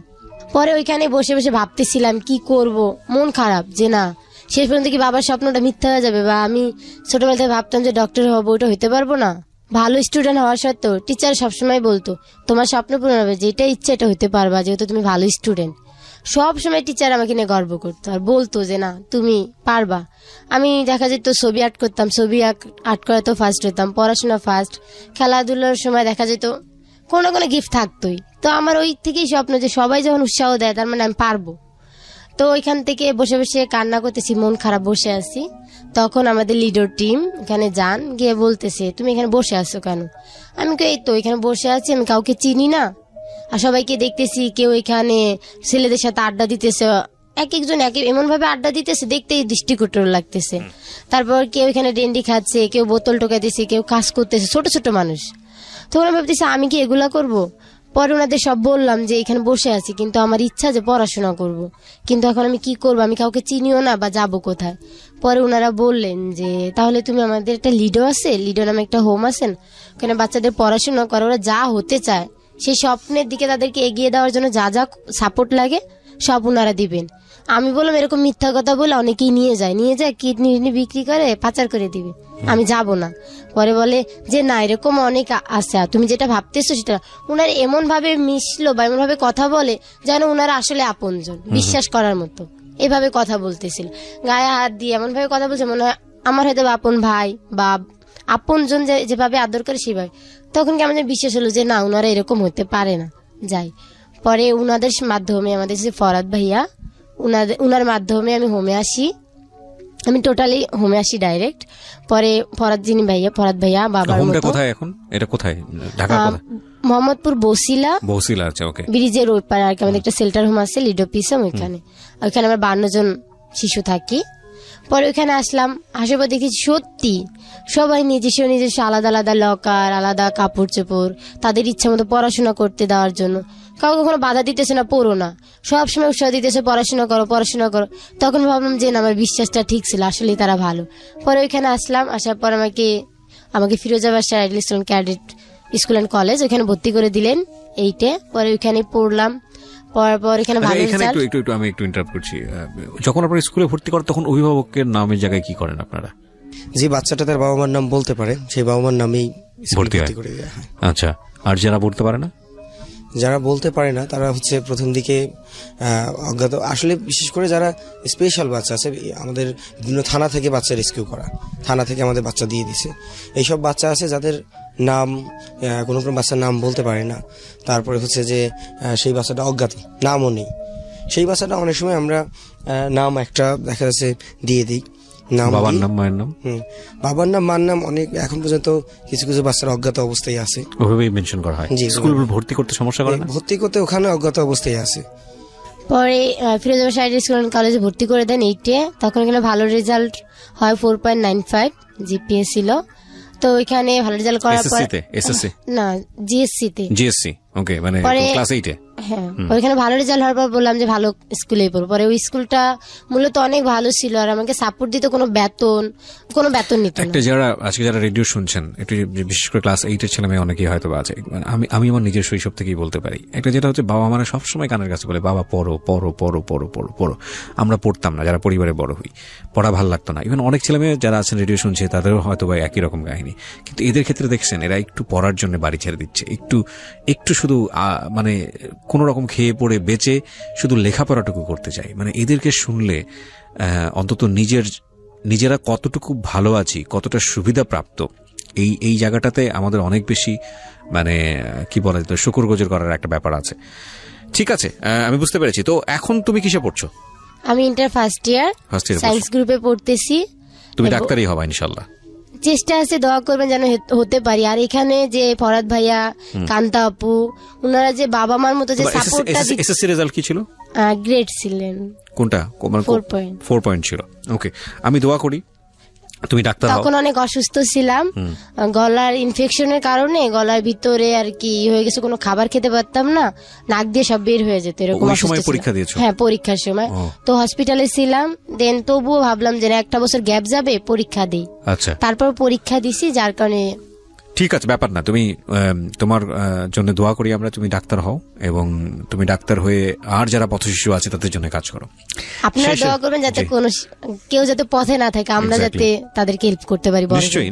Speaker 9: পরে ওইখানে বসে বসে ভাবতেছিলাম কি করব, মন খারাপ যে না, শেষ পর্যন্ত কি বাবার স্বপ্নটা মিথ্যা হয়ে যাবে, বা আমি ছোটবেলা থেকে ভাবতাম যে ডক্টর হবো, ওটা হইতে পারবো না। ভালো স্টুডেন্ট হওয়ার সত্ত্বেও টিচার সবসময় বলতো তোমার স্বপ্ন পূরণ হবে, যেটা ইচ্ছে এটা হইতে পারবা, যেহেতু তুমি ভালো স্টুডেন্ট। সব সময় টিচার আমাকে নিয়ে গর্ব করতো আর বলতো যে না তুমি পারবা। আমি দেখা যেত ছবি আর্ট করতাম, ছবি আর্ট করা তো ফার্স্ট হতাম, পড়াশোনা ফার্স্ট, খেলাধুলার সময় দেখা যেত কোনো কোনো গিফট থাকতোই। তো আমার ওই থেকেই স্বপ্ন যে সবাই যখন উৎসাহ দেয় তার মানে আমি পারবো। তো ওইখান থেকে বসে বসে কান্না করতেছি, মন খারাপ বসে আছি। তখন আমাদের লিডার টিম এখানে যান, গিয়ে বলতেছে তুমি এখানে বসে আছো কেন? আমি এই তো এখানে বসে আছি, আমি কাউকে চিনি না, আর সবাইকে দেখতেছি কেউ এখানে ছেলেদের সাথে আড্ডা দিতেছে, এক একজন এমন ভাবে আড্ডা দিতেছে দেখতেই দৃষ্টিকটু লাগতেছে। তারপর কেউ এখানে ডেন্ডি খাচ্ছে, কেউ বোতল টোকাইতেছে, কেউ কাজ করতেছে, ছোট ছোট মানুষ। তখন আমি ভাবতেছি আমি কি এগুলা করবো? পরে ওনাদের সব বললাম যে এখানে বসে আছি, কিন্তু আমার ইচ্ছা যে পড়াশোনা করব, কিন্তু এখন আমি কি করবো, আমি কাউকে চিনিও না বা যাবো কোথায়। পরে ওনারা বললেন যে তাহলে তুমি আমাদের একটা লিডো আছে, লিডো নামে একটা হোম আছেন, ওখানে বাচ্চাদের পড়াশোনা করে, ওরা যা হতে চায় সেই স্বপ্নের দিকে তাদেরকে এগিয়ে দেওয়ার জন্য যা যা সাপোর্ট লাগে সব ওনারা দিবেন। আমি বললাম এরকম মিথ্যা কথা বলে অনেকেই নিয়ে যায় কিডনি বিক্রি করে পাচার করে দিবে, আমি যাব না। পরে বলে যে না, এরকম অনেক আছে, তুমি যেটা ভাবতেছো সেটা। ওনারা এমন ভাবে মিশলো বা এমন ভাবে কথা বলে যেন ওনারা আসলে আপনজন, বিশ্বাস করার মতো এভাবে কথা বলতেছিল, গায়ে হাত দিয়ে এমন ভাবে কথা বলছে মনে হয় আমার হয়তো আপন ভাই বা আপনজন যেভাবে আদর করে সেভাবে। তখন কি আমাদের বিশ্বাস হলো যে না, ওনারা এরকম হতে পারে না, যাই। পরে ওনাদের মাধ্যমে আমাদের যে ফরাদ ভাইয়া, উনার মাধ্যমে আমি হোমে আসি, আমি টোটালি হোমে আসি ডাইরেক্ট। পরে ফরাদ ভাইয়া বাবার মতো।
Speaker 2: কোথায় এখন এটা, কোথায় ঢাকা কোথায়?
Speaker 9: মোহাম্মদপুর বসিলা।
Speaker 2: আচ্ছা, ওকে।
Speaker 9: ব্রিজের ওই পারে আর কি আমাদের একটা শেল্টার হোম আছে, লিডো পিসম, ওইখানে আমরা 52 জন শিশু থাকি। পরে ওইখানে আসলাম, আসার পর দেখি সত্যি সবাই নিজস্ব আলাদা আলাদা লকার, আলাদা কাপড় চোপড়, তাদের ইচ্ছা মতো পড়াশোনা করতে দেওয়ার জন্য। কাউকে কখনো বাধা দিতেছে না, পড়ো না, সবসময় উৎসাহ দিতেছে পড়াশোনা করো। তখন ভাবলাম যে না, আমার বিশ্বাসটা ঠিক ছিল, আসলে তারা ভালো। পরে ওইখানে আসলাম, আসার পর আমাকে Firozabad sir student cadet school and college ওইখানে ভর্তি করে দিলেন 8-এ। পরে ওইখানে পড়লাম, পর এখানে ভালো রেজাল্ট।
Speaker 2: আমি একটু ইন্টারাপ্ট করছি, যখন আপনারা স্কুলে ভর্তি করেন তখন অভিভাবকের নামের জায়গায় কি করেন আপনারা?
Speaker 3: যে বাচ্চাটা তার বাবা মার নাম বলতে পারে সেই বাবা মার নামেই ভর্তি করে দেওয়া হয়।
Speaker 2: আচ্ছা, আর যারা বলতে পারে না?
Speaker 3: যারা বলতে পারে না তারা প্রথম দিকে অজ্ঞাত, আসলে বিশেষ করে যারা স্পেশাল বাচ্চা আছে, আমাদের বিভিন্ন থানা থেকে বাচ্চা রেস্কিউ করা, থানা থেকে আমাদের বাচ্চা দিয়ে দিছে। এইসব বাচ্চা আছে যাদের নাম, কোনো বাচ্চার নাম বলতে পারে না, তারপরে যে সেই বাচ্চাটা অজ্ঞাত, নামও নেই, সেই বাচ্চাটা অনেক সময় আমরা নাম একটা দেখা যাচ্ছে দিয়ে দিই,
Speaker 2: বাবার নাম মায়ের নাম,
Speaker 3: বাবার নাম মার নাম অনেক এখন পর্যন্ত কিছু বাচ্চারা অজ্ঞাত অবস্থায় আছে,
Speaker 2: ওভাবেই মেনশন করা হয়। স্কুল ভর্তি করতে সমস্যা করে না? ভর্তি করতে
Speaker 3: ওখানে অজ্ঞাত অবস্থায় আছে।
Speaker 9: পরে ফিরোজাবাদ স্যার স্কুল অ্যান্ড কলেজে ভর্তি করে দেন 8-এ। তখন এখানে ভালো রেজাল্ট হয়, 4.95 জিপিএ ছিল। তো ওইখানে ভালো রেজাল্ট করার পর না জিএসসি
Speaker 2: ওকে, মানে ক্লাস 8-এ।
Speaker 9: হ্যাঁ, ওইখানে ভালো রেজাল্ট হওয়ার পর বললাম যে ভালো স্কুলে পড়বো। পরে ওই স্কুলটা মূলত অনেক ভালো ছিল, আর আমাকে সাপোর্ট দিত, কোনো বেতন নিত না।
Speaker 2: একটা যারা রেডিও শুনছেন, একটু বিশেষ করে ক্লাস 8-এর ছেলে মেয়ে অনেকেই হয়তো আছে, আমি আমার নিজের শৈশব থেকেই বলতে পারি, একটা যেটা হচ্ছে বাবা মারা সবসময় কানের কাছে বলে বাবা পড়ো পড়ো পড়ো পড়ো পড়ো পড়ো। আমরা পড়তাম না, যারা পরিবারে বড় হই, পড়া ভালো লাগতো না। ইভেন অনেক ছেলে মেয়ে যারা আছেন রেডিও শুনছে তাদেরও হয়তো বা একই রকম কাহিনী, কিন্তু এদের ক্ষেত্রে দেখছেন এরা একটু পড়ার জন্য বাড়ি ছেড়ে দিচ্ছে, একটু শুধু মানে কোন রকম খেয়ে পড়ে বেঁচে শুধু লেখাপড়াটুকু করতে চাই। মানে এদেরকে শুনলে অন্তত নিজেরা কতটুকু ভালো আছি, কতটা সুবিধা প্রাপ্ত, এই জায়গাটাতে আমাদের অনেক বেশি মানে কি বলা যেত শুকরগুজার করার একটা ব্যাপার আছে। ঠিক আছে, আমি বুঝতে পেরেছি। তো এখন তুমি কিসে পড়ছো?
Speaker 9: আমি ইন্টার ফার্স্ট ইয়ার সায়েন্স গ্রুপে পড়তেছি।
Speaker 2: তুমি ডাক্তারই হবা ইনশাআল্লাহ?
Speaker 9: চেষ্টা আছে, দোয়া করবেন যেন হতে পারি। আর এখানে যে ফরাদ ভাইয়া, কান্তা আপু, ওনারা যে বাবা মার মতো যে সাপোর্টটা দিচ্ছেন।
Speaker 2: এসএসসি রেজাল্ট কি ছিল?
Speaker 9: গ্রেড ছিলেন।
Speaker 2: কোনটা? 4 পয়েন্ট ছিল। ওকে, আমি দোয়া করি তুমি ডাক্তার হও।
Speaker 9: তখন অনেক অসুস্থ ছিলাম, গলার ইনফেকশনের কারণে গলার ভিতরে আর কি হয়ে গেছে, কোনো খাবার খেতে পারতাম না, নাক দিয়ে সব বের হয়ে যেত, এরকম
Speaker 2: অসুস্থ ছিলাম। পরীক্ষা দিয়েছো?
Speaker 9: হ্যাঁ, পরীক্ষার সময় তো হসপিটালে ছিলাম। দেন তবুও ভাবলাম যে একটা বছর গ্যাপ যাবে, পরীক্ষা দিই।
Speaker 2: আচ্ছা,
Speaker 9: তারপর পরীক্ষা দিছি, যার কারণে
Speaker 2: ঠিক আছে, ব্যাপার না। তুমি তোমার জন্য দোয়া করি আমরা, তুমি ডাক্তার হও এবং তুমি ডাক্তার হয়ে আর যারা পথশিশু আছে তাদের জন্য কাজ করো।
Speaker 9: আপনারা দোয়া করবেন যাতে কেউ যাতে পথে না থাকে, আমরা যাতে তাদেরকে হেল্প করতে পারি।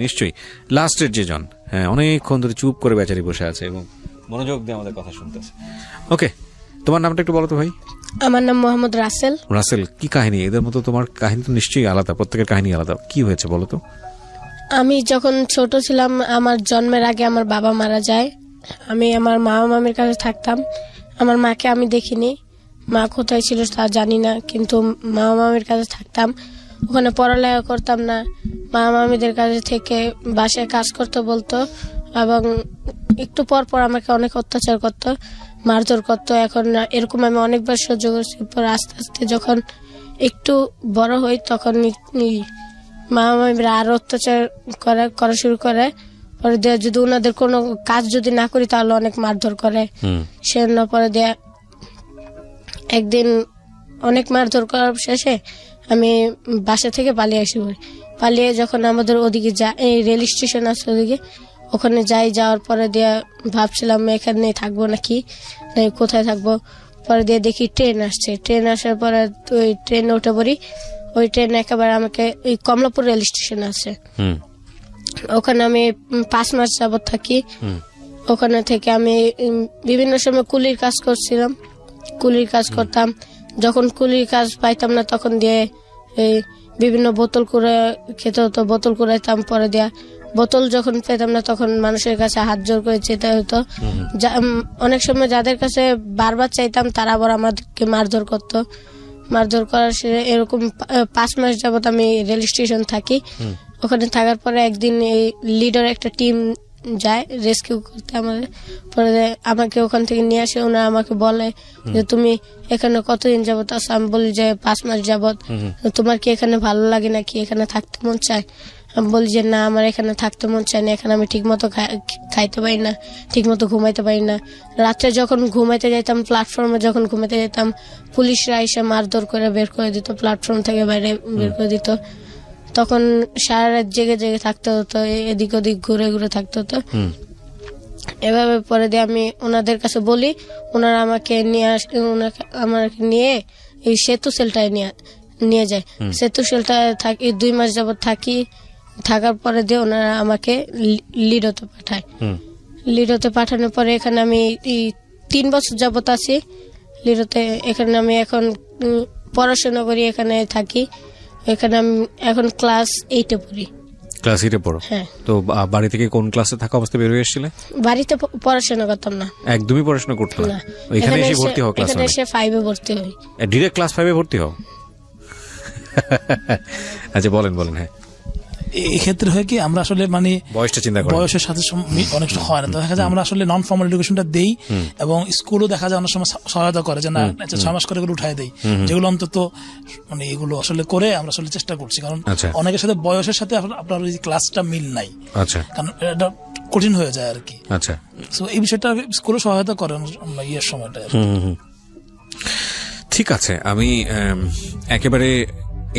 Speaker 2: নিশ্চয়ই। লাস্টের যে জন, হ্যাঁ, অনেকক্ষণ ধরে চুপ করে বেচারি বসে আছে এবং মনোযোগ দিয়ে আমাদের কথা শুনতেছে। ওকে, তোমার নামটা একটু বলো তো ভাই।
Speaker 4: আমার নাম মোহাম্মদ রাসেল।
Speaker 2: কি কাহিনী? এদের মতো তোমার কাহিনী তো নিশ্চয়ই আলাদা, প্রত্যেকের কাহিনী আলাদা। কি হয়েছে বলো তো?
Speaker 4: আমি যখন ছোট ছিলাম, আমার জন্মের আগে আমার বাবা মারা যায়। আমি আমার মামা মামির কাছে থাকতাম। আমার মাকে আমি দেখিনি, মা কোথায় ছিল তা জানি না, কিন্তু মামা মামির কাছে থাকতাম। ওখানে পড়ালেখা করতাম না, মামা মামিদের কাছে থেকে বাসায় কাজ করতে বলতো, এবং একটু পর পর আমাকে অনেক অত্যাচার করতো, মারধর করতো। এখন এরকম আমি অনেকবার সহ্য করছি। পর আস্তে আস্তে যখন একটু বড় হই, তখন মামা মামিরা আরো অত্যাচার করা শুরু করে। পরে দিয়ে যদি ওনাদের কোনো কাজ যদি না করি তাহলে অনেক মারধর করে। সে না পরে দিয়ে একদিন অনেক মারধর করার শেষে আমি বাসা থেকে পালিয়ে আসি। পালিয়ে যখন আমাদের ওদিকে এই রেল স্টেশন আছে ওদিকে, ওখানে যাওয়ার পরে দিয়ে ভাবছিলাম এখানে থাকবো নাকি কোথায় থাকবো। পরে দিয়ে দেখি ট্রেন আসছে, ট্রেন আসার পরে ওই ট্রেনে উঠে পড়ি। ওই ট্রেন একেবারে আমাকে ওই কমলাপুর রেল স্টেশন আছে, ওখানে আমি 5 মাস যাবত থাকি। ওখানে থেকে আমি বিভিন্ন সময় কুলির কাজ করছিলাম, কুলির কাজ করতাম। যখন কুলির কাজ পাইতাম না তখন দিয়ে এই বিভিন্ন বোতল করে খেতে হতো, বোতল কুড়াইতাম। পরে দেয়া বোতল যখন পেতাম না তখন মানুষের কাছে হাত জোর করে যেতে হতো। অনেক সময় যাদের কাছে বারবার চাইতাম তারা আবার আমাদেরকে মারধর করতো। মারধর করার এরকম 5 মাস যাবত আমি রেল স্টেশন থাকি। ওখানে থাকার পরে একদিন এই লিডার একটা টিম যায় রেস্কিউ করতে আমাদের। পরে আমাকে ওখান থেকে নিয়ে আসে, ওনারা আমাকে বলে যে তুমি এখানে কতদিন যাবত আছো? আমি বলি যে 5 মাস যাবত। তোমার কি এখানে ভালো লাগে নাকি, এখানে থাকতে মন চায়? আমি বলি যে না, আমার এখানে থাকতে মন চায় না, এখানে আমি ঠিক মতো খাইতে পারি না, ঠিক মতো ঘুমাইতে পারি না। রাত্রে যখন ঘুমাইতে যেতাম, প্ল্যাটফর্মে যখন ঘুমাইতে যেতাম, পুলিশরা এসে মারধর করে বের করে দিত, প্ল্যাটফর্ম থেকে বাইরে বের করে দিত। তখন সারা রাত জেগে জেগে থাকতে হতো, এদিক ওদিক ঘুরে ঘুরে থাকতে হতো। এভাবে পরে দিয়ে আমি ওনাদের কাছে বলি, ওনারা আমাকে নিয়ে এই সেতু সেলটায় নিয়ে যায়। সেতু সেলটায় থাকি 2 মাস যাবত থাকি। থাকার পরে দিয়ে ওনারা আমাকে লিডোতে পাঠায়। লিডোতে পাঠানোর পরে এখানে আমি 3 বছর যাবত আছি লিডোতে। এখানে আমি এখন পড়াশোনা করি, এখানে থাকি। এখানে আমি এখন ক্লাস 8-এ পড়ি।
Speaker 2: ক্লাস 8-এ পড়ো?
Speaker 4: হ্যাঁ।
Speaker 2: তো বাড়ি থেকে কোন ক্লাসে থাকা অবস্থায় বের হয়ে এসেছিলে?
Speaker 4: বাড়িতে পড়াশোনা করতাম না,
Speaker 2: একদমই পড়াশোনা করতে না। এখানে এসে ভর্তি হও? ক্লাস 1 এসে
Speaker 4: 5-এ ভর্তি হই।
Speaker 2: ডাইরেক্ট ক্লাস 5-এ ভর্তি হও? আচ্ছা, বলেন। হ্যাঁ,
Speaker 7: এক্ষেত্রে হয় কি, আমরা আসলে মানে
Speaker 2: বয়সটা চিন্তা করি,
Speaker 7: বয়সের সাথে অনেক হয় না। তো দেখা যায় আমরা আসলে নন ফর্মাল এডুকেশনটা দেই, এবং স্কুলও দেখা যায় অনেক সময় সহায়তা করে যে না 6 মাস করে এগুলো উঠাই দেই, যেগুলো অন্তত মানে এগুলো আসলে করে আমরা আসলে চেষ্টা করছি। কারণ অনেকের সাথে বয়সের সাথে আপনার ওই ক্লাসটা মিল নাই, কারণ এটা কঠিন হয়ে যায় আর কি। আচ্ছা, তো এই বিষয়টা স্কুলে সহায়তা করেন ইয়ের সময়টা।
Speaker 2: ঠিক আছে, আমি একেবারে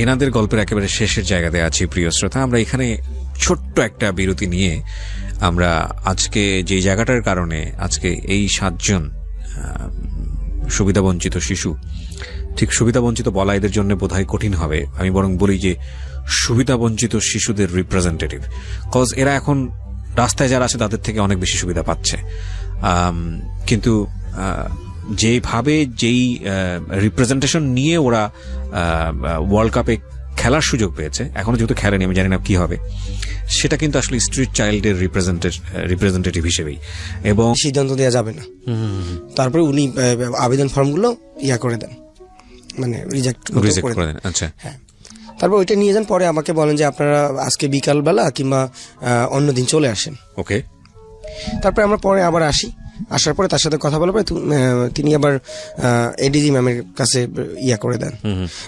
Speaker 2: এনাদের গল্পের একেবারে শেষের জায়গাতে আছি প্রিয় শ্রোতা। আমরা এখানে ছোট্ট একটা বিরতি নিয়ে আমরা আজকে যে জায়গাটার কারণে আজকে এই 7 জন সুবিধাবঞ্চিত শিশু, ঠিক সুবিধাবঞ্চিত বলা এদের জন্য বোধহয় কঠিন হবে, আমি বরং বলি যে সুবিধাবঞ্চিত শিশুদের রিপ্রেজেন্টেটিভ, কজ এরা এখন রাস্তায় যারা আছে তাদের থেকে অনেক বেশি সুবিধা পাচ্ছে। কিন্তু যেভাবে যেই রিপ্রেজেন্টেশন নিয়ে ওরা ওয়ার্ল্ড কাপে খেলার সুযোগ পেয়েছে, এখনো যেহেতু খেলেনি, আমি জানি না কি হবে, সেটা কিন্তু আসলে স্ট্রিট চাইল্ডের রিপ্রেজেন্টেটিভ হিসেবেই, এবং
Speaker 3: সিদ্ধান্ত দেওয়া যাবে না। তারপরে উনি আবেদন ফর্মগুলো করে দেন, মানে রিজেক্ট করে দেন।
Speaker 2: আচ্ছা,
Speaker 3: হ্যাঁ। তারপর ওইটা নিয়ে যান, পরে আমাকে বলেন যে আপনারা আজকে বিকালবেলা কিংবা অন্যদিন চলে আসেন।
Speaker 2: ওকে।
Speaker 3: তারপরে আমরা পরে আবার আসার পরে তার সাথে কথা বলার পরে তিনি আবার এডিজি ম্যামের কাছে করে দেন।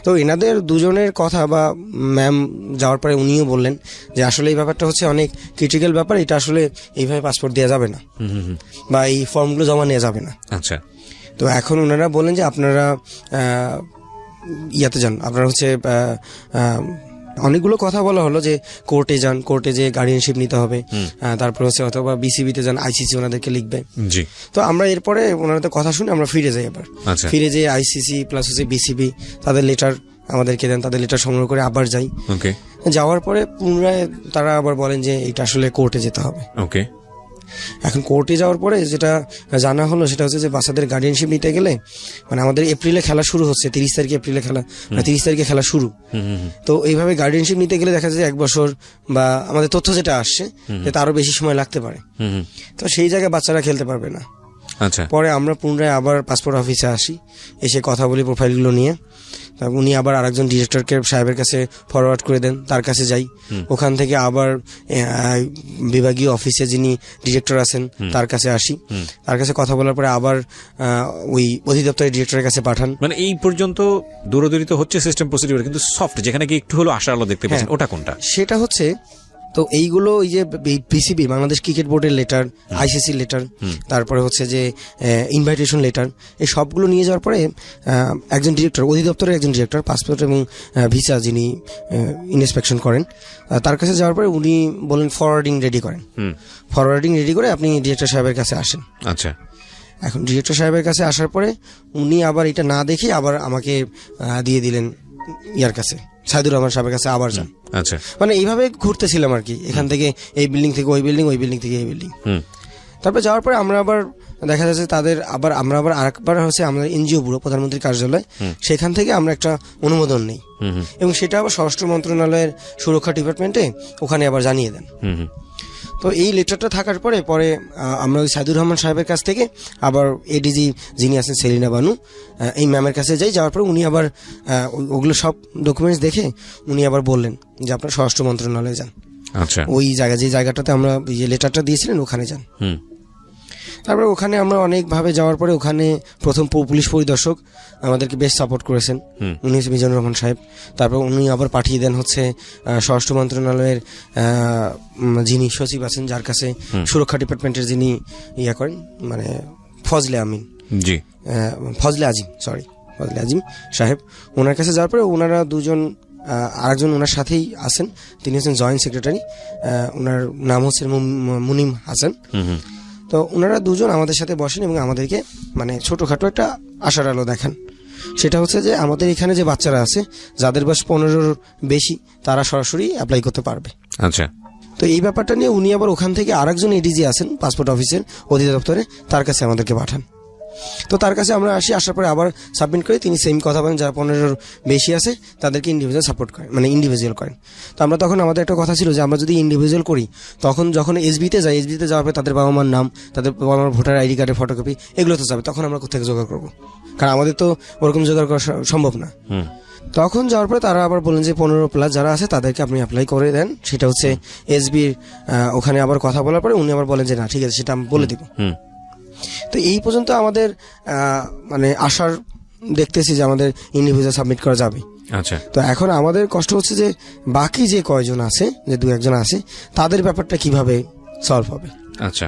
Speaker 3: তো এনাদের দুজনের কথা বা ম্যাম যাওয়ার পরে উনিও বললেন যে আসলে এই ব্যাপারটা হচ্ছে অনেক ক্রিটিক্যাল ব্যাপার, এটা আসলে এইভাবে পাসপোর্ট দেওয়া যাবে না বা এই ফর্মগুলো জমা নেওয়া যাবে না।
Speaker 2: আচ্ছা।
Speaker 3: তো এখন ওনারা বললেন যে আপনারা যান, আপনারা হচ্ছে অনেকগুলো কথা বলা হলো যে কোর্টে যান, কোর্টে যে গার্ডিয়ানশিপ নিতে হবে, তারপর হচ্ছে অথবা বিসিবিতে যান, আইসিসি ওনাদেরকে লিখবে। তো আমরা এরপরে ওনাদের কথা শুনে আমরা ফিরে যাই। আবার ফিরে যেয়ে আইসিসি প্লাস হচ্ছে বিসিবি তাদের লেটার আমাদেরকে দেন, তাদের লেটার সংগ্রহ করে আবার যাই। যাওয়ার পরে পুনরায় তারা আবার বলেন যে এটা আসলে কোর্টে যেতে হবে।
Speaker 2: ওকে।
Speaker 3: এখন কোর্টে যাওয়ার পরে যেটা জানা হলো সেটা হচ্ছে যে বাচ্চাদের গার্ডিয়ানশিপ নিতে গেলে, মানে আমাদের এপ্রিলে খেলা শুরু হচ্ছে, 30 তারিখে এপ্রিলে খেলা, 30 তারিখে খেলা শুরু। তো এইভাবে গার্ডিয়ানশিপ নিতে গেলে দেখা যায় যে 1 বছর বা আমাদের তথ্য যেটা আসছে যে তারও বেশি সময় লাগতে পারে। তো সেই জায়গায় বাচ্চারা খেলতে পারবে না।
Speaker 2: আচ্ছা।
Speaker 3: পরে আমরা পুনরায় আবার পাসপোর্ট অফিসে আসি, এসে কথা বলি প্রোফাইলগুলো নিয়ে। উনি আবার আরেকজন ডিরেক্টরকে সাহেবের কাছে ফরওয়ার্ড করে দেন, তার কাছে যাই। ওখান থেকে আবার বিভাগীয় অফিসে যিনি ডিরেক্টর আছেন তার কাছে আসি, তার কাছে কথা বলার পরে আবার ওই অধিদপ্তরের ডিরেক্টরের কাছে পাঠান।
Speaker 2: মানে এই পর্যন্ত দূরদূরিত হচ্ছে সিস্টেম প্রসিডিউর, কিন্তু সফট যেখানে কি একটু হলো আশার আলো দেখতে পাচ্ছেন, ওটা কোনটা?
Speaker 3: সেটা হচ্ছে তো এইগুলো ওই যে বিসিবি বাংলাদেশ ক্রিকেট বোর্ডের লেটার, আইসিসি লেটার, তারপরে হচ্ছে যে ইনভাইটেশন লেটার, এই সবগুলো নিয়ে যাওয়ার পরে একজন ডিরেক্টর, অধিদপ্তরের একজন ডিরেক্টর পাসপোর্ট এবং ভিসা যিনি ইন্সপেকশন করেন, তার কাছে যাওয়ার পরে উনি বলেন ফরওয়ার্ডিং রেডি করেন। ফরওয়ার্ডিং রেডি করে আপনি ডিরেক্টর সাহেবের কাছে আসেন।
Speaker 2: আচ্ছা,
Speaker 3: এখন ডিরেক্টর সাহেবের কাছে আসার পরে উনি আবার এটা না দেখে আবার আমাকে দিয়ে দিলেন ইয়ার কাছে, সাইদুর রহমান সাহেবের কাছে আবার যান।
Speaker 2: আচ্ছা,
Speaker 3: মানে এইভাবে ঘুরতেছিলাম আর কি, এখান থেকে এই বিল্ডিং থেকে ওই বিল্ডিং, ওই বিল্ডিং থেকে এই বিল্ডিং। তারপর যাওয়ার পরে আমরা আবার দেখা যাচ্ছে আমরা আবার আরেকবার হচ্ছে আমাদের এনজিও ব্যুরো, প্রধানমন্ত্রীর কার্যালয়, সেখান থেকে আমরা একটা অনুমোদন নেই এবং সেটা আবার স্বরাষ্ট্র মন্ত্রণালয়ের সুরক্ষা ডিপার্টমেন্টে ওখানে আবার জানিয়ে দেন। তো এই লেটারটা থাকার পরে আমরা ওই সাইদুর রহমান সাহেবের কাছ থেকে আবার এডিজি যিনি আছেন সেলিনা বানু, এই ম্যামের কাছে যাওয়ার পরে উনি আবার ওগুলো সব ডকুমেন্টস দেখে উনি আবার বললেন যে আপনার স্বরাষ্ট্র মন্ত্রণালয়ে যান।
Speaker 2: আচ্ছা,
Speaker 3: ওই যে জায়গাটাতে আমরা যে লেটারটা দিয়েছিলেন ওখানে যান। তারপরে ওখানে আমরা অনেকভাবে যাওয়ার পরে ওখানে প্রথম পুলিশ পরিদর্শক আমাদেরকে বেশ সাপোর্ট করেছেন, উনি মিজানুর রহমান সাহেব। তারপর উনি আবার পাঠিয়ে দেন হচ্ছে স্বরাষ্ট্র মন্ত্রণালয়ের যিনি সচিব আছেন, যার কাছে সুরক্ষা ডিপার্টমেন্টের যিনি ইয়া করেন, মানে ফজলে আজিম সাহেব, ওনার কাছে যাওয়ার পরে ওনারা দুজন, আরেকজন ওনার সাথেই আছেন, তিনি হচ্ছেন জয়েন্ট সেক্রেটারি, ওনার নাম হচ্ছে মুনিম হাসান। তো ওনারা দুজন আমাদের সাথে বসেন এবং আমাদেরকে মানে ছোটখাটো একটা আশার আলো দেখান। সেটা হচ্ছে যে আমাদের এখানে যে বাচ্চারা আছে যাদের বয়স 15-র বেশি, তারা সরাসরি অ্যাপ্লাই করতে পারবে।
Speaker 2: আচ্ছা,
Speaker 3: তো এই ব্যাপারটা নিয়ে উনি আবার ওখান থেকে আরেকজন এডিজি আছেন পাসপোর্ট অফিসের অধিদপ্তরে, তার কাছে আমাদেরকে পাঠান। তো তার কাছে আমরা আসার পরে আবার সাবমিট করি, তিনি সেম কথা বলেন, যারা 15-র বেশি আছে তাদেরকে ইন্ডিভিজুয়াল সাপোর্ট করেন, মানে ইন্ডিভিজুয়াল করেন। তো আমরা তখন আমাদের একটা কথা ছিল যে আমরা যদি ইন্ডিভিজুয়াল করি, তখন যখন এসবিতে যাওয়ার পরে তাদের বাবা মার নাম, তাদের বাবা মার ভোটার আইডি কার্ডের ফটোকপি এগুলো তো যাবে, তখন আমরা কোথেকে জোগাড় করবো, কারণ আমাদের তো ওরকম জোগাড় করা সম্ভব না। তখন যাওয়ার পরে তারা আবার বলেন যে 15+ যারা আছে তাদেরকে আপনি অ্যাপ্লাই করে দেন, সেটা হচ্ছে এসবির ওখানে আবার কথা বলার পরে উনি আবার বলেন যে না ঠিক আছে, সেটা আমি বলে দিব। তো এই পর্যন্ত আমাদের মানে আশার দেখতেছি যে আমাদের ইন্ডিভিজুয়াল সাবমিট করা যাবে।
Speaker 2: আচ্ছা,
Speaker 3: তো এখন আমাদের কষ্ট হচ্ছে যে বাকি যে কয়জন আছে, যে 2-1 আছে, তাদের ব্যাপারটা কিভাবে সলভ হবে।
Speaker 2: আচ্ছা,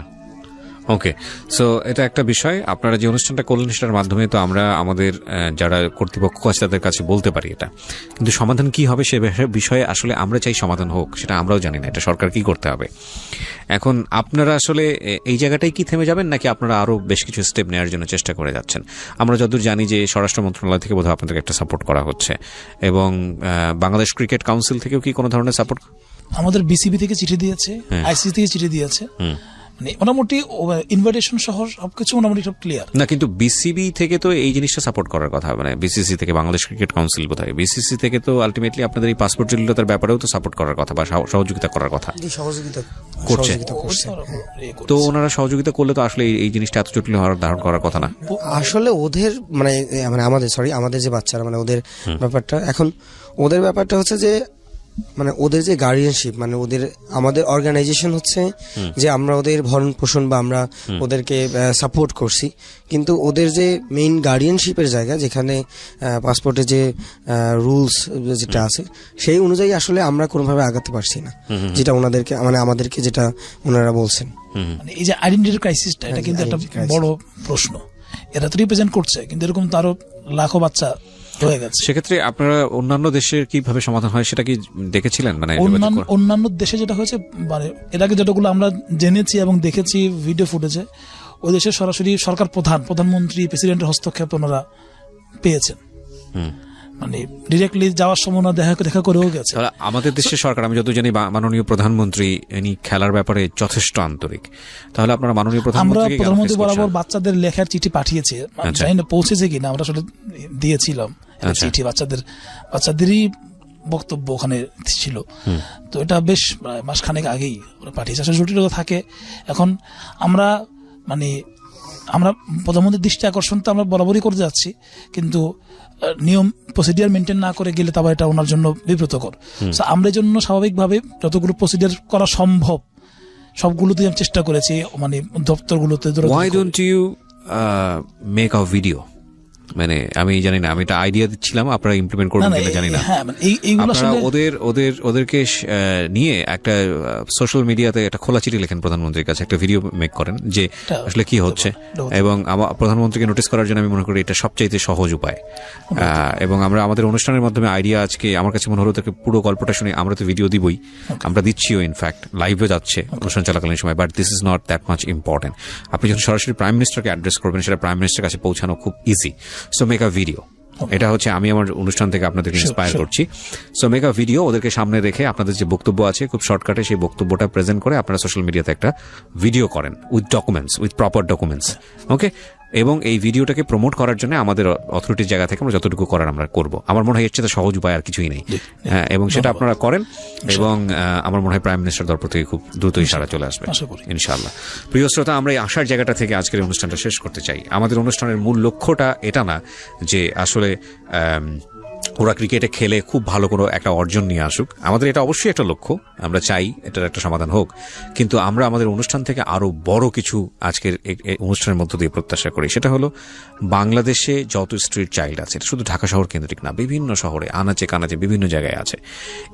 Speaker 2: ওকে। সো এটা একটা বিষয়, আপনারা যে অনুষ্ঠানটা করলেন সেটার মাধ্যমে তো আমরা আমাদের যারা কর্তৃপক্ষ আছে তাদের কাছে বলতে পারি এটা, কিন্তু সমাধান কি হবে সে বিষয়ে আসলে আমরা চাই সমাধান হোক, সেটা আমরাও জানি না, এটা সরকার কি করতে হবে। এখন আপনারা আসলে এই জায়গাটাই কি থেমে যাবেন, নাকি আপনারা আরো বেশ কিছু স্টেপ নেওয়ার জন্য চেষ্টা করে যাচ্ছেন? আমরা যতদূর জানি যে স্বরাষ্ট্র মন্ত্রণালয় থেকে বোধহয় আপনাদেরকে একটা সাপোর্ট করা হচ্ছে, এবং বাংলাদেশ ক্রিকেট কাউন্সিল থেকেও কি কোনো ধরনের সাপোর্ট?
Speaker 7: আমাদের বিসিবি থেকে চিঠি দিয়েছে, আইসিসি থেকে চিঠি দিয়েছে, মানে মোটামুটি ইনভাইটেশন সহ সবকিছু মোটামুটি সব ক্লিয়ার।
Speaker 2: না, কিন্তু বিসিবি থেকে তো এই জিনিসটা সাপোর্ট করার কথা, মানে বিসিসি থেকে, বাংলাদেশ ক্রিকেট কাউন্সিল বোধহয় বিসিসি থেকে তো আলটিমেটলি আপনাদের এই পাসপোর্ট জটিলতার ব্যাপারেও তো সাপোর্ট করার কথা বা সহযোগিতা করার কথা করছে। তো ওনারা সহযোগিতা করলে তো আসলে এই জিনিসটা এত জটিল হওয়ার ধারণ করার কথা না।
Speaker 3: আসলে ওদের মানে আমাদের যে বাচ্চারা, মানে ওদের ব্যাপারটা, এখন ওদের ব্যাপারটা হচ্ছে যে মানে ওদের যে গার্ডিয়ানশিপ, মানে আমাদের অর্গানাইজেশন হচ্ছে যে আমরা ওদের ভরণ পোষণ বা আমরা ওদেরকে সাপোর্ট করছি, কিন্তু ওদের যে মেইন গার্ডিয়ানশিপের জায়গা, যেখানে পাসপোর্টের যে রুলস যেটা আছে সেই অনুযায়ী আসলে আমরা কোনোভাবে আগাতে পারছি না, যেটা ওনাদেরকে মানে আমাদেরকে যেটা ওনারা বলছেন।
Speaker 7: মানে এই যে আইডেন্টিটি ক্রাইসিসটা, এটা কিন্তু একটা বড় প্রশ্ন। এরা তো রিপ্রেজেন্ট করছে, কিন্তু এরকম তো আরো লাখো বাচ্চা হয়ে গেছে।
Speaker 2: সেক্ষেত্রে আপনারা অন্যান্য দেশের কিভাবে সমাধান হয় সেটা কি দেখেছিলেন? মানে
Speaker 7: অন্যান্য দেশে যেটা হয়েছে, মানে এর আগে যেটাগুলো আমরা জেনেছি এবং দেখেছি ভিডিও ফুটেজে, ওই দেশের সরাসরি সরকার প্রধানমন্ত্রী, প্রেসিডেন্টের হস্তক্ষেপ ওনারা পেয়েছেন, মানে ডিরেক্টলি যাওয়ার সময় দেখা করেও গেছে।
Speaker 2: আমাদের দেশের সরকার, আমি যত জানি মাননীয় প্রধানমন্ত্রী ইনি খেলার ব্যাপারে যথেষ্ট আন্তরিক। তাহলে আপনারা মাননীয়
Speaker 7: প্রধানমন্ত্রী বরাবর বাচ্চাদের লেখার চিঠি পাঠিয়েছে, জানি না পৌঁছেছে কিনা, আমরা আসলে দিয়েছিলাম চিঠি, বাচ্চাদেরই বক্তব্য ওখানে ছিল। তো এটা বেশ মাসখানেক আগেই পাঠিয়েছে। আসলে জটিলতা থাকে। এখন আমরা প্রধানমন্ত্রীর দৃষ্টি আকর্ষণ তো আমরা বরাবরই করে যাচ্ছি, কিন্তু নিয়ম প্রসিডিয়ার মেনটেন না করে গেলে তবে এটা ওনার জন্য বিব্রতকর। আমরা এই জন্য স্বাভাবিকভাবে যতগুলো প্রসিডিয়ার করা সম্ভব সবগুলোতেই আমি চেষ্টা করেছি, মানে দপ্তরগুলোতে।
Speaker 2: Why don't you make a video মানে আমি জানি না, আমি একটা আইডিয়া দিচ্ছিলাম, আপনারা ইমপ্লিমেন্ট করবেন কিনা জানি না।
Speaker 7: হ্যাঁ, মানে এইগুলো
Speaker 2: আপনারা
Speaker 7: আসলে
Speaker 2: ওদেরকে নিয়ে একটা সোশ্যাল মিডিয়াতে একটা খোলা চিঠি লেখেন প্রধানমন্ত্রীর কাছে, একটা ভিডিও মেক করেন যে আসলে কি হচ্ছে, এবং আমার প্রধানমন্ত্রীকে নোটিস করার জন্য আমি মনে করি এটা সবচাইতে সহজ উপায়। এবং আমরা আমাদের অনুষ্ঠানের মাধ্যমে আইডিয়া, আজকে আমার কাছে মনে হলো তাকে পুরো গল্পটা শুনে, আমরা তো ভিডিও দিবই, আমরা দিচ্ছিও, ইনফ্যাক্ট লাইভে যাচ্ছে অনুষ্ঠান চলাকালীন সময়, but this is not that much important. আপনি যখন সরাসরি প্রাইম মিনিস্টারকে অ্যাড্রেস করবেন, সেটা প্রাইম মিনিস্টারের কাছে পৌঁছানো খুব easy. So make a video, এটা হচ্ছে আমি আমার অনুষ্ঠান থেকে আপনাদেরকে ইন্সপায়ার করছি। সো মেক আ ভিডিও, ওদেরকে সামনে রেখে আপনাদের যে বক্তব্য আছে খুব শর্টকাটে সেই বক্তব্যটা প্রেজেন্ট করে আপনারা সোশ্যাল মিডিয়াতে একটা ভিডিও করেন with documents, with proper documents, okay. এবং এই ভিডিওটাকে প্রমোট করার জন্য আমাদের অথরিটির জায়গা থেকে আমরা যতটুকু করার আমরা করবো। আমার মনে হয় এর চেয়ে সহজ উপায় আর কিছুই নেই। হ্যাঁ, এবং সেটা আপনারা করেন, এবং আমার মনে হয় প্রাইম মিনিস্টার দরপর থেকে খুব দ্রুতই সারা চলে আসবে ইনশাআল্লাহ। প্রিয় শ্রোতা, আমরা এই আসার জায়গাটা থেকে আজকের অনুষ্ঠানটা শেষ করতে চাই। আমাদের অনুষ্ঠানের মূল লক্ষ্যটা এটা না যে আসলে ওরা ক্রিকেটে খেলে খুব ভালো কোনো একটা অর্জন নিয়ে আসুক, আমাদের এটা অবশ্যই একটা লক্ষ্য, আমরা চাই এটার একটা সমাধান হোক, কিন্তু আমরা আমাদের অনুষ্ঠান থেকে আরো বড় কিছু আজকের অনুষ্ঠানের মধ্য দিয়ে প্রত্যাশা করি। সেটা হলো বাংলাদেশে যত স্ট্রিট চাইল্ড আছে, শুধু ঢাকা শহর কেন্দ্রিক না, বিভিন্ন শহরে আনাচে কানাচে বিভিন্ন জায়গায় আছে,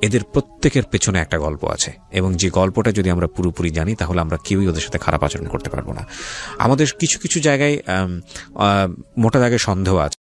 Speaker 2: এদের প্রত্যেকের পেছনে একটা গল্প আছে, এবং যে গল্পটা যদি আমরা পুরোপুরি জানি তাহলে আমরা কেউই ওদের সাথে খারাপ আচরণ করতে পারবো না। আমাদের কিছু কিছু জায়গায় মোটা দাগে সন্দেহ আছে।